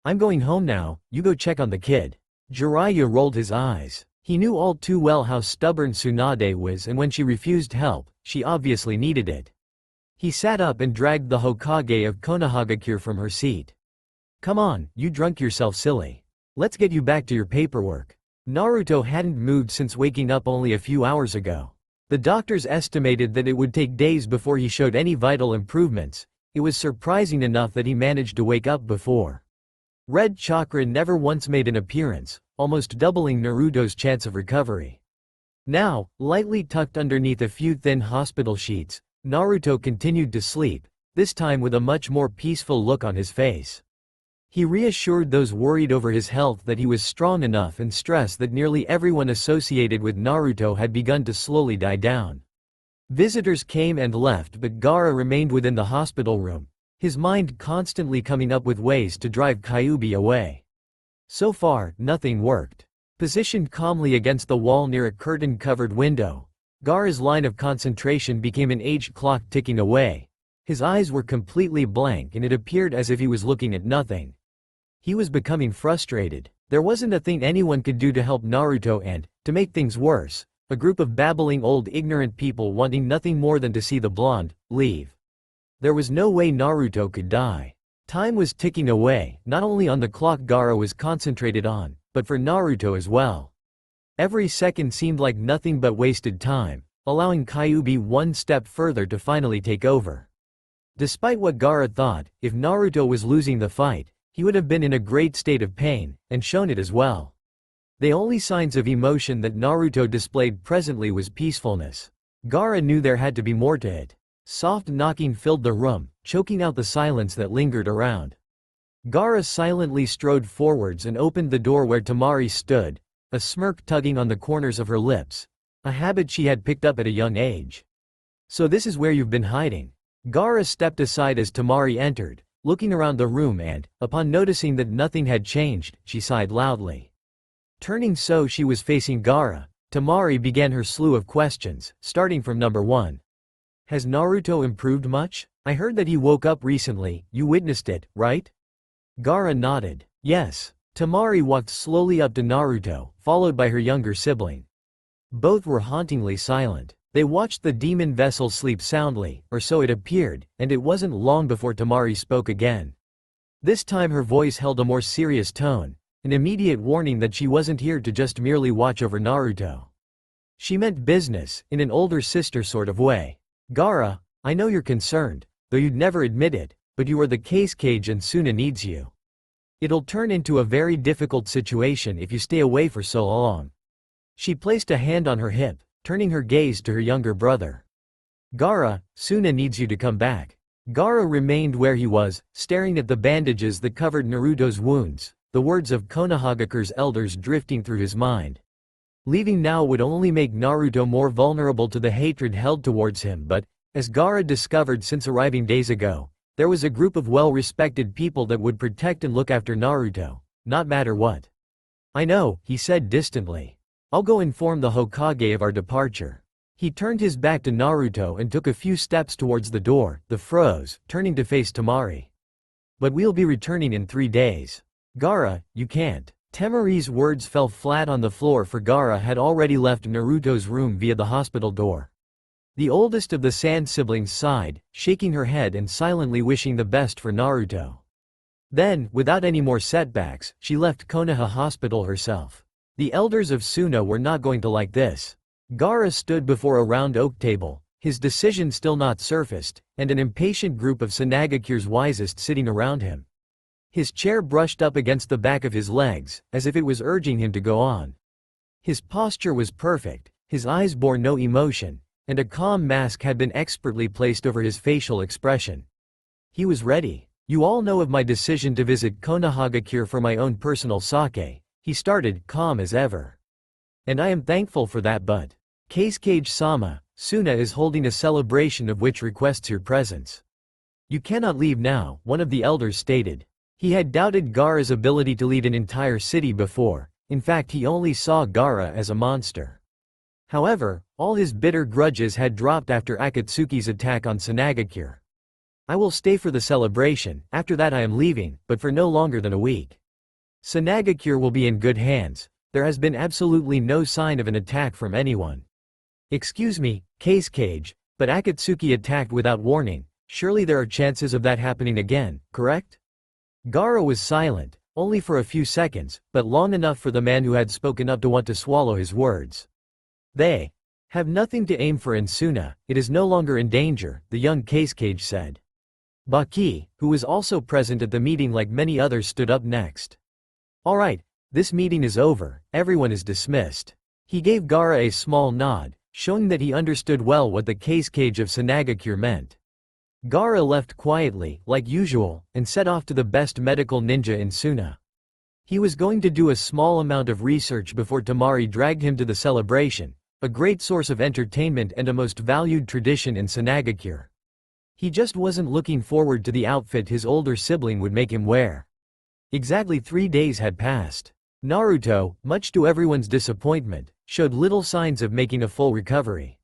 I'm going home now, you go check on the kid. Jiraiya rolled his eyes. He knew all too well how stubborn Tsunade was, and when she refused help, she obviously needed it. He sat up and dragged the Hokage of Konohagakure from her seat. Come on, you drunk yourself silly. Let's get you back to your paperwork. Naruto hadn't moved since waking up only a few hours ago. The doctors estimated that it would take days before he showed any vital improvements. It was surprising enough that he managed to wake up before. Red chakra never once made an appearance, almost doubling Naruto's chance of recovery. Now, lightly tucked underneath a few thin hospital sheets, Naruto continued to sleep, this time with a much more peaceful look on his face. He reassured those worried over his health that he was strong enough, and stress that nearly everyone associated with Naruto had begun to slowly die down. Visitors came and left, but Gaara remained within the hospital room, his mind constantly coming up with ways to drive Kyuubi away. So far, nothing worked. Positioned calmly against the wall near a curtain-covered window, Gaara's line of concentration became an aged clock ticking away. His eyes were completely blank, and it appeared as if he was looking at nothing. He was becoming frustrated. There wasn't a thing anyone could do to help Naruto, and, to make things worse, a group of babbling old ignorant people wanting nothing more than to see the blonde leave. There was no way Naruto could die. Time was ticking away, not only on the clock Gaara was concentrated on, but for Naruto as well. Every second seemed like nothing but wasted time, allowing Kyuubi one step further to finally take over. Despite what Gaara thought, if Naruto was losing the fight, he would have been in a great state of pain, and shown it as well. The only signs of emotion that Naruto displayed presently was peacefulness. Gaara knew there had to be more to it. Soft knocking filled the room, choking out the silence that lingered around. Gaara silently strode forwards and opened the door where Temari stood, a smirk tugging on the corners of her lips, a habit she had picked up at a young age. So this is where you've been hiding. Gaara stepped aside as Temari entered, looking around the room, and, upon noticing that nothing had changed, she sighed loudly. Turning so she was facing Gaara, Temari began her slew of questions, starting from number 1. Has Naruto improved much? I heard that he woke up recently, you witnessed it, right? Gaara nodded. Yes. Temari walked slowly up to Naruto, followed by her younger sibling. Both were hauntingly silent. They watched the demon vessel sleep soundly, or so it appeared, and it wasn't long before Temari spoke again. This time her voice held a more serious tone, an immediate warning that she wasn't here to just merely watch over Naruto. She meant business, in an older sister sort of way. Gaara, I know you're concerned, though you'd never admit it, but you are the case cage and Suna needs you. It'll turn into a very difficult situation if you stay away for so long. She placed a hand on her hip, turning her gaze to her younger brother. Gaara, Suna needs you to come back. Gaara remained where he was, staring at the bandages that covered Naruto's wounds, the words of Konohagakure's elders drifting through his mind. Leaving now would only make Naruto more vulnerable to the hatred held towards him, but, as Gaara discovered since arriving days ago, there was a group of well-respected people that would protect and look after Naruto, not matter what. I know, he said distantly. I'll go inform the Hokage of our departure. He turned his back to Naruto and took a few steps towards the door, froze, turning to face Temari. But we'll be returning in 3 days. Gaara, you can't. Temari's words fell flat on the floor, for Gaara had already left Naruto's room via the hospital door. The oldest of the Sand siblings sighed, shaking her head and silently wishing the best for Naruto. Then, without any more setbacks, she left Konoha Hospital herself. The elders of Suna were not going to like this. Gaara stood before a round oak table, his decision still not surfaced, and an impatient group of Sanagakure's wisest sitting around him. His chair brushed up against the back of his legs, as if it was urging him to go on. His posture was perfect, his eyes bore no emotion, and a calm mask had been expertly placed over his facial expression. He was ready. You all know of my decision to visit Konohagakure for my own personal sake, he started, calm as ever. And I am thankful for that, but Cage-sama, Suna is holding a celebration of which requests your presence. You cannot leave now, one of the elders stated. He had doubted Gaara's ability to lead an entire city before, in fact he only saw Gaara as a monster. However, all his bitter grudges had dropped after Akatsuki's attack on Sanagakure. I will stay for the celebration, after that I am leaving, but for no longer than a week. Sanagakure will be in good hands, there has been absolutely no sign of an attack from anyone. Excuse me, Cage, but Akatsuki attacked without warning, surely there are chances of that happening again, correct? Gaara was silent, only for a few seconds, but long enough for the man who had spoken up to want to swallow his words. They have nothing to aim for in Suna, it is no longer in danger, the young Cage said. Baki, who was also present at the meeting like many others, stood up next. Alright, this meeting is over, everyone is dismissed. He gave Gaara a small nod, showing that he understood well what the Cage of Sanagakure meant. Gaara left quietly, like usual, and set off to the best medical ninja in Suna. He was going to do a small amount of research before Tamari dragged him to the celebration, a great source of entertainment and a most valued tradition in Sanagakure. He just wasn't looking forward to the outfit his older sibling would make him wear. Exactly 3 days had passed. Naruto, much to everyone's disappointment, showed little signs of making a full recovery.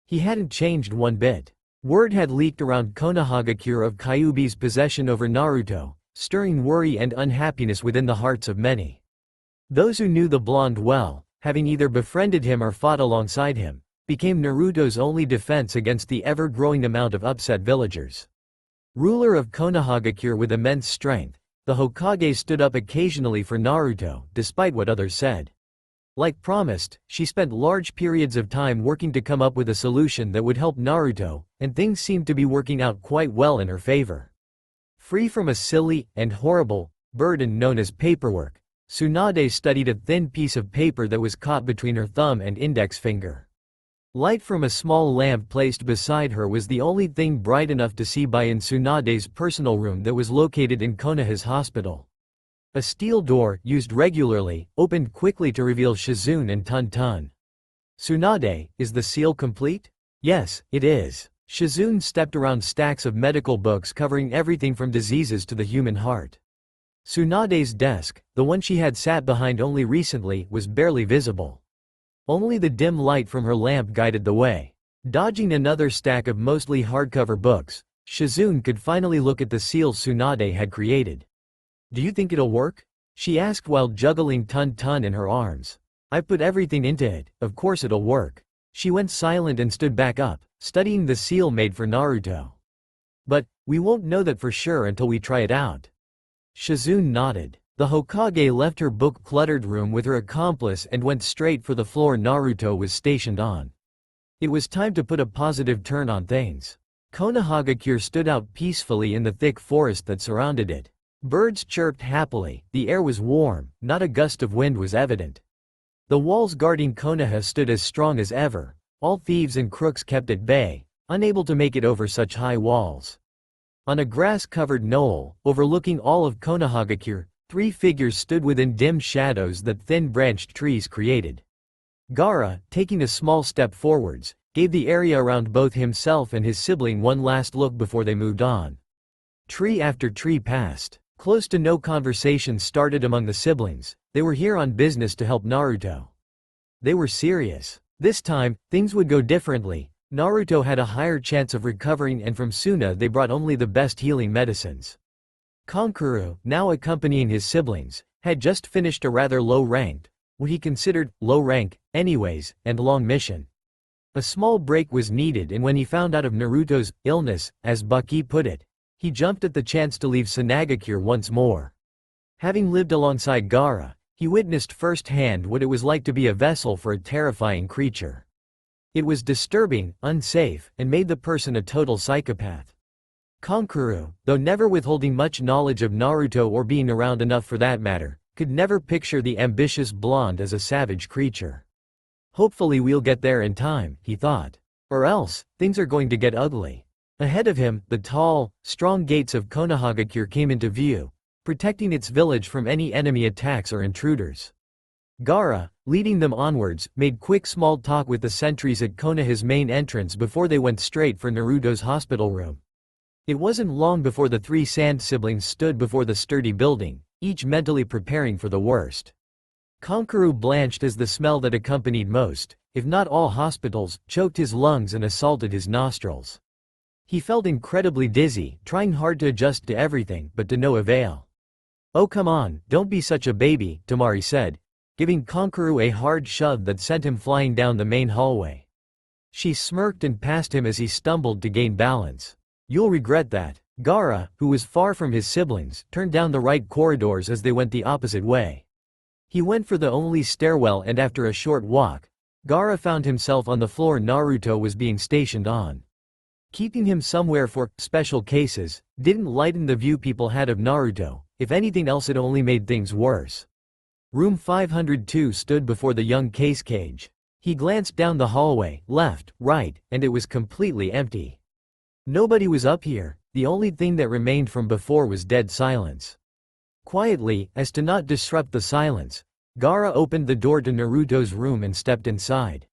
He hadn't changed one bit. Word had leaked around Konohagakure of Kyuubi's possession over Naruto, stirring worry and unhappiness within the hearts of many. Those who knew the blonde well, having either befriended him or fought alongside him, became Naruto's only defense against the ever-growing amount of upset villagers. Ruler of Konohagakure with immense strength, the Hokage stood up occasionally for Naruto, despite what others said. Like promised, she spent large periods of time working to come up with a solution that would help Naruto, and things seemed to be working out quite well in her favor. Free from a silly and horrible burden known as paperwork, Tsunade studied a thin piece of paper that was caught between her thumb and index finger. Light from a small lamp placed beside her was the only thing bright enough to see by in Tsunade's personal room that was located in Konoha's hospital. A steel door, used regularly, opened quickly to reveal Shizune and Tun. Tsunade, is the seal complete? Yes, it is. Shizune stepped around stacks of medical books covering everything from diseases to the human heart. Tsunade's desk, the one she had sat behind only recently, was barely visible. Only the dim light from her lamp guided the way. Dodging another stack of mostly hardcover books, Shizune could finally look at the seal Tsunade had created. Do you think it'll work? She asked while juggling Tun in her arms. I've put everything into it, of course it'll work. She went silent and stood back up, studying the seal made for Naruto. But, we won't know that for sure until we try it out. Shizune nodded. The Hokage left her book-cluttered room with her accomplice and went straight for the floor Naruto was stationed on. It was time to put a positive turn on things. Konohagakure stood out peacefully in the thick forest that surrounded it. Birds chirped happily, the air was warm, not a gust of wind was evident. The walls guarding Konoha stood as strong as ever, all thieves and crooks kept at bay, unable to make it over such high walls. On a grass-covered knoll, overlooking all of Konohagakure, 3 figures stood within dim shadows that thin-branched trees created. Gaara, taking a small step forwards, gave the area around both himself and his sibling one last look before they moved on. Tree after tree passed. Close to no conversation started among the siblings, they were here on business to help Naruto. They were serious. This time, things would go differently. Naruto had a higher chance of recovering and from Suna they brought only the best healing medicines. Kankuro, now accompanying his siblings, had just finished a rather low-ranked, what he considered low rank, anyways, and long mission. A small break was needed, and when he found out of Naruto's illness, as Baki put it, he jumped at the chance to leave Sanagakure once more. Having lived alongside Gaara, he witnessed firsthand what it was like to be a vessel for a terrifying creature. It was disturbing, unsafe, and made the person a total psychopath. Kankuro, though never withholding much knowledge of Naruto or being around enough for that matter, could never picture the ambitious blonde as a savage creature. Hopefully we'll get there in time, he thought. Or else, things are going to get ugly. Ahead of him, the tall, strong gates of Konohagakure came into view, protecting its village from any enemy attacks or intruders. Gaara, leading them onwards, made quick small talk with the sentries at Konoha's main entrance before they went straight for Naruto's hospital room. It wasn't long before the three Sand siblings stood before the sturdy building, each mentally preparing for the worst. Kankuro blanched as the smell that accompanied most, if not all hospitals, choked his lungs and assaulted his nostrils. He felt incredibly dizzy, trying hard to adjust to everything, but to no avail. "Oh come on, don't be such a baby," Tamari said, giving Kankuro a hard shove that sent him flying down the main hallway. She smirked and passed him as he stumbled to gain balance. "You'll regret that." Gaara, who was far from his siblings, turned down the right corridors as they went the opposite way. He went for the only stairwell and after a short walk, Gaara found himself on the floor Naruto was being stationed on. Keeping him somewhere for special cases didn't lighten the view people had of Naruto, if anything else it only made things worse. Room 502 stood before the young case cage. He glanced down the hallway, left, right, and it was completely empty. Nobody was up here, the only thing that remained from before was dead silence. Quietly, as to not disrupt the silence, Gaara opened the door to Naruto's room and stepped inside.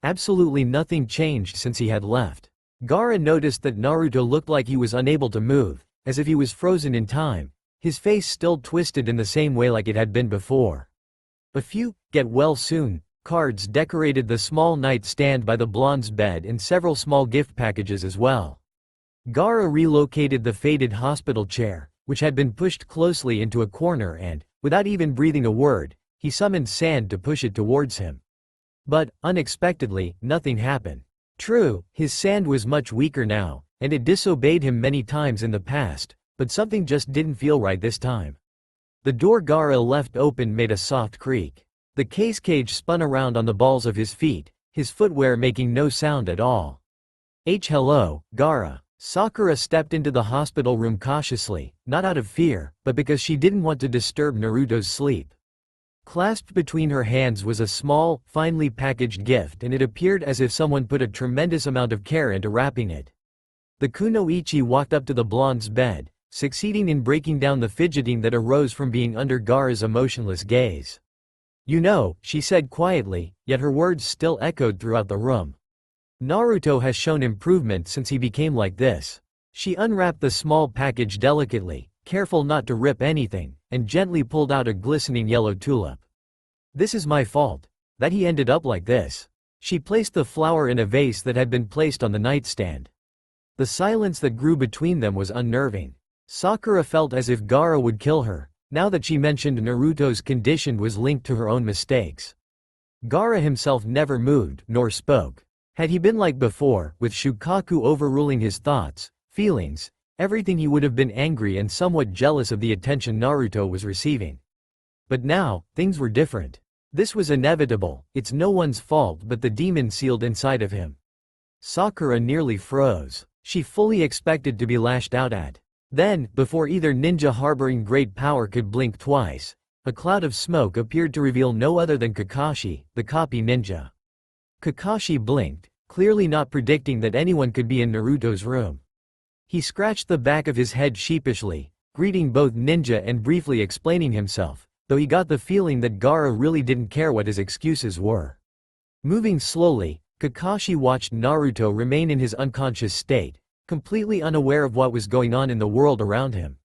Absolutely nothing changed since he had left. Gaara noticed that Naruto looked like he was unable to move, as if he was frozen in time, his face still twisted in the same way like it had been before. A few "get well soon" cards decorated the small nightstand by the blonde's bed and several small gift packages as well. Gaara relocated the faded hospital chair, which had been pushed closely into a corner and, without even breathing a word, he summoned Sand to push it towards him. But, unexpectedly, nothing happened. True, his Sand was much weaker now, and it disobeyed him many times in the past, but something just didn't feel right this time. The door Gaara left open made a soft creak. The case cage spun around on the balls of his feet, his footwear making no sound at all. Hello, Gaara." Sakura stepped into the hospital room cautiously, not out of fear, but because she didn't want to disturb Naruto's sleep. Clasped between her hands was a small, finely packaged gift and it appeared as if someone put a tremendous amount of care into wrapping it. The kunoichi walked up to the blonde's bed, succeeding in breaking down the fidgeting that arose from being under Gaara's emotionless gaze. "You know," she said quietly, yet her words still echoed throughout the room. "Naruto has shown improvement since he became like this." She unwrapped the small package delicately, careful not to rip anything, and gently pulled out a glistening yellow tulip. "This is my fault. That he ended up like this." She placed the flower in a vase that had been placed on the nightstand. The silence that grew between them was unnerving. Sakura felt as if Gaara would kill her, now that she mentioned Naruto's condition was linked to her own mistakes. Gaara himself never moved, nor spoke. Had he been like before, with Shukaku overruling his thoughts, feelings, everything, he would have been angry and somewhat jealous of the attention Naruto was receiving. But now, things were different. This was inevitable, it's no one's fault but the demon sealed inside of him. Sakura nearly froze. She fully expected to be lashed out at. Then, before either ninja harboring great power could blink twice, a cloud of smoke appeared to reveal no other than Kakashi, the copy ninja. Kakashi blinked, clearly not predicting that anyone could be in Naruto's room. He scratched the back of his head sheepishly, greeting both ninja and briefly explaining himself, though he got the feeling that Gaara really didn't care what his excuses were. Moving slowly, Kakashi watched Naruto remain in his unconscious state, completely unaware of what was going on in the world around him.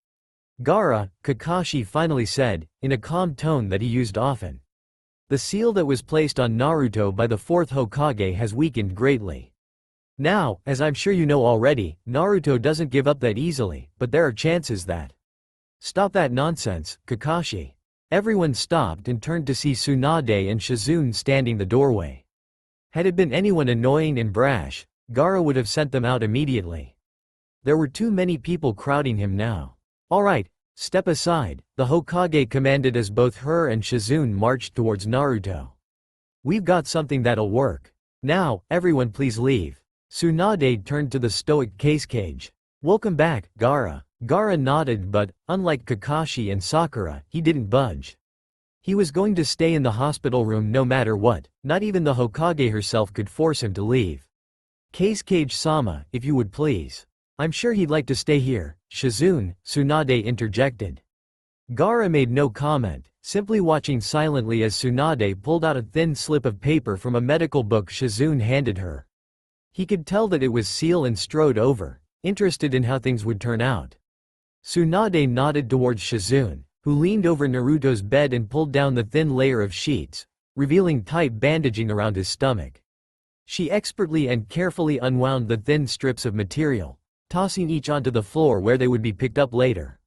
"Gaara," Kakashi finally said, in a calm tone that he used often. "The seal that was placed on Naruto by the fourth Hokage has weakened greatly. Now, as I'm sure you know already, Naruto doesn't give up that easily, but there are chances that—" "Stop that nonsense, Kakashi." Everyone stopped and turned to see Tsunade and Shizune standing the doorway. Had it been anyone annoying and brash, Gaara would have sent them out immediately. There were too many people crowding him now. "All right, step aside," the Hokage commanded as both her and Shizune marched towards Naruto. "We've got something that'll work. Now, everyone please leave." Tsunade turned to the stoic case cage. "Welcome back, Gaara." Gaara nodded but, unlike Kakashi and Sakura, he didn't budge. He was going to stay in the hospital room no matter what, not even the Hokage herself could force him to leave. "Case Cage-sama, if you would please." "I'm sure he'd like to stay here, Shizune," Tsunade interjected. Gaara made no comment, simply watching silently as Tsunade pulled out a thin slip of paper from a medical book Shizune handed her. He could tell that it was sealed and strode over, interested in how things would turn out. Tsunade nodded towards Shizune, who leaned over Naruto's bed and pulled down the thin layer of sheets, revealing tight bandaging around his stomach. She expertly and carefully unwound the thin strips of material, tossing each onto the floor where they would be picked up later.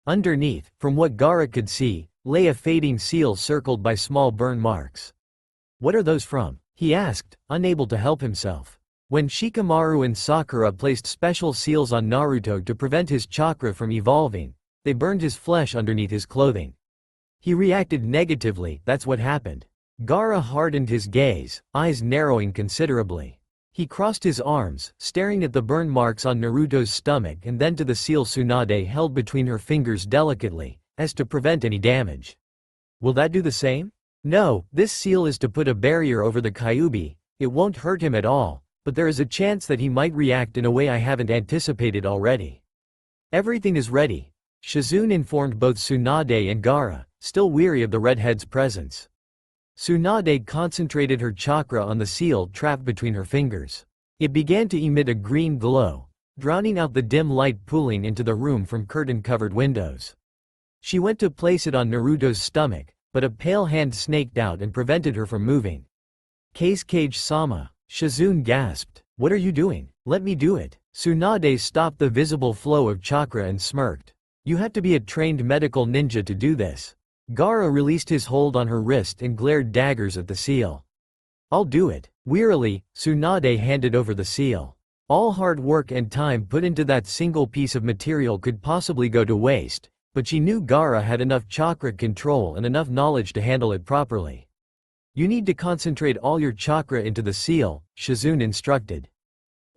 Underneath, from what Gaara could see, lay a fading seal circled by small burn marks. "What are those from?" he asked, unable to help himself. When Shikamaru and Sakura placed special seals on Naruto to prevent his chakra from evolving, they burned his flesh underneath his clothing. He reacted negatively, that's what happened. Gaara hardened his gaze, eyes narrowing considerably. He crossed his arms, staring at the burn marks on Naruto's stomach and then to the seal Tsunade held between her fingers delicately, as to prevent any damage. "Will that do the same?" "No, this seal is to put a barrier over the Kyuubi. It won't hurt him at all, but there is a chance that he might react in a way I haven't anticipated already." "Everything is ready," Shizune informed both Tsunade and Gaara, still weary of the redhead's presence. Tsunade concentrated her chakra on the seal trapped between her fingers. It began to emit a green glow, drowning out the dim light pooling into the room from curtain-covered windows. She went to place it on Naruto's stomach, but a pale hand snaked out and prevented her from moving. "Cage-sama," Shizune gasped. "What are you doing? Let me do it." Tsunade stopped the visible flow of chakra and smirked. "You have to be a trained medical ninja to do this." Gaara released his hold on her wrist and glared daggers at the seal. "I'll do it." Wearily, Tsunade handed over the seal. All hard work and time put into that single piece of material could possibly go to waste, but she knew Gaara had enough chakra control and enough knowledge to handle it properly. "You need to concentrate all your chakra into the seal," Shizune instructed.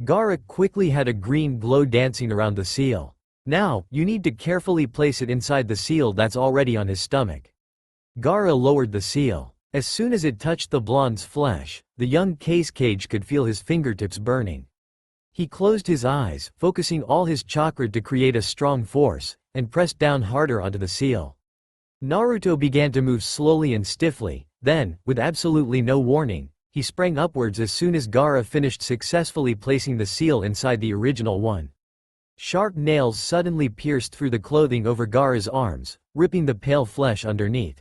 Gaara quickly had a green glow dancing around the seal. "Now, you need to carefully place it inside the seal that's already on his stomach." Gaara lowered the seal. As soon as it touched the blonde's flesh, the young Cage could feel his fingertips burning. He closed his eyes, focusing all his chakra to create a strong force, and pressed down harder onto the seal. Naruto began to move slowly and stiffly, then, with absolutely no warning, he sprang upwards as soon as Gaara finished successfully placing the seal inside the original one. Sharp nails suddenly pierced through the clothing over Gaara's arms, ripping the pale flesh underneath.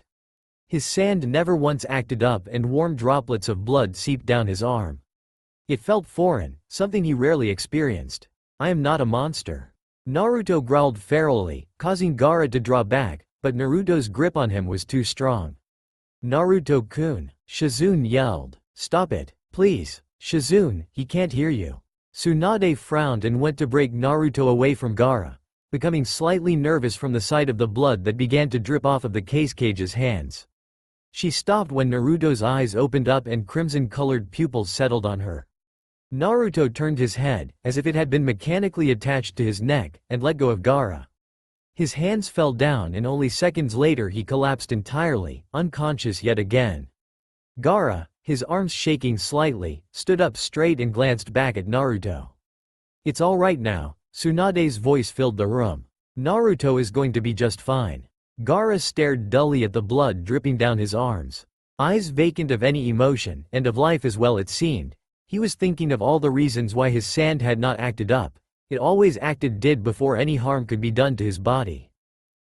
His sand never once acted up and warm droplets of blood seeped down his arm. It felt foreign, something he rarely experienced. "I am not a monster." Naruto growled ferally, causing Gaara to draw back, but Naruto's grip on him was too strong. "Naruto-kun," Shizune yelled. "Stop it, please." "Shizune, he can't hear you." Tsunade frowned and went to break Naruto away from Gaara, becoming slightly nervous from the sight of the blood that began to drip off of the Cage's hands. She stopped when Naruto's eyes opened up and crimson-colored pupils settled on her. Naruto turned his head, as if it had been mechanically attached to his neck, and let go of Gaara. His hands fell down and only seconds later he collapsed entirely, unconscious yet again. Gaara, his arms shaking slightly, stood up straight and glanced back at Naruto. "It's all right now," Tsunade's voice filled the room. "Naruto is going to be just fine." Gaara stared dully at the blood dripping down his arms. Eyes vacant of any emotion, and of life as well it seemed. He was thinking of all the reasons why his sand had not acted up. It always did before any harm could be done to his body.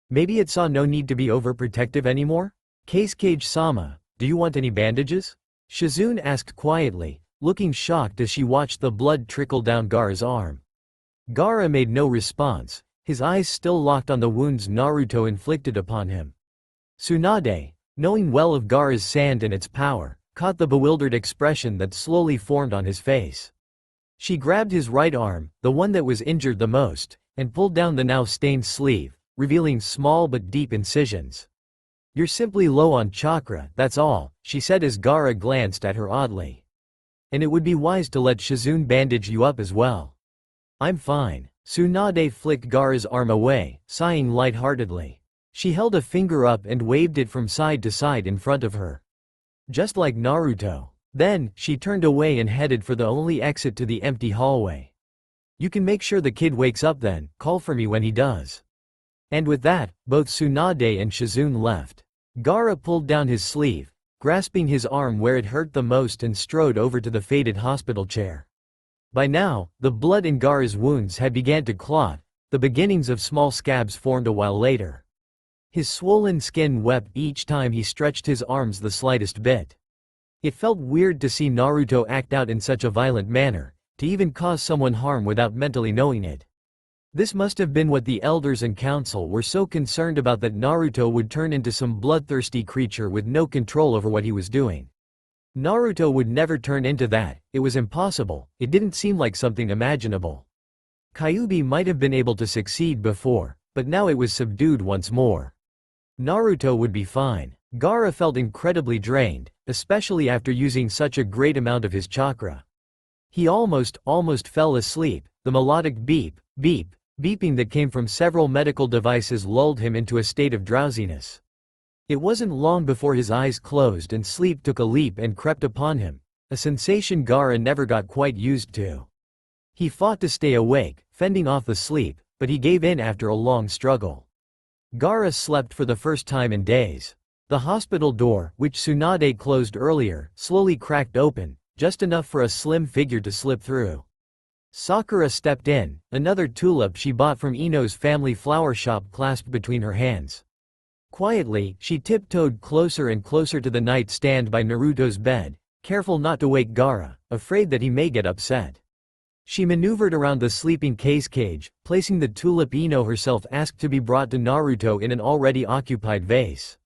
Maybe it saw no need to be overprotective anymore? "Cage-sama, do you want any bandages?" Shizune asked quietly, looking shocked as she watched the blood trickle down Gaara's arm. Gaara made no response, his eyes still locked on the wounds Naruto inflicted upon him. Tsunade, knowing well of Gaara's sand and its power, caught the bewildered expression that slowly formed on his face. She grabbed his right arm, the one that was injured the most, and pulled down the now stained sleeve, revealing small but deep incisions. "You're simply low on chakra, that's all," she said as Gaara glanced at her oddly. "And it would be wise to let Shizune bandage you up as well." "I'm fine." Tsunade flicked Gaara's arm away, sighing lightheartedly. She held a finger up and waved it from side to side in front of her. "Just like Naruto." Then, she turned away and headed for the only exit to the empty hallway. "You can make sure the kid wakes up then, call for me when he does." And with that, both Tsunade and Shizune left. Gaara pulled down his sleeve, grasping his arm where it hurt the most and strode over to the faded hospital chair. By now, the blood in Gaara's wounds had begun to clot, the beginnings of small scabs formed a while later. His swollen skin wept each time he stretched his arms the slightest bit. It felt weird to see Naruto act out in such a violent manner, to even cause someone harm without mentally knowing it. This must have been what the elders and council were so concerned about, that Naruto would turn into some bloodthirsty creature with no control over what he was doing. Naruto would never turn into that, it was impossible, it didn't seem like something imaginable. Kyuubi might have been able to succeed before, but now it was subdued once more. Naruto would be fine. Gaara felt incredibly drained, especially after using such a great amount of his chakra. He almost fell asleep. The melodic beep, beep, beeping that came from several medical devices lulled him into a state of drowsiness. It wasn't long before his eyes closed and sleep took a leap and crept upon him, a sensation Gaara never got quite used to. He fought to stay awake, fending off the sleep, but he gave in after a long struggle. Gaara slept for the first time in days. The hospital door, which Tsunade closed earlier, slowly cracked open, just enough for a slim figure to slip through. Sakura stepped in, another tulip she bought from Ino's family flower shop clasped between her hands. Quietly, she tiptoed closer and closer to the nightstand by Naruto's bed, careful not to wake Gaara, afraid that he may get upset. She maneuvered around the sleeping cage, placing the tulip Ino herself asked to be brought to Naruto in an already occupied vase.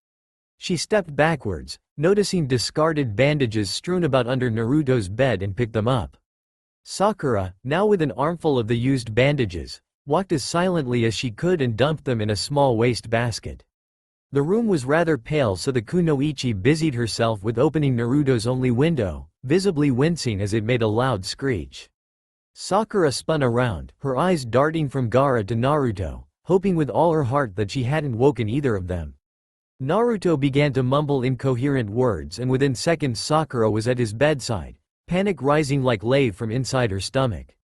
She stepped backwards, noticing discarded bandages strewn about under Naruto's bed, and picked them up. Sakura, now with an armful of the used bandages, walked as silently as she could and dumped them in a small waste basket. The room was rather pale, so the kunoichi busied herself with opening Naruto's only window, visibly wincing as it made a loud screech. Sakura spun around, her eyes darting from Gaara to Naruto, hoping with all her heart that she hadn't woken either of them. Naruto began to mumble incoherent words, and within seconds Sakura was at his bedside, panic rising like lava from inside her stomach.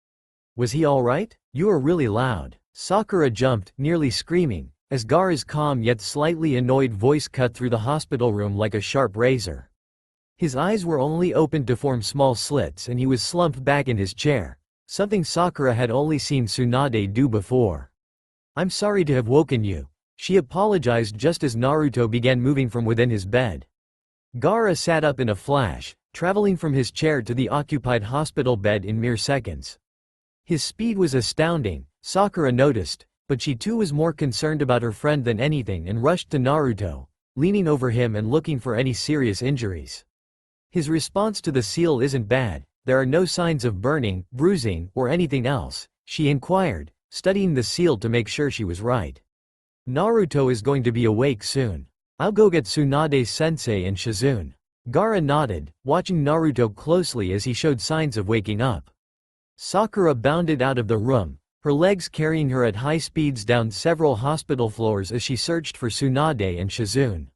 Was he alright? You are really loud. Sakura jumped, nearly screaming, as Gaara's calm yet slightly annoyed voice cut through the hospital room like a sharp razor. His eyes were only opened to form small slits, and he was slumped back in his chair, something Sakura had only seen Tsunade do before. I'm sorry to have woken you. She apologized just as Naruto began moving from within his bed. Gaara sat up in a flash, traveling from his chair to the occupied hospital bed in mere seconds. His speed was astounding, Sakura noticed, but she too was more concerned about her friend than anything and rushed to Naruto, leaning over him and looking for any serious injuries. His response to the seal isn't bad, there are no signs of burning, bruising, or anything else, she inquired, studying the seal to make sure she was right. Naruto is going to be awake soon. I'll go get Tsunade-sensei and Shizune. Gaara nodded, watching Naruto closely as he showed signs of waking up. Sakura bounded out of the room, her legs carrying her at high speeds down several hospital floors as she searched for Tsunade and Shizune.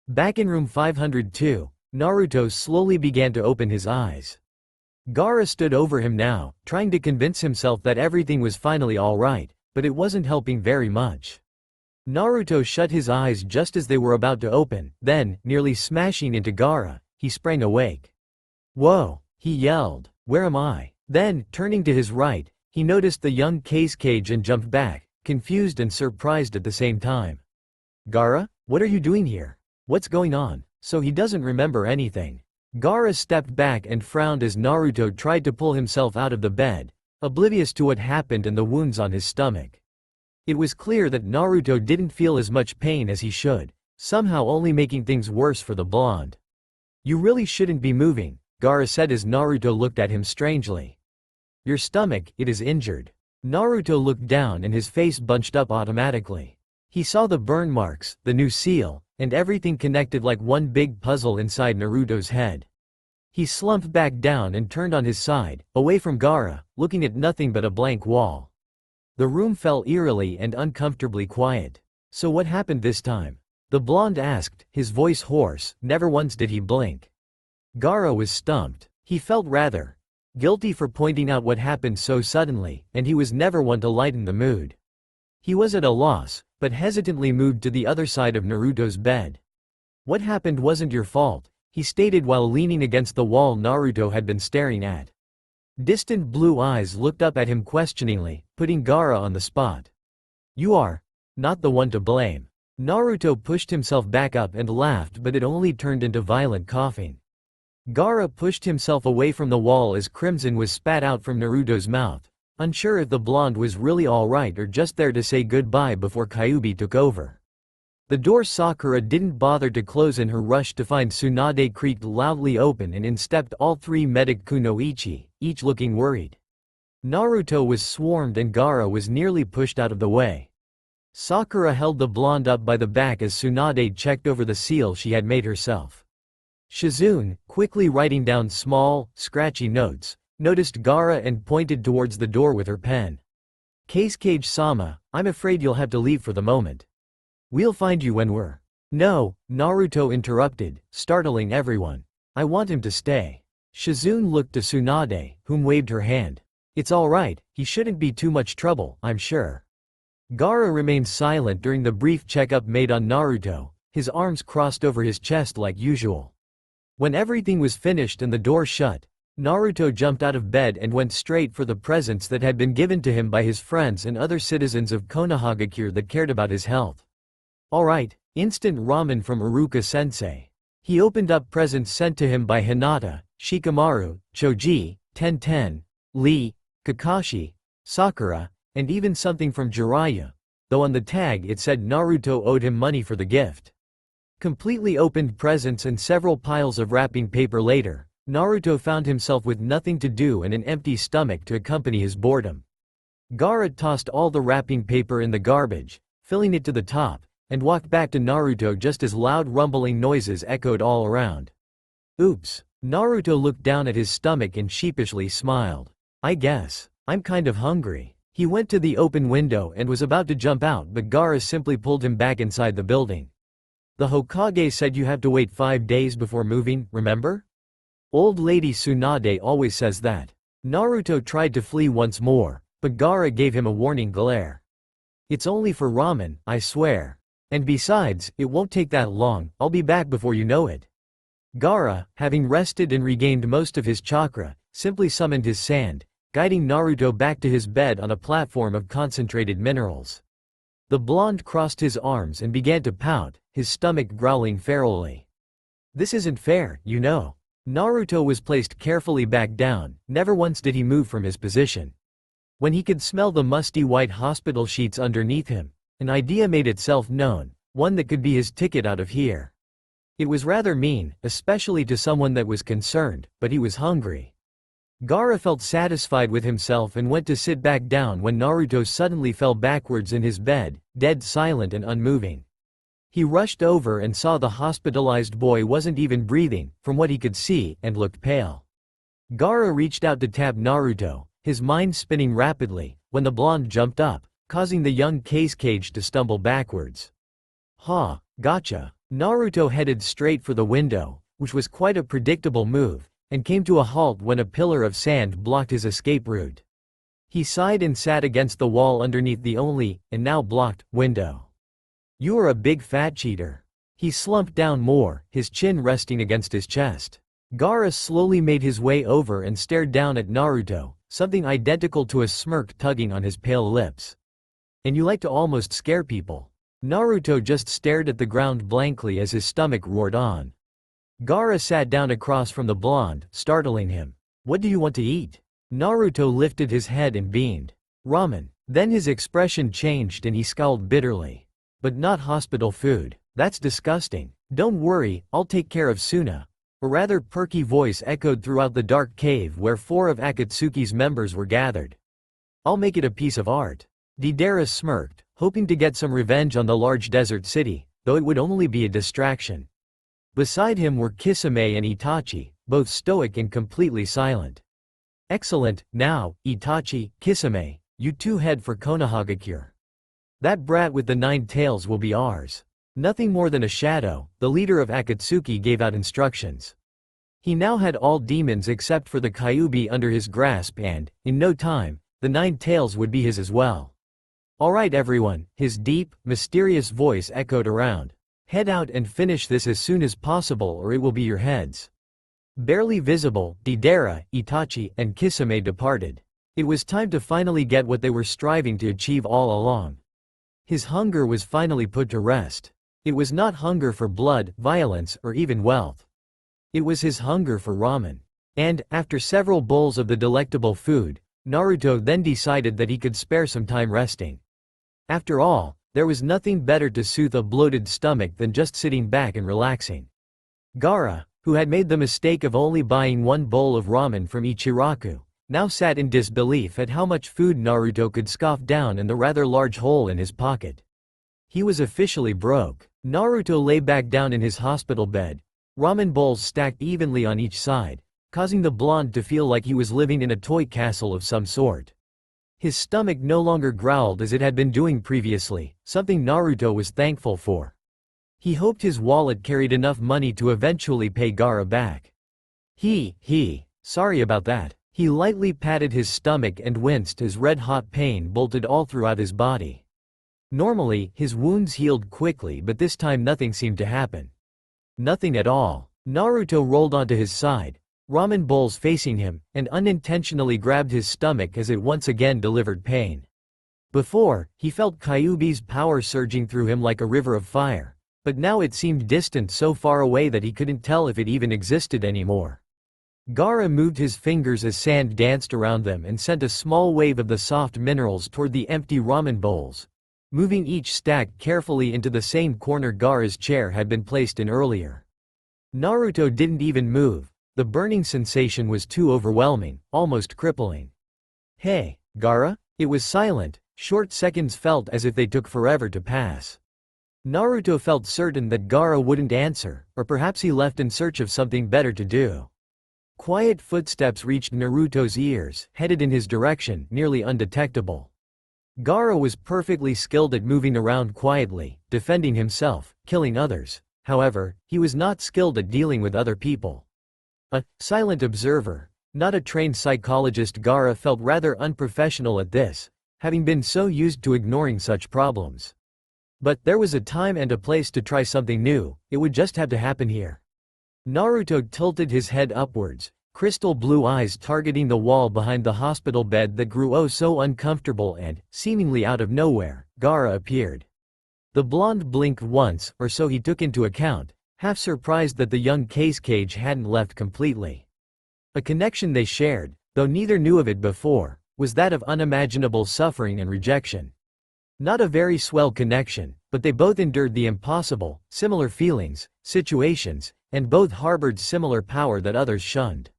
Back in room 502, Naruto slowly began to open his eyes. Gaara stood over him now, trying to convince himself that everything was finally alright, but it wasn't helping very much. Naruto shut his eyes just as they were about to open, then, nearly smashing into Gaara, he sprang awake. Whoa, he yelled, where am I? Then, turning to his right, he noticed the young cage and jumped back, confused and surprised at the same time. Gaara, what are you doing here? What's going on? So he doesn't remember anything. Gaara stepped back and frowned as Naruto tried to pull himself out of the bed, oblivious to what happened and the wounds on his stomach. It was clear that Naruto didn't feel as much pain as he should, somehow only making things worse for the blonde. You really shouldn't be moving, Gaara said as Naruto looked at him strangely. Your stomach, it is injured. Naruto looked down and his face bunched up automatically. He saw the burn marks, the new seal, and everything connected like one big puzzle inside Naruto's head. He slumped back down and turned on his side, away from Gaara, looking at nothing but a blank wall. The room fell eerily and uncomfortably quiet. So what happened this time? The blonde asked, his voice hoarse, never once did he blink. Gaara was stumped. He felt rather guilty for pointing out what happened so suddenly, and he was never one to lighten the mood. He was at a loss, but hesitantly moved to the other side of Naruto's bed. What happened wasn't your fault, he stated while leaning against the wall Naruto had been staring at. Distant blue eyes looked up at him questioningly, putting Gaara on the spot. You are not the one to blame. Naruto pushed himself back up and laughed, but it only turned into violent coughing. Gaara pushed himself away from the wall as crimson was spat out from Naruto's mouth, unsure if the blonde was really alright or just there to say goodbye before Kyuubi took over. The door Sakura didn't bother to close in her rush to find Tsunade creaked loudly open and in stepped all three medic kunoichi, each looking worried. Naruto was swarmed and Gaara was nearly pushed out of the way. Sakura held the blonde up by the back as Tsunade checked over the seal she had made herself. Shizune, quickly writing down small, scratchy notes, noticed Gaara and pointed towards the door with her pen. Cage-sama, I'm afraid you'll have to leave for the moment. We'll find you when we're… No, Naruto interrupted, startling everyone. I want him to stay. Shizune looked to Tsunade, whom waved her hand. It's alright, he shouldn't be too much trouble, I'm sure. Gaara remained silent during the brief checkup made on Naruto, his arms crossed over his chest like usual. When everything was finished and the door shut, Naruto jumped out of bed and went straight for the presents that had been given to him by his friends and other citizens of Konohagakure that cared about his health. Alright, instant ramen from Iruka-sensei. He opened up presents sent to him by Hinata, Shikamaru, Choji, Tenten, Lee, Kakashi, Sakura, and even something from Jiraiya, though on the tag it said Naruto owed him money for the gift. Completely opened presents and several piles of wrapping paper later, Naruto found himself with nothing to do and an empty stomach to accompany his boredom. Gaara tossed all the wrapping paper in the garbage, filling it to the top, and walked back to Naruto just as loud rumbling noises echoed all around. Oops. Naruto looked down at his stomach and sheepishly smiled. I guess I'm kind of hungry. He went to the open window and was about to jump out, but Gaara simply pulled him back inside the building. The Hokage said you have to wait 5 days before moving, remember? Old lady Tsunade always says that. Naruto tried to flee once more, but Gaara gave him a warning glare. It's only for ramen, I swear. And besides, it won't take that long, I'll be back before you know it. Gaara, having rested and regained most of his chakra, simply summoned his sand, guiding Naruto back to his bed on a platform of concentrated minerals. The blonde crossed his arms and began to pout, his stomach growling ferally. This isn't fair, you know. Naruto was placed carefully back down, never once did he move from his position. When he could smell the musty white hospital sheets underneath him, an idea made itself known, one that could be his ticket out of here. It was rather mean, especially to someone that was concerned, but he was hungry. Gaara felt satisfied with himself and went to sit back down when Naruto suddenly fell backwards in his bed, dead silent and unmoving. He rushed over and saw the hospitalized boy wasn't even breathing, from what he could see, and looked pale. Gaara reached out to tap Naruto, his mind spinning rapidly, when the blonde jumped up, causing the young cage to stumble backwards. Ha, gotcha. Naruto headed straight for the window, which was quite a predictable move, and came to a halt when a pillar of sand blocked his escape route. He sighed and sat against the wall underneath the only, and now blocked, window. You are a big fat cheater. He slumped down more, his chin resting against his chest. Gaara slowly made his way over and stared down at Naruto, something identical to a smirk tugging on his pale lips. And you like to almost scare people. Naruto just stared at the ground blankly as his stomach roared on. Gaara sat down across from the blonde, startling him. What do you want to eat? Naruto lifted his head and beamed. Ramen. Then his expression changed and he scowled bitterly. But not hospital food. That's disgusting. Don't worry, I'll take care of Suna. A rather perky voice echoed throughout the dark cave where 4 of Akatsuki's members were gathered. I'll make it a piece of art. Deidara smirked, hoping to get some revenge on the large desert city, though it would only be a distraction. Beside him were Kisame and Itachi, both stoic and completely silent. Excellent, now, Itachi, Kisame, you two head for Konohagakure. That brat with the 9 tails will be ours. Nothing more than a shadow, the leader of Akatsuki gave out instructions. He now had all demons except for the Kyuubi under his grasp and, in no time, the 9 tails would be his as well. Alright everyone, his deep, mysterious voice echoed around. Head out and finish this as soon as possible or it will be your heads. Barely visible, Deidara, Itachi, and Kisame departed. It was time to finally get what they were striving to achieve all along. His hunger was finally put to rest. It was not hunger for blood, violence, or even wealth. It was his hunger for ramen. And, after several bowls of the delectable food, Naruto then decided that he could spare some time resting. After all, there was nothing better to soothe a bloated stomach than just sitting back and relaxing. Gaara, who had made the mistake of only buying one bowl of ramen from Ichiraku, now sat in disbelief at how much food Naruto could scoff down and the rather large hole in his pocket. He was officially broke. Naruto lay back down in his hospital bed, ramen bowls stacked evenly on each side, causing the blonde to feel like he was living in a toy castle of some sort. His stomach no longer growled as it had been doing previously, something Naruto was thankful for. He hoped his wallet carried enough money to eventually pay Gaara back. Sorry about that. He lightly patted his stomach and winced as red-hot pain bolted all throughout his body. Normally, his wounds healed quickly, but this time nothing seemed to happen. Nothing at all. Naruto rolled onto his side, ramen bowls facing him, and unintentionally grabbed his stomach as it once again delivered pain. Before, he felt Kyuubi's power surging through him like a river of fire, but now it seemed distant, so far away that he couldn't tell if it even existed anymore. Gaara moved his fingers as sand danced around them and sent a small wave of the soft minerals toward the empty ramen bowls, moving each stack carefully into the same corner Gaara's chair had been placed in earlier. Naruto didn't even move. The burning sensation was too overwhelming, almost crippling. "Hey, Gaara?" It was silent. Short seconds felt as if they took forever to pass. Naruto felt certain that Gaara wouldn't answer, or perhaps he left in search of something better to do. Quiet footsteps reached Naruto's ears, headed in his direction, nearly undetectable. Gaara was perfectly skilled at moving around quietly, defending himself, killing others. However, he was not skilled at dealing with other people. A silent observer, not a trained psychologist, Gaara felt rather unprofessional at this, having been so used to ignoring such problems. But there was a time and a place to try something new. It would just have to happen here. Naruto tilted his head upwards, crystal blue eyes targeting the wall behind the hospital bed that grew oh so uncomfortable, and, seemingly out of nowhere, Gaara appeared. The blonde blinked once, or so he took into account, half surprised that the young cage hadn't left completely. A connection they shared, though neither knew of it before, was that of unimaginable suffering and rejection. Not a very swell connection, but they both endured the impossible, similar feelings, situations, and both harbored similar power that others shunned.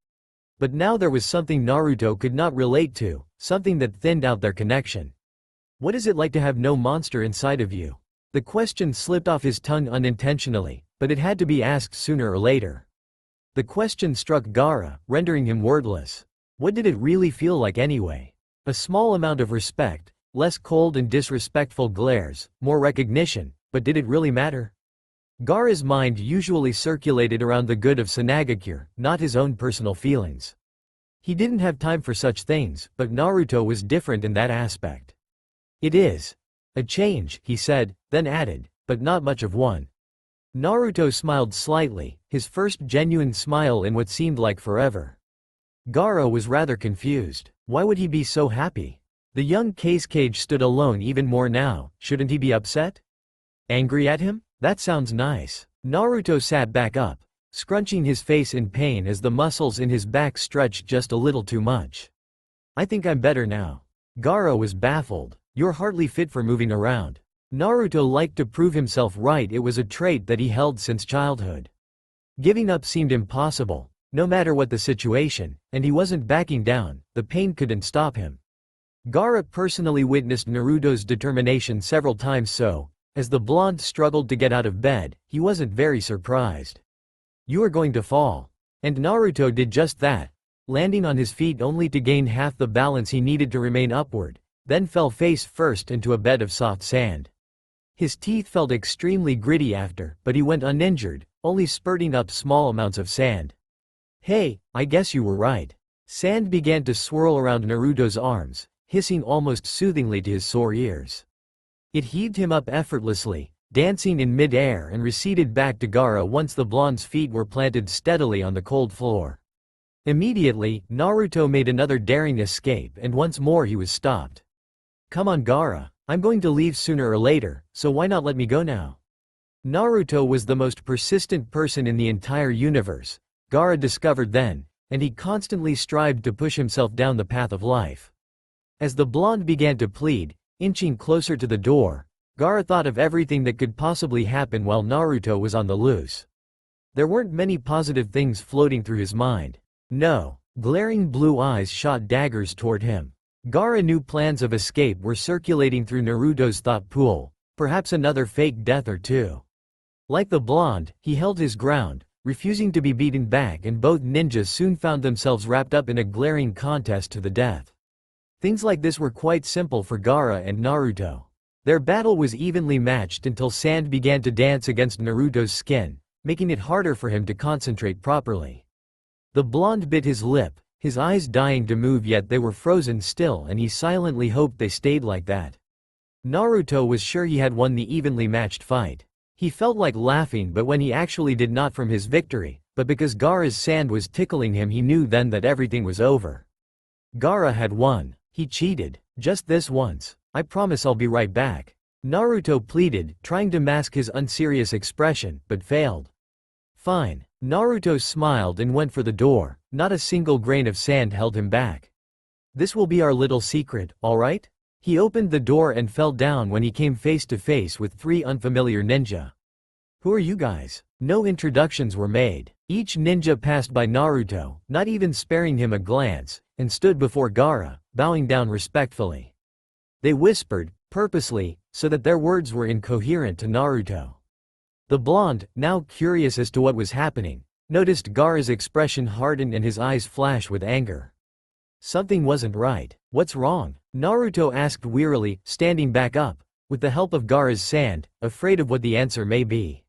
But now there was something Naruto could not relate to, something that thinned out their connection. What is it like to have no monster inside of you? The question slipped off his tongue unintentionally, but it had to be asked sooner or later. The question struck Gaara, rendering him wordless. What did it really feel like anyway? A small amount of respect, less cold and disrespectful glares, more recognition, but did it really matter? Gaara's mind usually circulated around the good of Sanagakure, not his own personal feelings. He didn't have time for such things, but Naruto was different in that aspect. "It is a change," he said, then added, "but not much of one." Naruto smiled slightly, his first genuine smile in what seemed like forever. Gaara was rather confused. Why would he be so happy? The young cage stood alone even more now. Shouldn't he be upset? Angry at him? That sounds nice. Naruto sat back up, scrunching his face in pain as the muscles in his back stretched just a little too much. "I think I'm better now." Gaara was baffled. "You're hardly fit for moving around." Naruto liked to prove himself right. It was a trait that he held since childhood. Giving up seemed impossible, no matter what the situation, and he wasn't backing down. The pain couldn't stop him. Gaara personally witnessed Naruto's determination several times, so, as the blonde struggled to get out of bed, he wasn't very surprised. "You are going to fall." And Naruto did just that, landing on his feet only to gain half the balance he needed to remain upward, then fell face first into a bed of soft sand. His teeth felt extremely gritty after, but he went uninjured, only spurting up small amounts of sand. "Hey, I guess you were right." Sand began to swirl around Naruto's arms, hissing almost soothingly to his sore ears. It heaved him up effortlessly, dancing in mid-air and receded back to Gaara once the blonde's feet were planted steadily on the cold floor. Immediately, Naruto made another daring escape and once more he was stopped. "Come on Gaara, I'm going to leave sooner or later, so why not let me go now?" Naruto was the most persistent person in the entire universe, Gaara discovered then, and he constantly strived to push himself down the path of life. As the blonde began to plead, inching closer to the door, Gaara thought of everything that could possibly happen while Naruto was on the loose. There weren't many positive things floating through his mind. No, glaring blue eyes shot daggers toward him. Gaara knew plans of escape were circulating through Naruto's thought pool, perhaps another fake death or two. Like the blonde, he held his ground, refusing to be beaten back, and both ninjas soon found themselves wrapped up in a glaring contest to the death. Things like this were quite simple for Gaara and Naruto. Their battle was evenly matched until sand began to dance against Naruto's skin, making it harder for him to concentrate properly. The blonde bit his lip, his eyes dying to move, yet they were frozen still, and he silently hoped they stayed like that. Naruto was sure he had won the evenly matched fight. He felt like laughing, but when he actually did, not from his victory, but because Gaara's sand was tickling him, he knew then that everything was over. Gaara had won. He cheated. Just this once. "I promise I'll be right back," Naruto pleaded, trying to mask his unserious expression, but failed. "Fine." Naruto smiled and went for the door. Not a single grain of sand held him back. "This will be our little secret, alright?" He opened the door and fell down when he came face to face with three unfamiliar ninja. "Who are you guys?" No introductions were made. Each ninja passed by Naruto, not even sparing him a glance, and stood before Gaara, bowing down respectfully. They whispered, purposely, so that their words were incoherent to Naruto. The blonde, now curious as to what was happening, noticed Gaara's expression harden and his eyes flash with anger. Something wasn't right. "What's wrong?" Naruto asked wearily, standing back up, with the help of Gaara's sand, afraid of what the answer may be.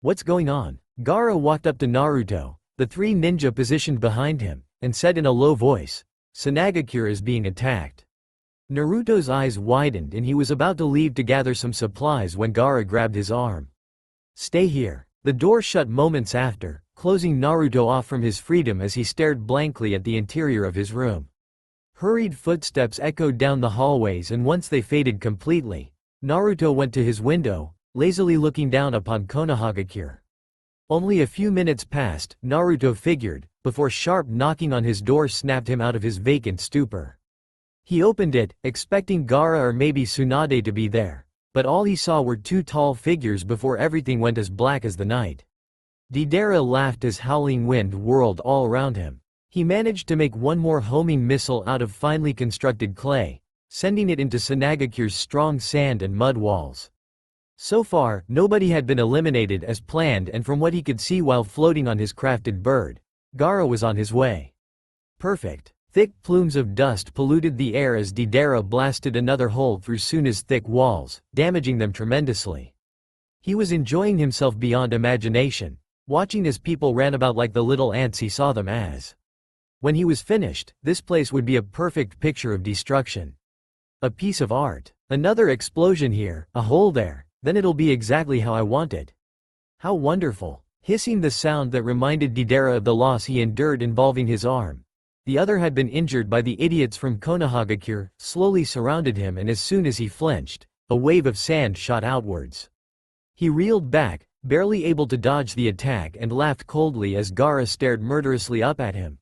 "What's going on?" Gaara walked up to Naruto, the three ninja positioned behind him, and said in a low voice, "Sanagakure is being attacked." Naruto's eyes widened and he was about to leave to gather some supplies when Gaara grabbed his arm. "Stay here." The door shut moments after, closing Naruto off from his freedom as he stared blankly at the interior of his room. Hurried footsteps echoed down the hallways, and once they faded completely, Naruto went to his window, lazily looking down upon Konohagakure. Only a few minutes passed, Naruto figured, before sharp knocking on his door snapped him out of his vacant stupor. He opened it, expecting Gaara or maybe Tsunade to be there, but all he saw were two tall figures before everything went as black as the night. Deidara laughed as howling wind whirled all around him. He managed to make one more homing missile out of finely constructed clay, sending it into Sanagakure's strong sand and mud walls. So far, nobody had been eliminated as planned, and from what he could see while floating on his crafted bird, Gaara was on his way. Perfect. Thick plumes of dust polluted the air as Deidara blasted another hole through Suna's thick walls, damaging them tremendously. He was enjoying himself beyond imagination, watching as people ran about like the little ants he saw them as. When he was finished, this place would be a perfect picture of destruction. A piece of art. Another explosion here, a hole there, then it'll be exactly how I want it. How wonderful. Hissing the sound that reminded Deidara of the loss he endured involving his arm. The other had been injured by the idiots from Konohagakure, slowly surrounded him, and as soon as he flinched, a wave of sand shot outwards. He reeled back, barely able to dodge the attack, and laughed coldly as Gaara stared murderously up at him.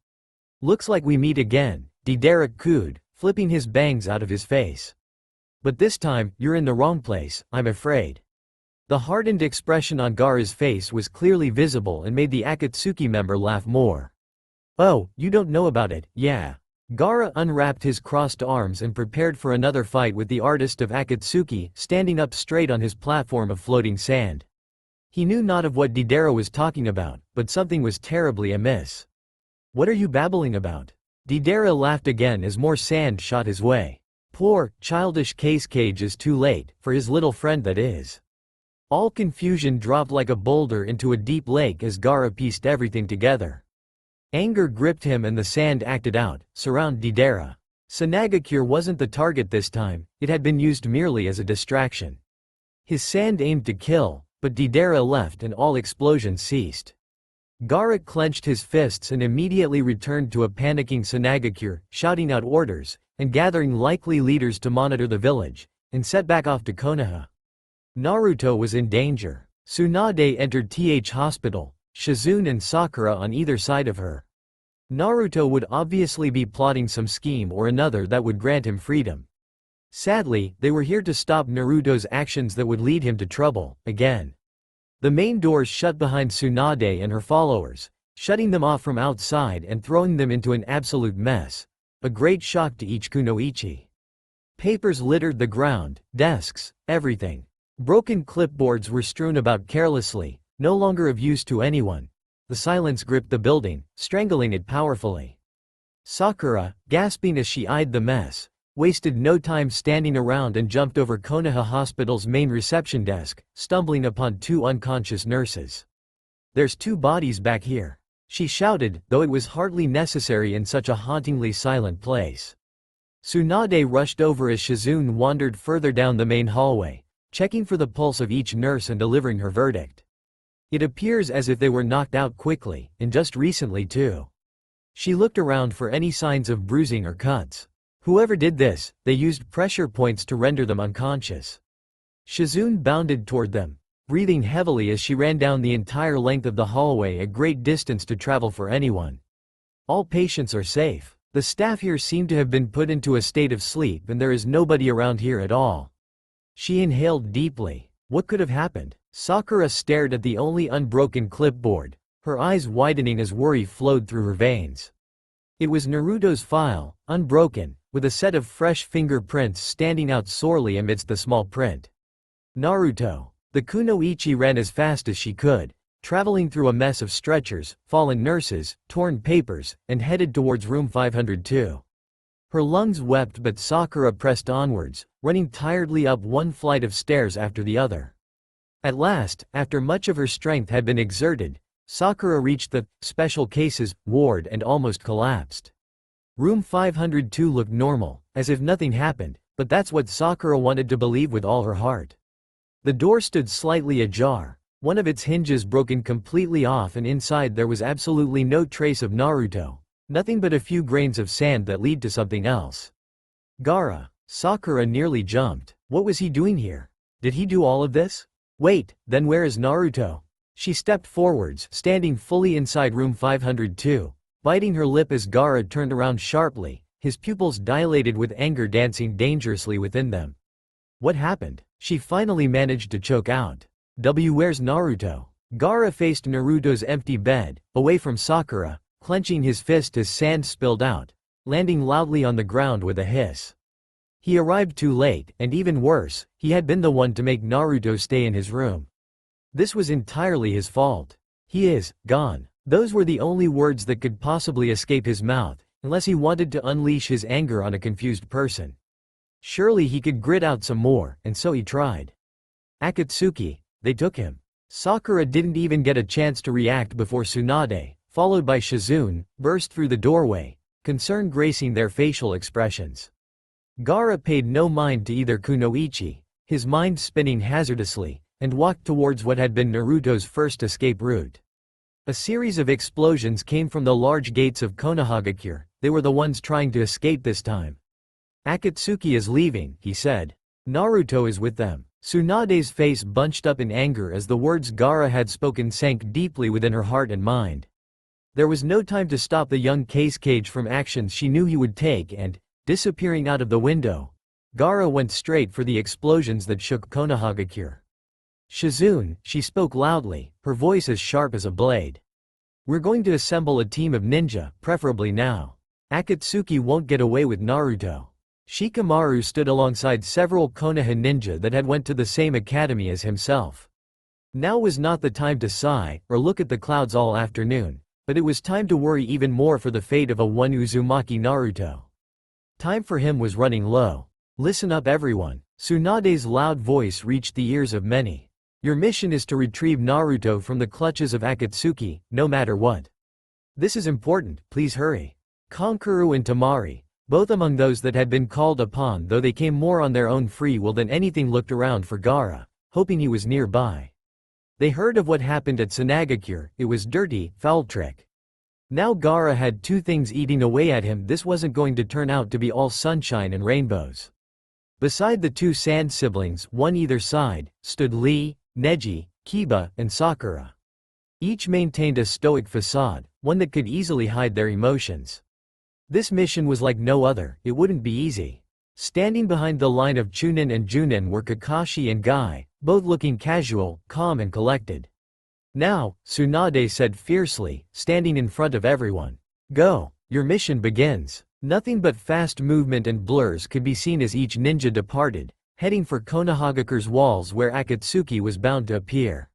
"Looks like we meet again," Deidara cooed, flipping his bangs out of his face. "But this time, you're in the wrong place, I'm afraid." The hardened expression on Gaara's face was clearly visible and made the Akatsuki member laugh more. "Oh, you don't know about it, yeah." Gaara unwrapped his crossed arms and prepared for another fight with the artist of Akatsuki, standing up straight on his platform of floating sand. He knew not of what Deidara was talking about, but something was terribly amiss. "What are you babbling about?" Deidara laughed again as more sand shot his way. "Poor, childish Cage is too late, for his little friend that is." All confusion dropped like a boulder into a deep lake as Gaara pieced everything together. Anger gripped him and the sand acted out, surround Deidara. Sanagakure wasn't the target this time, it had been used merely as a distraction. His sand aimed to kill, but Deidara left and all explosions ceased. Gaara clenched his fists and immediately returned to a panicking Sanagakure, shouting out orders, and gathering likely leaders to monitor the village, and set back off to Konoha. Naruto was in danger. Tsunade entered TH Hospital, Shizune and Sakura on either side of her. Naruto would obviously be plotting some scheme or another that would grant him freedom. Sadly, they were here to stop Naruto's actions that would lead him to trouble, again. The main doors shut behind Tsunade and her followers, shutting them off from outside and throwing them into an absolute mess, a great shock to each kunoichi. Papers littered the ground, desks, everything. Broken clipboards were strewn about carelessly, no longer of use to anyone. The silence gripped the building, strangling it powerfully. Sakura, gasping as she eyed the mess, wasted no time standing around and jumped over Konoha Hospital's main reception desk, stumbling upon two unconscious nurses. "There's two bodies back here," she shouted, though it was hardly necessary in such a hauntingly silent place. Tsunade rushed over as Shizune wandered further down the main hallway, checking for the pulse of each nurse and delivering her verdict. It appears as if they were knocked out quickly, and just recently too. She looked around for any signs of bruising or cuts. Whoever did this, they used pressure points to render them unconscious. Shizune bounded toward them, breathing heavily as she ran down the entire length of the hallway, a great distance to travel for anyone. "All patients are safe. The staff here seem to have been put into a state of sleep and there is nobody around here at all." She inhaled deeply. What could have happened? Sakura stared at the only unbroken clipboard, her eyes widening as worry flowed through her veins. It was Naruto's file, unbroken, with a set of fresh fingerprints standing out sorely amidst the small print. Naruto. The kunoichi ran as fast as she could, traveling through a mess of stretchers, fallen nurses, torn papers, and headed towards room 502. Her lungs wept, but Sakura pressed onwards, running tiredly up one flight of stairs after the other. At last, after much of her strength had been exerted, Sakura reached the special cases ward and almost collapsed. Room 502 looked normal, as if nothing happened, but that's what Sakura wanted to believe with all her heart. The door stood slightly ajar, one of its hinges broken completely off, and inside there was absolutely no trace of Naruto. Nothing but a few grains of sand that lead to something else. Gaara. Sakura nearly jumped. What was he doing here? Did he do all of this? Wait, then where is Naruto? She stepped forwards, standing fully inside room 502, biting her lip as Gaara turned around sharply, his pupils dilated with anger dancing dangerously within them. What happened? She finally managed to choke out. Where's Naruto? Gaara faced Naruto's empty bed, away from Sakura, clenching his fist as sand spilled out, landing loudly on the ground with a hiss. He arrived too late, and even worse, he had been the one to make Naruto stay in his room. This was entirely his fault. He is gone. Those were the only words that could possibly escape his mouth, unless he wanted to unleash his anger on a confused person. Surely he could grit out some more, and so he tried. Akatsuki, they took him. Sakura didn't even get a chance to react before Tsunade, followed by Shizune, burst through the doorway, concern gracing their facial expressions. Gaara paid no mind to either kunoichi, his mind spinning hazardously, and walked towards what had been Naruto's first escape route. A series of explosions came from the large gates of Konohagakure. They were the ones trying to escape this time. "Akatsuki is leaving," he said. "Naruto is with them." Tsunade's face bunched up in anger as the words Gaara had spoken sank deeply within her heart and mind. There was no time to stop the young case cage from actions she knew he would take, and, disappearing out of the window, Gaara went straight for the explosions that shook Konohagakure. "Shizune," she spoke loudly, her voice as sharp as a blade. "We're going to assemble a team of ninja, preferably now. Akatsuki won't get away with Naruto." Shikamaru stood alongside several Konoha ninja that had went to the same academy as himself. Now was not the time to sigh, or look at the clouds all afternoon, but it was time to worry even more for the fate of a one Uzumaki Naruto. Time for him was running low. "Listen up everyone." Tsunade's loud voice reached the ears of many. "Your mission is to retrieve Naruto from the clutches of Akatsuki, no matter what. This is important, please hurry." Kankuro and Tamari, both among those that had been called upon, though they came more on their own free will than anything, looked around for Gaara, hoping he was nearby. They heard of what happened at Sanagakure. It was dirty, foul trick. Now Gaara had two things eating away at him. This wasn't going to turn out to be all sunshine and rainbows. Beside the two sand siblings, one either side, stood Lee, Neji, Kiba, and Sakura. Each maintained a stoic facade, one that could easily hide their emotions. This mission was like no other. It wouldn't be easy. Standing behind the line of Chunin and Junin were Kakashi and Guy, both looking casual, calm and collected. Now, Tsunade said fiercely, standing in front of everyone. Go! Your mission begins. Nothing but fast movement and blurs could be seen as each ninja departed, heading for Konohagakure's walls where Akatsuki was bound to appear.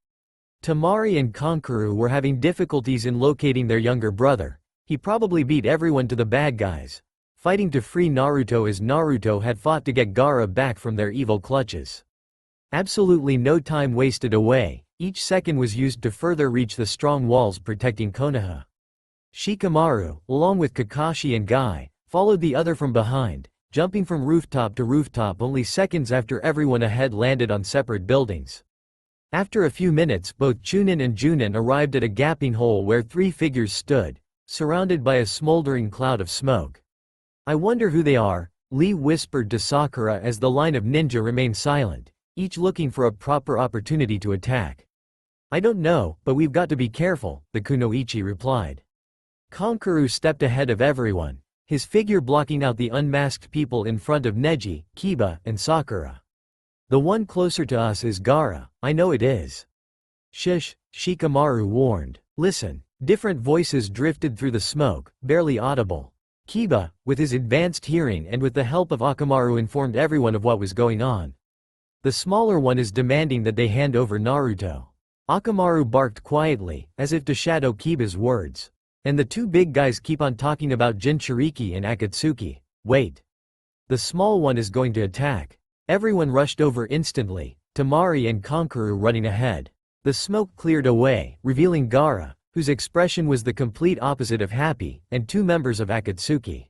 Temari and Kankuro were having difficulties in locating their younger brother. He probably beat everyone to the bad guys, fighting to free Naruto as Naruto had fought to get Gaara back from their evil clutches. Absolutely no time wasted away. Each second was used to further reach the strong walls protecting Konoha. Shikamaru, along with Kakashi and Guy, followed the other from behind, jumping from rooftop to rooftop only seconds after everyone ahead landed on separate buildings. After a few minutes, both Chunin and Junin arrived at a gaping hole where three figures stood, surrounded by a smoldering cloud of smoke. I wonder who they are, Lee whispered to Sakura as the line of ninja remained silent, each looking for a proper opportunity to attack. I don't know, but we've got to be careful, the kunoichi replied. Kankuro stepped ahead of everyone, his figure blocking out the unmasked people in front of Neji, Kiba, and Sakura. The one closer to us is Gaara, I know it is. Shush, Shikamaru warned. Listen. Different voices drifted through the smoke, barely audible. Kiba, with his advanced hearing and with the help of Akamaru, informed everyone of what was going on. The smaller one is demanding that they hand over Naruto. Akamaru barked quietly, as if to shadow Kiba's words. And the two big guys keep on talking about Jinchuriki and Akatsuki. Wait. The small one is going to attack. Everyone rushed over instantly, Temari and Kankuro running ahead. The smoke cleared away, revealing Gaara, whose expression was the complete opposite of happy, and two members of Akatsuki.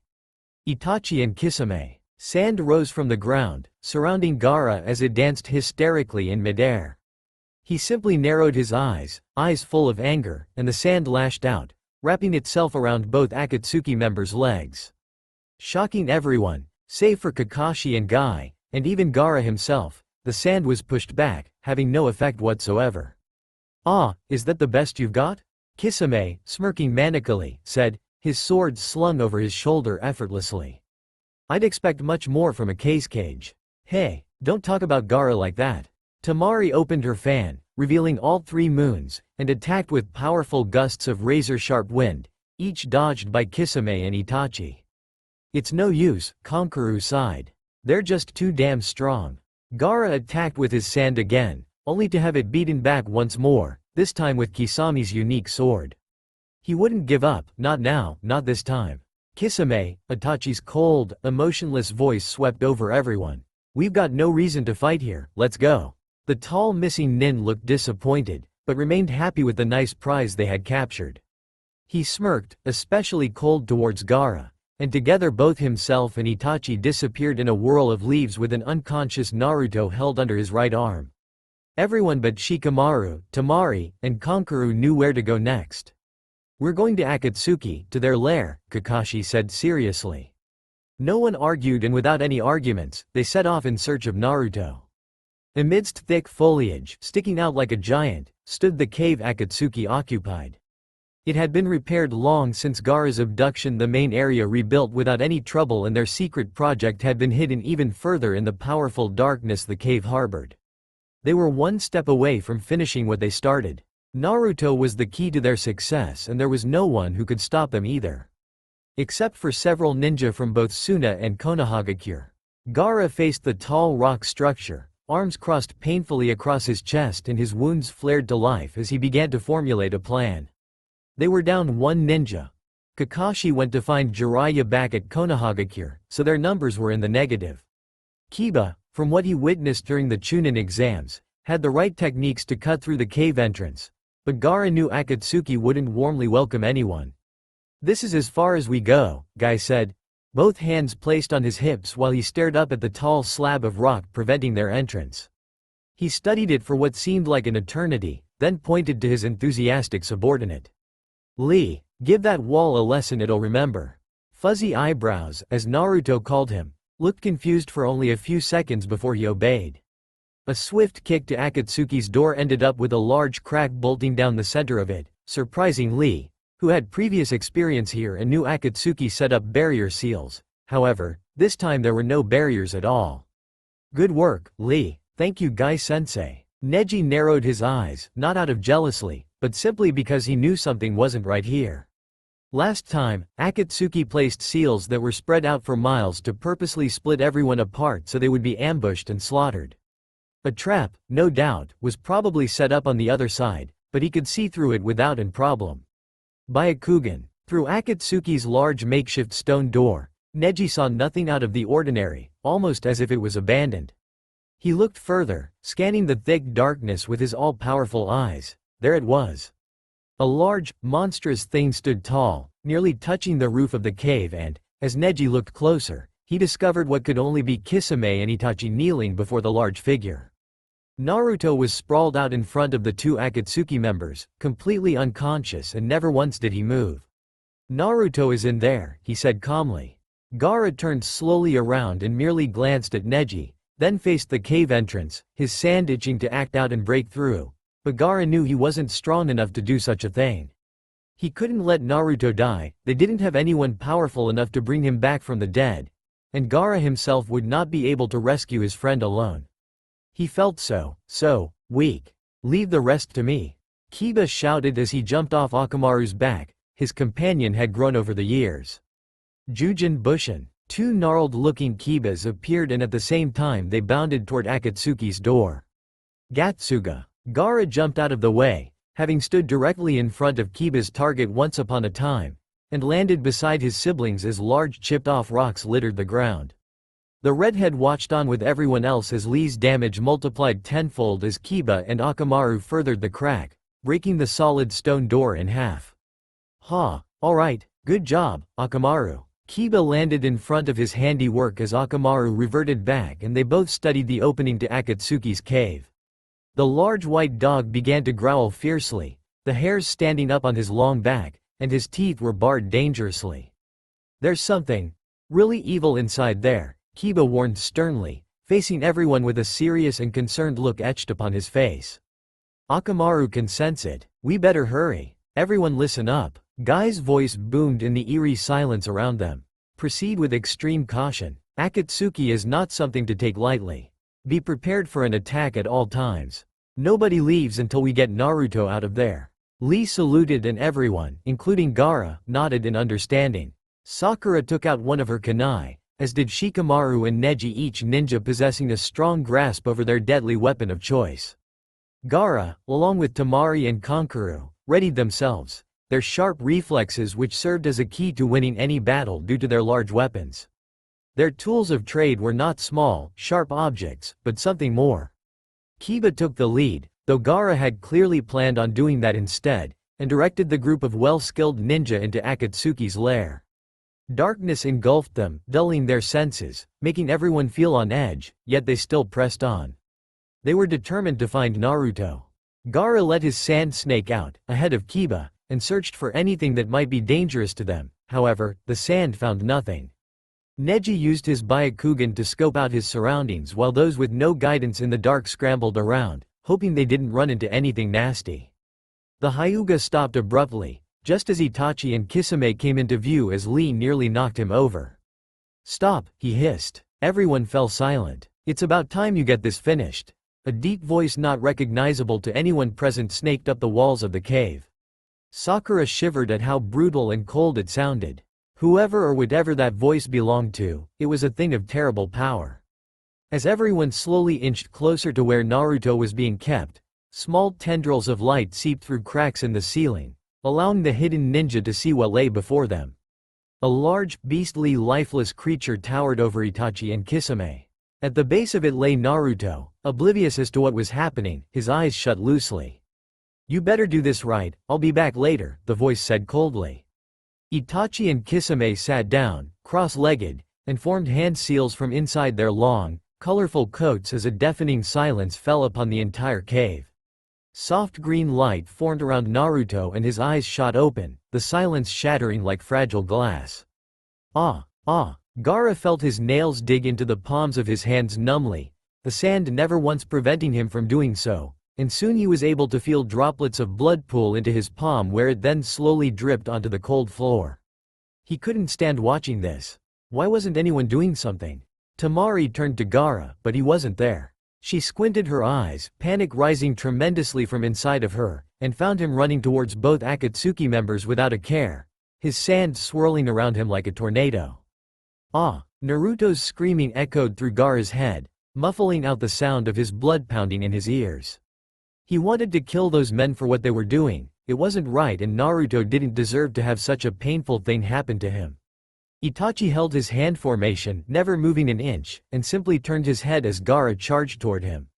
Itachi and Kisame. Sand rose from the ground, surrounding Gaara as it danced hysterically in midair. He simply narrowed his eyes full of anger, and the sand lashed out, wrapping itself around both Akatsuki members' legs. Shocking everyone, save for Kakashi and Guy, and even Gaara himself, the sand was pushed back, having no effect whatsoever. Ah, is that the best you've got? Kisame, smirking manically, said, his sword slung over his shoulder effortlessly. I'd expect much more from a cage. Hey, don't talk about Gaara like that. Temari opened her fan, revealing all three moons, and attacked with powerful gusts of razor-sharp wind, each dodged by Kisame and Itachi. It's no use, Kankuro sighed. They're just too damn strong. Gaara attacked with his sand again, only to have it beaten back once more, this time with Kisami's unique sword. He wouldn't give up, not now, not this time. Kisame, Itachi's cold, emotionless voice swept over everyone. We've got no reason to fight here, let's go. The tall missing nin looked disappointed, but remained happy with the nice prize they had captured. He smirked, especially cold towards Gaara, and together both himself and Itachi disappeared in a whirl of leaves with an unconscious Naruto held under his right arm. Everyone but Shikamaru, Temari, and Kankuro knew where to go next. We're going to Akatsuki, to their lair, Kakashi said seriously. No one argued, and without any arguments, they set off in search of Naruto. Amidst thick foliage, sticking out like a giant, stood the cave Akatsuki occupied. It had been repaired long since Gaara's abduction, the main area rebuilt without any trouble, and their secret project had been hidden even further in the powerful darkness the cave harbored. They were one step away from finishing what they started. Naruto was the key to their success, and there was no one who could stop them either. Except for several ninja from both Suna and Konohagakure. Gaara faced the tall rock structure, arms crossed painfully across his chest, and his wounds flared to life as he began to formulate a plan. They were down one ninja. Kakashi went to find Jiraiya back at Konohagakure, so their numbers were in the negative. Kiba, from what he witnessed during the Chunin exams, had the right techniques to cut through the cave entrance, but Gaara knew Akatsuki wouldn't warmly welcome anyone. This is as far as we go, Guy said, both hands placed on his hips while he stared up at the tall slab of rock preventing their entrance. He studied it for what seemed like an eternity, then pointed to his enthusiastic subordinate. "Lee, give that wall a lesson it'll remember." Fuzzy Eyebrows, as Naruto called him, looked confused for only a few seconds before he obeyed. A swift kick to Akatsuki's door ended up with a large crack bolting down the center of it, surprising Lee, who had previous experience here and knew Akatsuki set up barrier seals. However, this time there were no barriers at all. "Good work, Lee. Thank you, Guy-sensei." Neji narrowed his eyes, not out of jealousy, but simply because he knew something wasn't right here. Last time, Akatsuki placed seals that were spread out for miles to purposely split everyone apart so they would be ambushed and slaughtered. A trap, no doubt, was probably set up on the other side, but he could see through it without a problem. Byakugan. Through Akatsuki's large makeshift stone door, Neji saw nothing out of the ordinary, almost as if it was abandoned. He looked further, scanning the thick darkness with his all-powerful eyes. There it was. A large, monstrous thing stood tall, nearly touching the roof of the cave and, as Neji looked closer, he discovered what could only be Kisame and Itachi kneeling before the large figure. Naruto was sprawled out in front of the two Akatsuki members, completely unconscious, and never once did he move. "Naruto is in there," he said calmly. Gaara turned slowly around and merely glanced at Neji, then faced the cave entrance, his sand itching to act out and break through. But Gaara knew he wasn't strong enough to do such a thing. He couldn't let Naruto die, they didn't have anyone powerful enough to bring him back from the dead, and Gaara himself would not be able to rescue his friend alone. He felt so weak. "Leave the rest to me," Kiba shouted as he jumped off Akamaru's back. His companion had grown over the years. Jujin Bushin. Two gnarled-looking Kibas appeared and at the same time they bounded toward Akatsuki's door. Gatsuga. Gaara jumped out of the way, having stood directly in front of Kiba's target once upon a time, and landed beside his siblings as large chipped-off rocks littered the ground. The redhead watched on with everyone else as Lee's damage multiplied tenfold as Kiba and Akamaru furthered the crack, breaking the solid stone door in half. Alright, good job, Akamaru." Kiba landed in front of his handiwork as Akamaru reverted back and they both studied the opening to Akatsuki's cave. The large white dog began to growl fiercely, the hairs standing up on his long back, and his teeth were bared dangerously. "There's something really evil inside there," Kiba warned sternly, facing everyone with a serious and concerned look etched upon his face. "Akamaru can sense it. We better hurry. Everyone listen up." Guy's voice boomed in the eerie silence around them. "Proceed with extreme caution. Akatsuki is not something to take lightly. Be prepared for an attack at all times. Nobody leaves until we get Naruto out of there." Lee saluted and everyone, including Gaara, nodded in understanding. Sakura took out one of her kunai, as did Shikamaru and Neji, each ninja possessing a strong grasp over their deadly weapon of choice. Gaara, along with Tamari and Kankuro, readied themselves, their sharp reflexes which served as a key to winning any battle due to their large weapons. Their tools of trade were not small, sharp objects, but something more. Kiba took the lead, though Gaara had clearly planned on doing that instead, and directed the group of well-skilled ninja into Akatsuki's lair. Darkness engulfed them, dulling their senses, making everyone feel on edge, yet they still pressed on. They were determined to find Naruto. Gaara let his sand snake out, ahead of Kiba, and searched for anything that might be dangerous to them. However, the sand found nothing. Neji used his Byakugan to scope out his surroundings while those with no guidance in the dark scrambled around, hoping they didn't run into anything nasty. The Hyuga stopped abruptly, just as Itachi and Kisame came into view as Lee nearly knocked him over. "Stop," he hissed. Everyone fell silent. "It's about time you get this finished." A deep voice not recognizable to anyone present snaked up the walls of the cave. Sakura shivered at how brutal and cold it sounded. Whoever or whatever that voice belonged to, it was a thing of terrible power. As everyone slowly inched closer to where Naruto was being kept, small tendrils of light seeped through cracks in the ceiling, allowing the hidden ninja to see what lay before them. A large, beastly, lifeless creature towered over Itachi and Kisame. At the base of it lay Naruto, oblivious as to what was happening, his eyes shut loosely. "You better do this right, I'll be back later," the voice said coldly. Itachi and Kisame sat down, cross-legged, and formed hand seals from inside their long, colorful coats as a deafening silence fell upon the entire cave. Soft green light formed around Naruto and his eyes shot open, the silence shattering like fragile glass. Ah, ah. Gaara felt his nails dig into the palms of his hands numbly, the sand never once preventing him from doing so, and soon he was able to feel droplets of blood pool into his palm where it then slowly dripped onto the cold floor. He couldn't stand watching this. Why wasn't anyone doing something? Temari turned to Gaara, but he wasn't there. She squinted her eyes, panic rising tremendously from inside of her, and found him running towards both Akatsuki members without a care, his sand swirling around him like a tornado. Ah! Naruto's screaming echoed through Gaara's head, muffling out the sound of his blood pounding in his ears. He wanted to kill those men for what they were doing, it wasn't right and Naruto didn't deserve to have such a painful thing happen to him. Itachi held his hand formation, never moving an inch, and simply turned his head as Gaara charged toward him.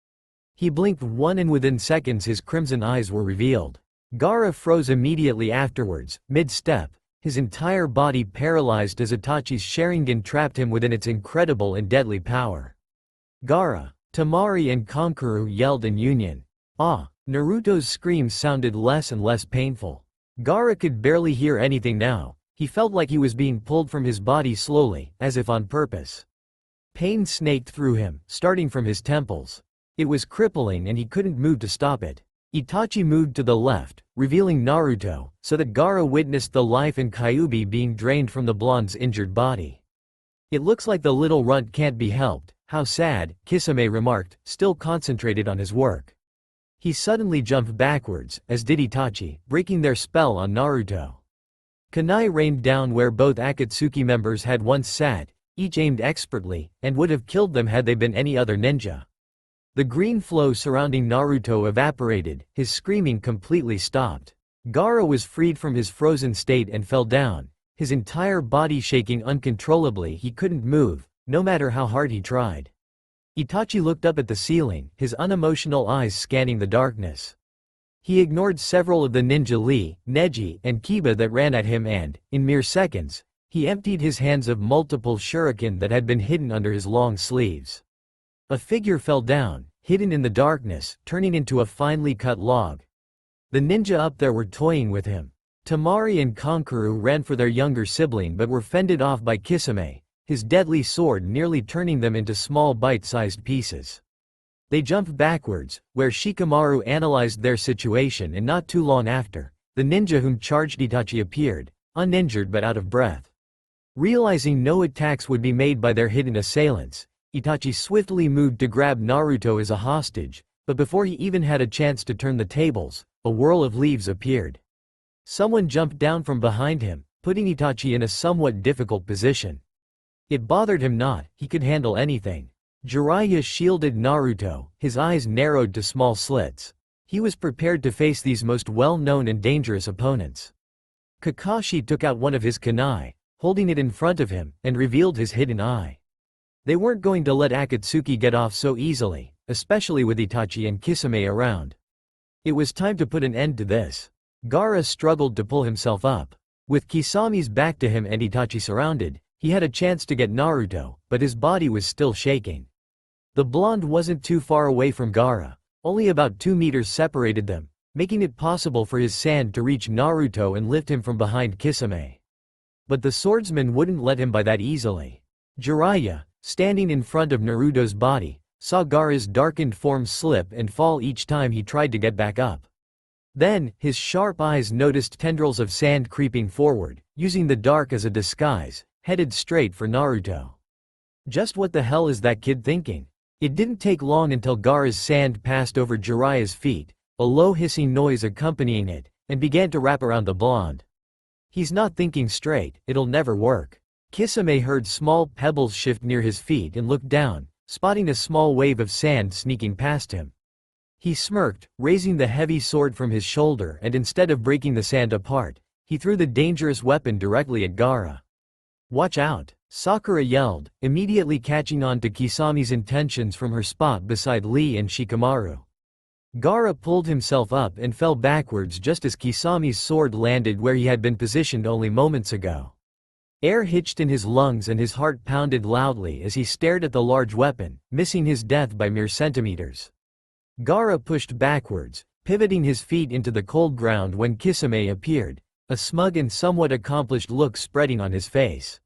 He blinked one and within seconds his crimson eyes were revealed. Gaara froze immediately afterwards, mid-step, his entire body paralyzed as Itachi's Sharingan trapped him within its incredible and deadly power. Gaara, Temari and Kankuro yelled in union. Ah! Naruto's screams sounded less and less painful. Gaara could barely hear anything now, he felt like he was being pulled from his body slowly, as if on purpose. Pain snaked through him, starting from his temples. It was crippling and he couldn't move to stop it. Itachi moved to the left, revealing Naruto, so that Gaara witnessed the life in Kyuubi being drained from the blonde's injured body. It looks like the little runt can't be helped, how sad, Kisame remarked, still concentrated on his work. He suddenly jumped backwards, as did Itachi, breaking their spell on Naruto. Kunai rained down where both Akatsuki members had once sat, each aimed expertly, and would have killed them had they been any other ninja. The green flow surrounding Naruto evaporated, his screaming completely stopped. Gaara was freed from his frozen state and fell down, his entire body shaking uncontrollably. He couldn't move, no matter how hard he tried. Itachi looked up at the ceiling, his unemotional eyes scanning the darkness. He ignored several of the ninja Lee, Neji, and Kiba that ran at him and, in mere seconds, he emptied his hands of multiple shuriken that had been hidden under his long sleeves. A figure fell down, hidden in the darkness, turning into a finely cut log. The ninja up there were toying with him. Temari and Kankuro ran for their younger sibling but were fended off by Kisame, his deadly sword nearly turning them into small bite-sized pieces. They jumped backwards, where Shikamaru analyzed their situation, and not too long after, the ninja whom charged Itachi appeared, uninjured but out of breath. Realizing no attacks would be made by their hidden assailants, Itachi swiftly moved to grab Naruto as a hostage, but before he even had a chance to turn the tables, a whirl of leaves appeared. Someone jumped down from behind him, putting Itachi in a somewhat difficult position. It bothered him not, he could handle anything. Jiraiya shielded Naruto, his eyes narrowed to small slits. He was prepared to face these most well-known and dangerous opponents. Kakashi took out one of his kunai, holding it in front of him, and revealed his hidden eye. They weren't going to let Akatsuki get off so easily, especially with Itachi and Kisame around. It was time to put an end to this. Gaara struggled to pull himself up. With Kisame's back to him and Itachi surrounded, he had a chance to get Naruto, but his body was still shaking. The blonde wasn't too far away from Gaara, only about 2 meters separated them, making it possible for his sand to reach Naruto and lift him from behind Kisame. But the swordsman wouldn't let him by that easily. Jiraiya, standing in front of Naruto's body, saw Gaara's darkened form slip and fall each time he tried to get back up. Then, his sharp eyes noticed tendrils of sand creeping forward, using the dark as a disguise, headed straight for Naruto. Just what the hell is that kid thinking? It didn't take long until Gaara's sand passed over Jiraiya's feet, a low hissing noise accompanying it, and began to wrap around the blonde. He's not thinking straight, it'll never work. Kisame heard small pebbles shift near his feet and looked down, spotting a small wave of sand sneaking past him. He smirked, raising the heavy sword from his shoulder, and instead of breaking the sand apart, he threw the dangerous weapon directly at Gaara. "Watch out!" Sakura yelled, immediately catching on to Kisame's intentions from her spot beside Lee and Shikamaru. Gaara pulled himself up and fell backwards just as Kisame's sword landed where he had been positioned only moments ago. Air hitched in his lungs and his heart pounded loudly as he stared at the large weapon, missing his death by mere centimeters. Gaara pushed backwards, pivoting his feet into the cold ground when Kisame appeared, a smug and somewhat accomplished look spreading on his face.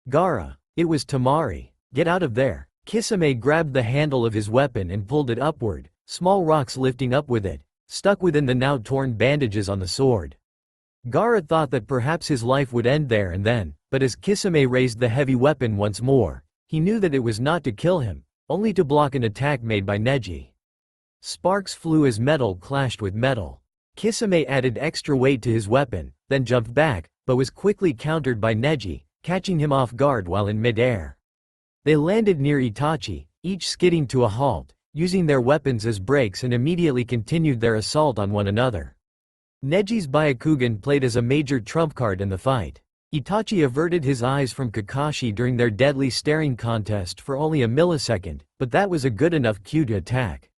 "Gaara, it was Tamari. Get out of there." Kisame grabbed the handle of his weapon and pulled it upward, small rocks lifting up with it, stuck within the now torn bandages on the sword. Gaara thought that perhaps his life would end there and then, but as Kisame raised the heavy weapon once more, he knew that it was not to kill him, only to block an attack made by Neji. Sparks flew as metal clashed with metal. Kisame added extra weight to his weapon, then jumped back, but was quickly countered by Neji, catching him off guard while in mid-air. They landed near Itachi, each skidding to a halt, using their weapons as brakes, and immediately continued their assault on one another. Neji's Byakugan played as a major trump card in the fight. Itachi averted his eyes from Kakashi during their deadly staring contest for only a millisecond, but that was a good enough cue to attack.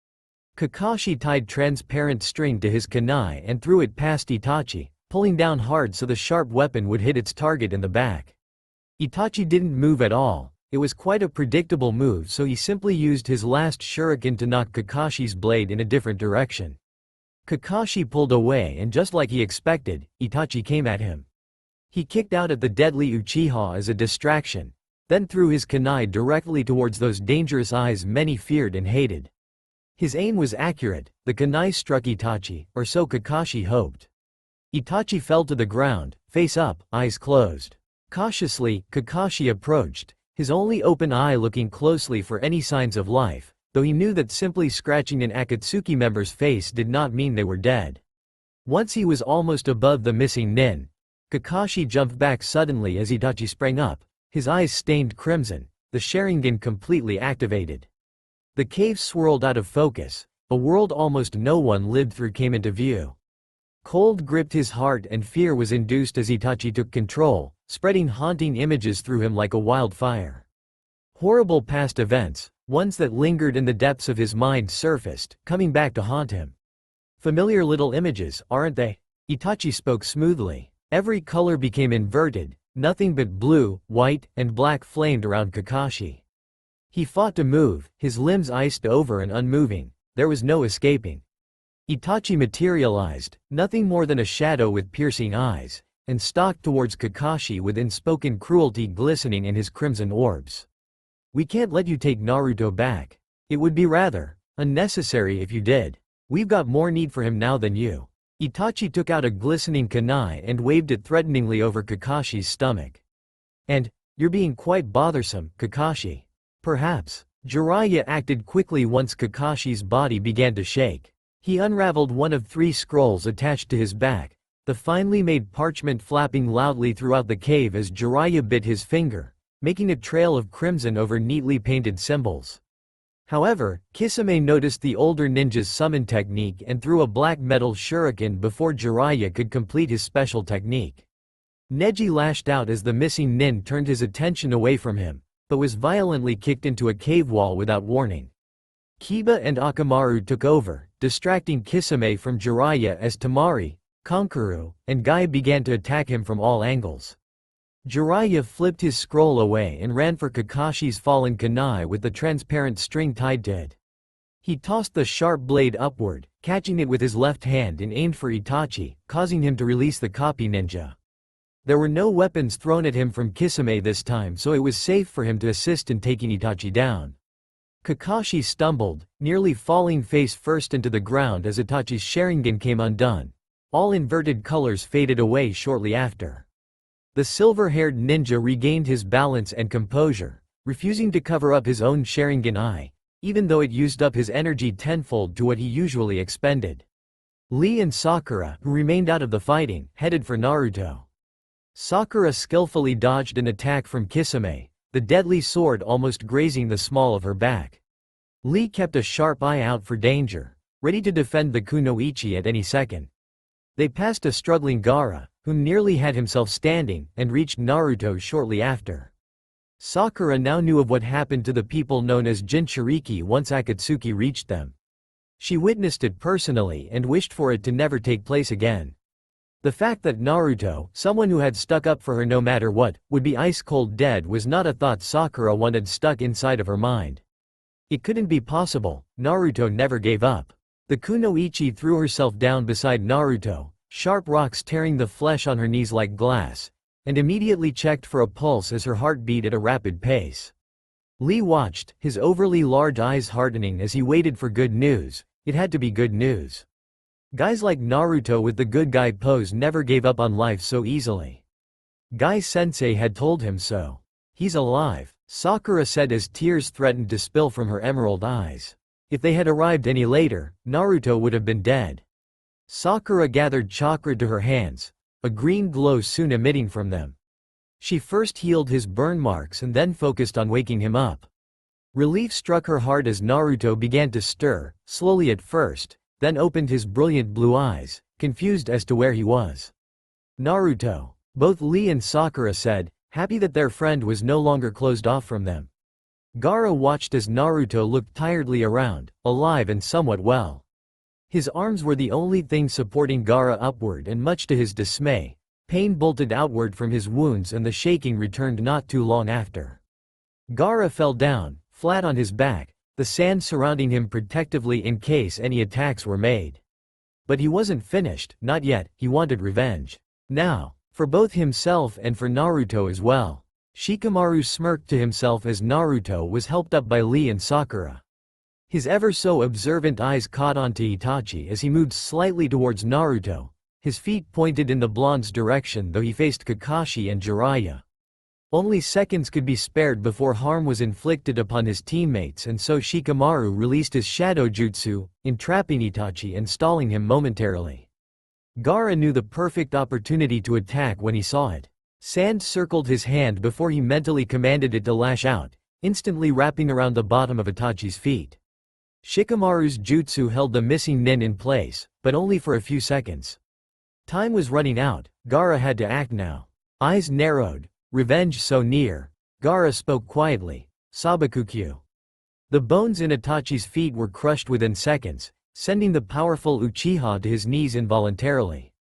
Kakashi tied transparent string to his kunai and threw it past Itachi, pulling down hard so the sharp weapon would hit its target in the back. Itachi didn't move at all. It was quite a predictable move, so he simply used his last shuriken to knock Kakashi's blade in a different direction. Kakashi pulled away, and just like he expected, Itachi came at him. He kicked out at the deadly Uchiha as a distraction, then threw his kunai directly towards those dangerous eyes many feared and hated. His aim was accurate, the kunai struck Itachi, or so Kakashi hoped. Itachi fell to the ground, face up, eyes closed. Cautiously, Kakashi approached, his only open eye looking closely for any signs of life, though he knew that simply scratching an Akatsuki member's face did not mean they were dead. Once he was almost above the missing nin, Kakashi jumped back suddenly as Itachi sprang up, his eyes stained crimson, the Sharingan completely activated. The cave swirled out of focus, a world almost no one lived through came into view. Cold gripped his heart and fear was induced as Itachi took control, spreading haunting images through him like a wildfire. Horrible past events, ones that lingered in the depths of his mind, surfaced, coming back to haunt him. Familiar little images, aren't they? Itachi spoke smoothly. Every color became inverted, nothing but blue, white, and black flamed around Kakashi. He fought to move, his limbs iced over and unmoving. There was no escaping. Itachi materialized, nothing more than a shadow with piercing eyes, and stalked towards Kakashi with unspoken cruelty glistening in his crimson orbs. "We can't let you take Naruto back. It would be rather unnecessary if you did. We've got more need for him now than you." Itachi took out a glistening kunai and waved it threateningly over Kakashi's stomach. "And you're being quite bothersome, Kakashi." "Perhaps." Jiraiya acted quickly once Kakashi's body began to shake. He unraveled one of 3 scrolls attached to his back, the finely made parchment flapping loudly throughout the cave as Jiraiya bit his finger, making a trail of crimson over neatly painted symbols. However, Kisame noticed the older ninja's summon technique and threw a black metal shuriken before Jiraiya could complete his special technique. Neji lashed out as the missing nin turned his attention away from him, but was violently kicked into a cave wall without warning. Kiba and Akamaru took over, distracting Kisame from Jiraiya as Tamari, Kankuro, and Guy began to attack him from all angles. Jiraiya flipped his scroll away and ran for Kakashi's fallen kunai with the transparent string tied to it. He tossed the sharp blade upward, catching it with his left hand and aimed for Itachi, causing him to release the copy ninja. There were no weapons thrown at him from Kisame this time, so it was safe for him to assist in taking Itachi down. Kakashi stumbled, nearly falling face first into the ground as Itachi's Sharingan came undone. All inverted colors faded away shortly after. The silver-haired ninja regained his balance and composure, refusing to cover up his own Sharingan eye, even though it used up his energy tenfold to what he usually expended. Lee and Sakura, who remained out of the fighting, headed for Naruto. Sakura skillfully dodged an attack from Kisame, the deadly sword almost grazing the small of her back. Lee kept a sharp eye out for danger, ready to defend the kunoichi at any second. They passed a struggling Gaara, who nearly had himself standing, and reached Naruto shortly after. Sakura now knew of what happened to the people known as Jinchuriki once Akatsuki reached them. She witnessed it personally and wished for it to never take place again. The fact that Naruto, someone who had stuck up for her no matter what, would be ice-cold dead was not a thought Sakura wanted stuck inside of her mind. It couldn't be possible. Naruto never gave up. The kunoichi threw herself down beside Naruto, sharp rocks tearing the flesh on her knees like glass, and immediately checked for a pulse as her heart beat at a rapid pace. Lee watched, his overly large eyes hardening as he waited for good news. It had to be good news. Guys like Naruto with the good guy pose never gave up on life so easily. Guy-sensei had told him so. He's alive, Sakura said as tears threatened to spill from her emerald eyes. If they had arrived any later, Naruto would have been dead. Sakura gathered chakra to her hands, a green glow soon emitting from them. She first healed his burn marks and then focused on waking him up. Relief struck her heart as Naruto began to stir, slowly at first, then opened his brilliant blue eyes, confused as to where he was. Naruto, both Lee and Sakura said, happy that their friend was no longer closed off from them. Gaara watched as Naruto looked tiredly around, alive and somewhat well. His arms were the only thing supporting Gaara upward, and much to his dismay, pain bolted outward from his wounds and the shaking returned not too long after. Gaara fell down, flat on his back, the sand surrounding him protectively in case any attacks were made. But he wasn't finished, not yet. He wanted revenge. Now, for both himself and for Naruto as well. Shikamaru smirked to himself as Naruto was helped up by Lee and Sakura. His ever so observant eyes caught onto Itachi as he moved slightly towards Naruto, his feet pointed in the blonde's direction though he faced Kakashi and Jiraiya. Only seconds could be spared before harm was inflicted upon his teammates, and so Shikamaru released his shadow jutsu, entrapping Itachi and stalling him momentarily. Gaara knew the perfect opportunity to attack when he saw it. Sand circled his hand before he mentally commanded it to lash out, instantly wrapping around the bottom of Itachi's feet. Shikamaru's jutsu held the missing nin in place, but only for a few seconds. Time was running out. Gaara had to act now. Eyes narrowed. Revenge so near. Gaara spoke quietly. Sabakukyu. The bones in Itachi's feet were crushed within seconds, sending the powerful Uchiha to his knees involuntarily.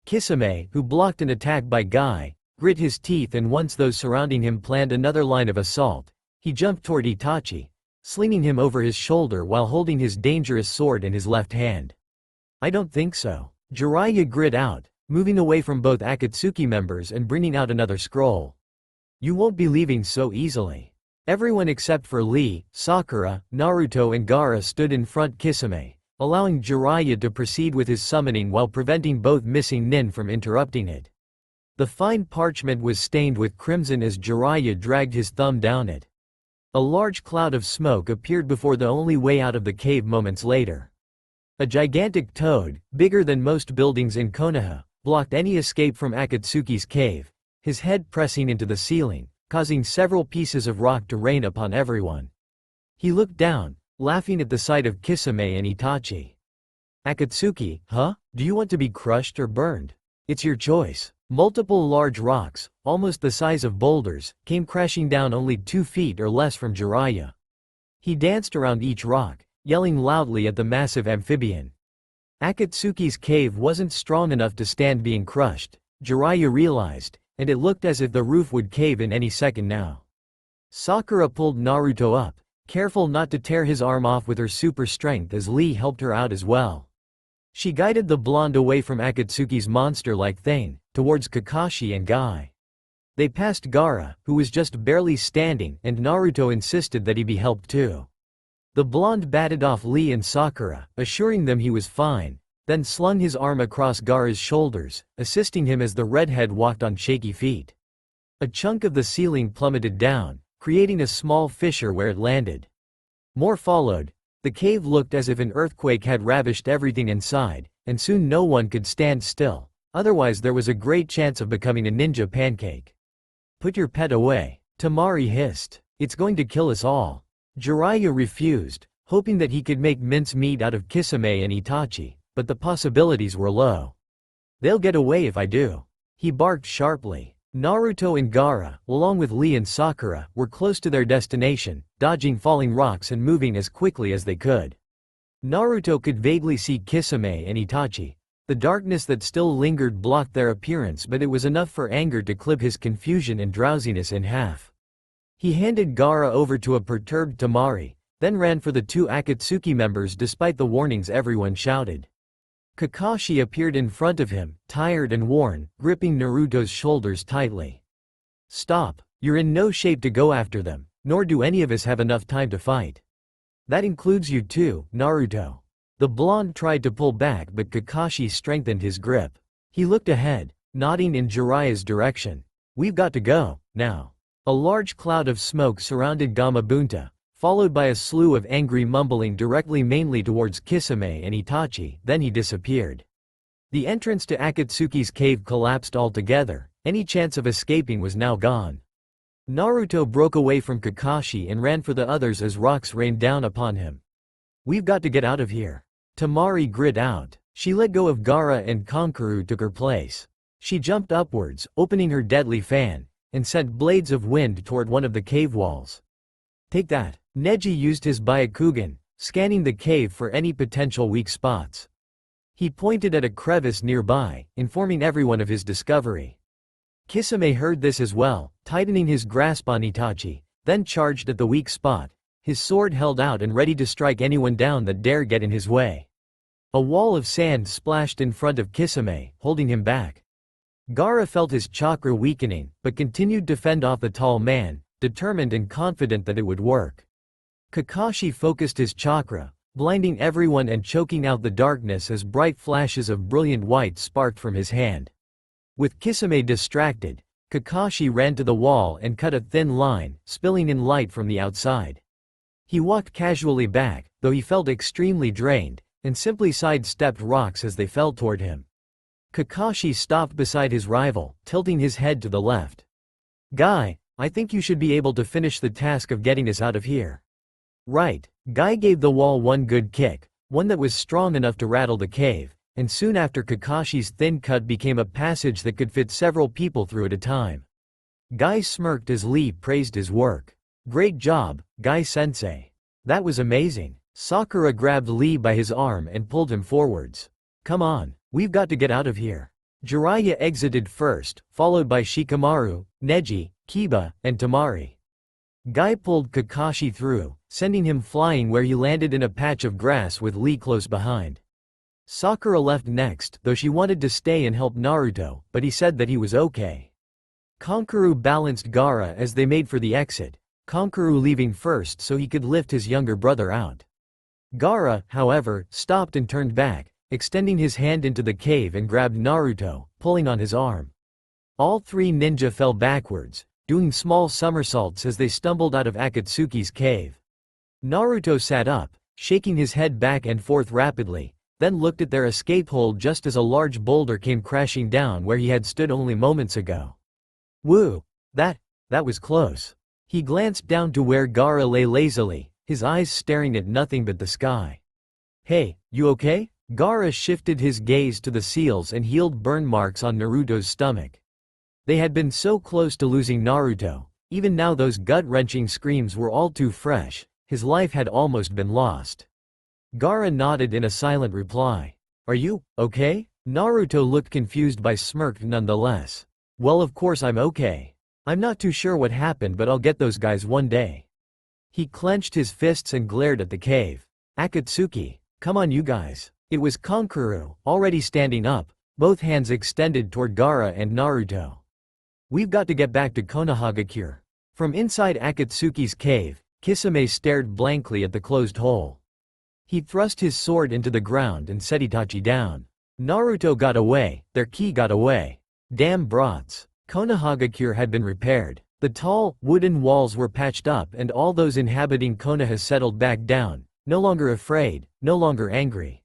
Kisame, who blocked an attack by Guy, grit his teeth, and once those surrounding him planned another line of assault, he jumped toward Itachi, slinging him over his shoulder while holding his dangerous sword in his left hand. I don't think so. Jiraiya grit out, moving away from both Akatsuki members and bringing out another scroll. You won't be leaving so easily. Everyone except for Lee, Sakura, Naruto and Gaara stood in front Kisame, allowing Jiraiya to proceed with his summoning while preventing both missing nin from interrupting it. The fine parchment was stained with crimson as Jiraiya dragged his thumb down it. A large cloud of smoke appeared before the only way out of the cave moments later. A gigantic toad, bigger than most buildings in Konoha, blocked any escape from Akatsuki's cave, his head pressing into the ceiling, causing several pieces of rock to rain upon everyone. He looked down, laughing at the sight of Kisame and Itachi. Akatsuki, huh? Do you want to be crushed or burned? It's your choice. Multiple large rocks, almost the size of boulders, came crashing down only 2 feet or less from Jiraiya. He danced around each rock, yelling loudly at the massive amphibian. Akatsuki's cave wasn't strong enough to stand being crushed, Jiraiya realized, and it looked as if the roof would cave in any second now. Sakura pulled Naruto up, careful not to tear his arm off with her super strength as Lee helped her out as well. She guided the blonde away from Akatsuki's monster-like thing, towards Kakashi and Guy. They passed Gaara, who was just barely standing, and Naruto insisted that he be helped too. The blonde batted off Lee and Sakura, assuring them he was fine, then slung his arm across Gaara's shoulders, assisting him as the redhead walked on shaky feet. A chunk of the ceiling plummeted down, creating a small fissure where it landed. More followed. The cave looked as if an earthquake had ravished everything inside, and soon no one could stand still, otherwise there was a great chance of becoming a ninja pancake. Put your pet away, Tamari hissed. It's going to kill us all. Jiraiya refused, hoping that he could make mincemeat out of Kisame and Itachi, but the possibilities were low. They'll get away if I do. He barked sharply. Naruto and Gaara, along with Lee and Sakura, were close to their destination, dodging falling rocks and moving as quickly as they could. Naruto could vaguely see Kisame and Itachi. The darkness that still lingered blocked their appearance, but it was enough for anger to clip his confusion and drowsiness in half. He handed Gaara over to a perturbed Temari, then ran for the two Akatsuki members despite the warnings everyone shouted. Kakashi appeared in front of him, tired and worn, gripping Naruto's shoulders tightly. "Stop, you're in no shape to go after them, nor do any of us have enough time to fight. That includes you too, Naruto." The blonde tried to pull back, but Kakashi strengthened his grip. He looked ahead, nodding in Jiraiya's direction. "We've got to go, now." A large cloud of smoke surrounded Gamabunta, followed by a slew of angry mumbling directly mainly towards Kisame and Itachi, then he disappeared. The entrance to Akatsuki's cave collapsed altogether, any chance of escaping was now gone. Naruto broke away from Kakashi and ran for the others as rocks rained down upon him. "We've got to get out of here." Temari grit out. She let go of Gaara and Kankuro took her place. She jumped upwards, opening her deadly fan, and sent blades of wind toward one of the cave walls. "Take that." Neji used his Byakugan, scanning the cave for any potential weak spots. He pointed at a crevice nearby, informing everyone of his discovery. Kisame heard this as well, tightening his grasp on Itachi, then charged at the weak spot, his sword held out and ready to strike anyone down that dare get in his way. A wall of sand splashed in front of Kisame, holding him back. Gaara felt his chakra weakening, but continued to fend off the tall man, determined and confident that it would work. Kakashi focused his chakra, blinding everyone and choking out the darkness as bright flashes of brilliant white sparked from his hand. With Kisame distracted, Kakashi ran to the wall and cut a thin line, spilling in light from the outside. He walked casually back, though he felt extremely drained, and simply sidestepped rocks as they fell toward him. Kakashi stopped beside his rival, tilting his head to the left. "Guy, I think you should be able to finish the task of getting us out of here." "Right." Guy gave the wall one good kick, one that was strong enough to rattle the cave, and soon after Kakashi's thin cut became a passage that could fit several people through at a time. Guy smirked as Lee praised his work. "Great job, Guy-sensei. That was amazing." Sakura grabbed Lee by his arm and pulled him forwards. "Come on, we've got to get out of here." Jiraiya exited first, followed by Shikamaru, Neji, Kiba, and Temari. Guy pulled Kakashi through, sending him flying where he landed in a patch of grass with Lee close behind. Sakura left next, though she wanted to stay and help Naruto, but he said that he was okay. Kankuro balanced Gaara as they made for the exit, Kankuro leaving first so he could lift his younger brother out. Gaara, however, stopped and turned back, extending his hand into the cave and grabbed Naruto, pulling on his arm. All three ninja fell backwards, doing small somersaults as they stumbled out of Akatsuki's cave. Naruto sat up, shaking his head back and forth rapidly, then looked at their escape hole just as a large boulder came crashing down where he had stood only moments ago. "Woo! That was close." He glanced down to where Gaara lay lazily, his eyes staring at nothing but the sky. "Hey, you okay?" Gaara shifted his gaze to the seals and healed burn marks on Naruto's stomach. They had been so close to losing Naruto, even now those gut-wrenching screams were all too fresh, his life had almost been lost. Gaara nodded in a silent reply. "Are you okay?" Naruto looked confused but smirked nonetheless. "Well, of course I'm okay. I'm not too sure what happened, but I'll get those guys one day." He clenched his fists and glared at the cave. "Akatsuki, come on you guys." It was Kankuro, already standing up, both hands extended toward Gaara and Naruto. "We've got to get back to Konohagakure." From inside Akatsuki's cave, Kisame stared blankly at the closed hole. He thrust his sword into the ground and set Itachi down. Naruto got away, their ki got away. Damn brats. Konohagakure had been repaired. The tall, wooden walls were patched up and all those inhabiting Konoha settled back down, no longer afraid, no longer angry.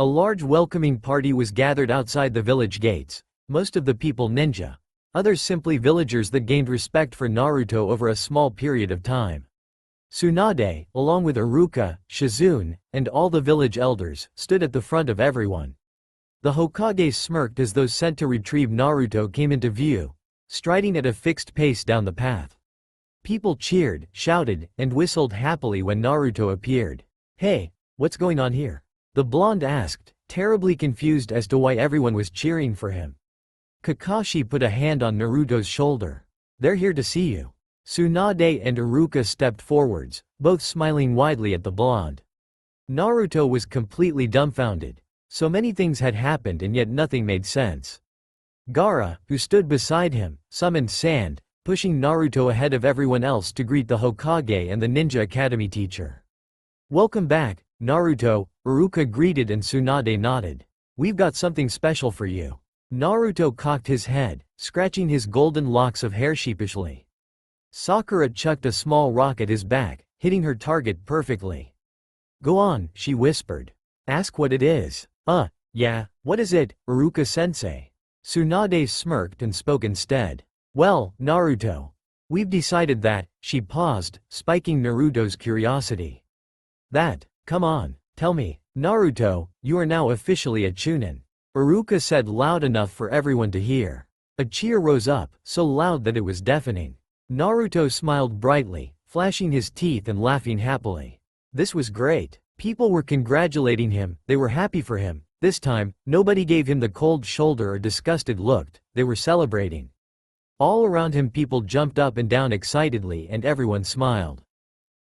A large welcoming party was gathered outside the village gates, most of the people ninja, others simply villagers that gained respect for Naruto over a small period of time. Tsunade, along with Iruka, Shizune, and all the village elders, stood at the front of everyone. The Hokage smirked as those sent to retrieve Naruto came into view, striding at a fixed pace down the path. People cheered, shouted, and whistled happily when Naruto appeared. "Hey, what's going on here?" the blonde asked, terribly confused as to why everyone was cheering for him. Kakashi put a hand on Naruto's shoulder. "They're here to see you." Tsunade and Iruka stepped forwards, both smiling widely at the blonde. Naruto was completely dumbfounded. So many things had happened and yet nothing made sense. Gaara, who stood beside him, summoned sand, pushing Naruto ahead of everyone else to greet the Hokage and the Ninja Academy teacher. "Welcome back, Naruto," Iruka greeted and Tsunade nodded. "We've got something special for you." Naruto cocked his head, scratching his golden locks of hair sheepishly. Sakura chucked a small rock at his back, hitting her target perfectly. "Go on," she whispered. "Ask what it is." Yeah, what is it, Iruka-sensei?" Tsunade smirked and spoke instead. "Well, Naruto. We've decided that," she paused, spiking Naruto's curiosity. Come on, tell me." "Naruto, you are now officially a Chunin," Iruka said loud enough for everyone to hear. A cheer rose up, so loud that it was deafening. Naruto smiled brightly, flashing his teeth and laughing happily. This was great. People were congratulating him, they were happy for him. This time, nobody gave him the cold shoulder or disgusted look, they were celebrating. All around him people jumped up and down excitedly and everyone smiled.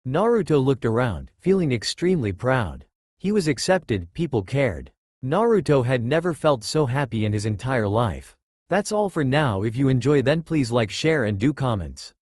Naruto looked around, feeling extremely proud. He was accepted, people cared. Naruto had never felt so happy in his entire life. That's all for now. If you enjoy then please like, share and do comments.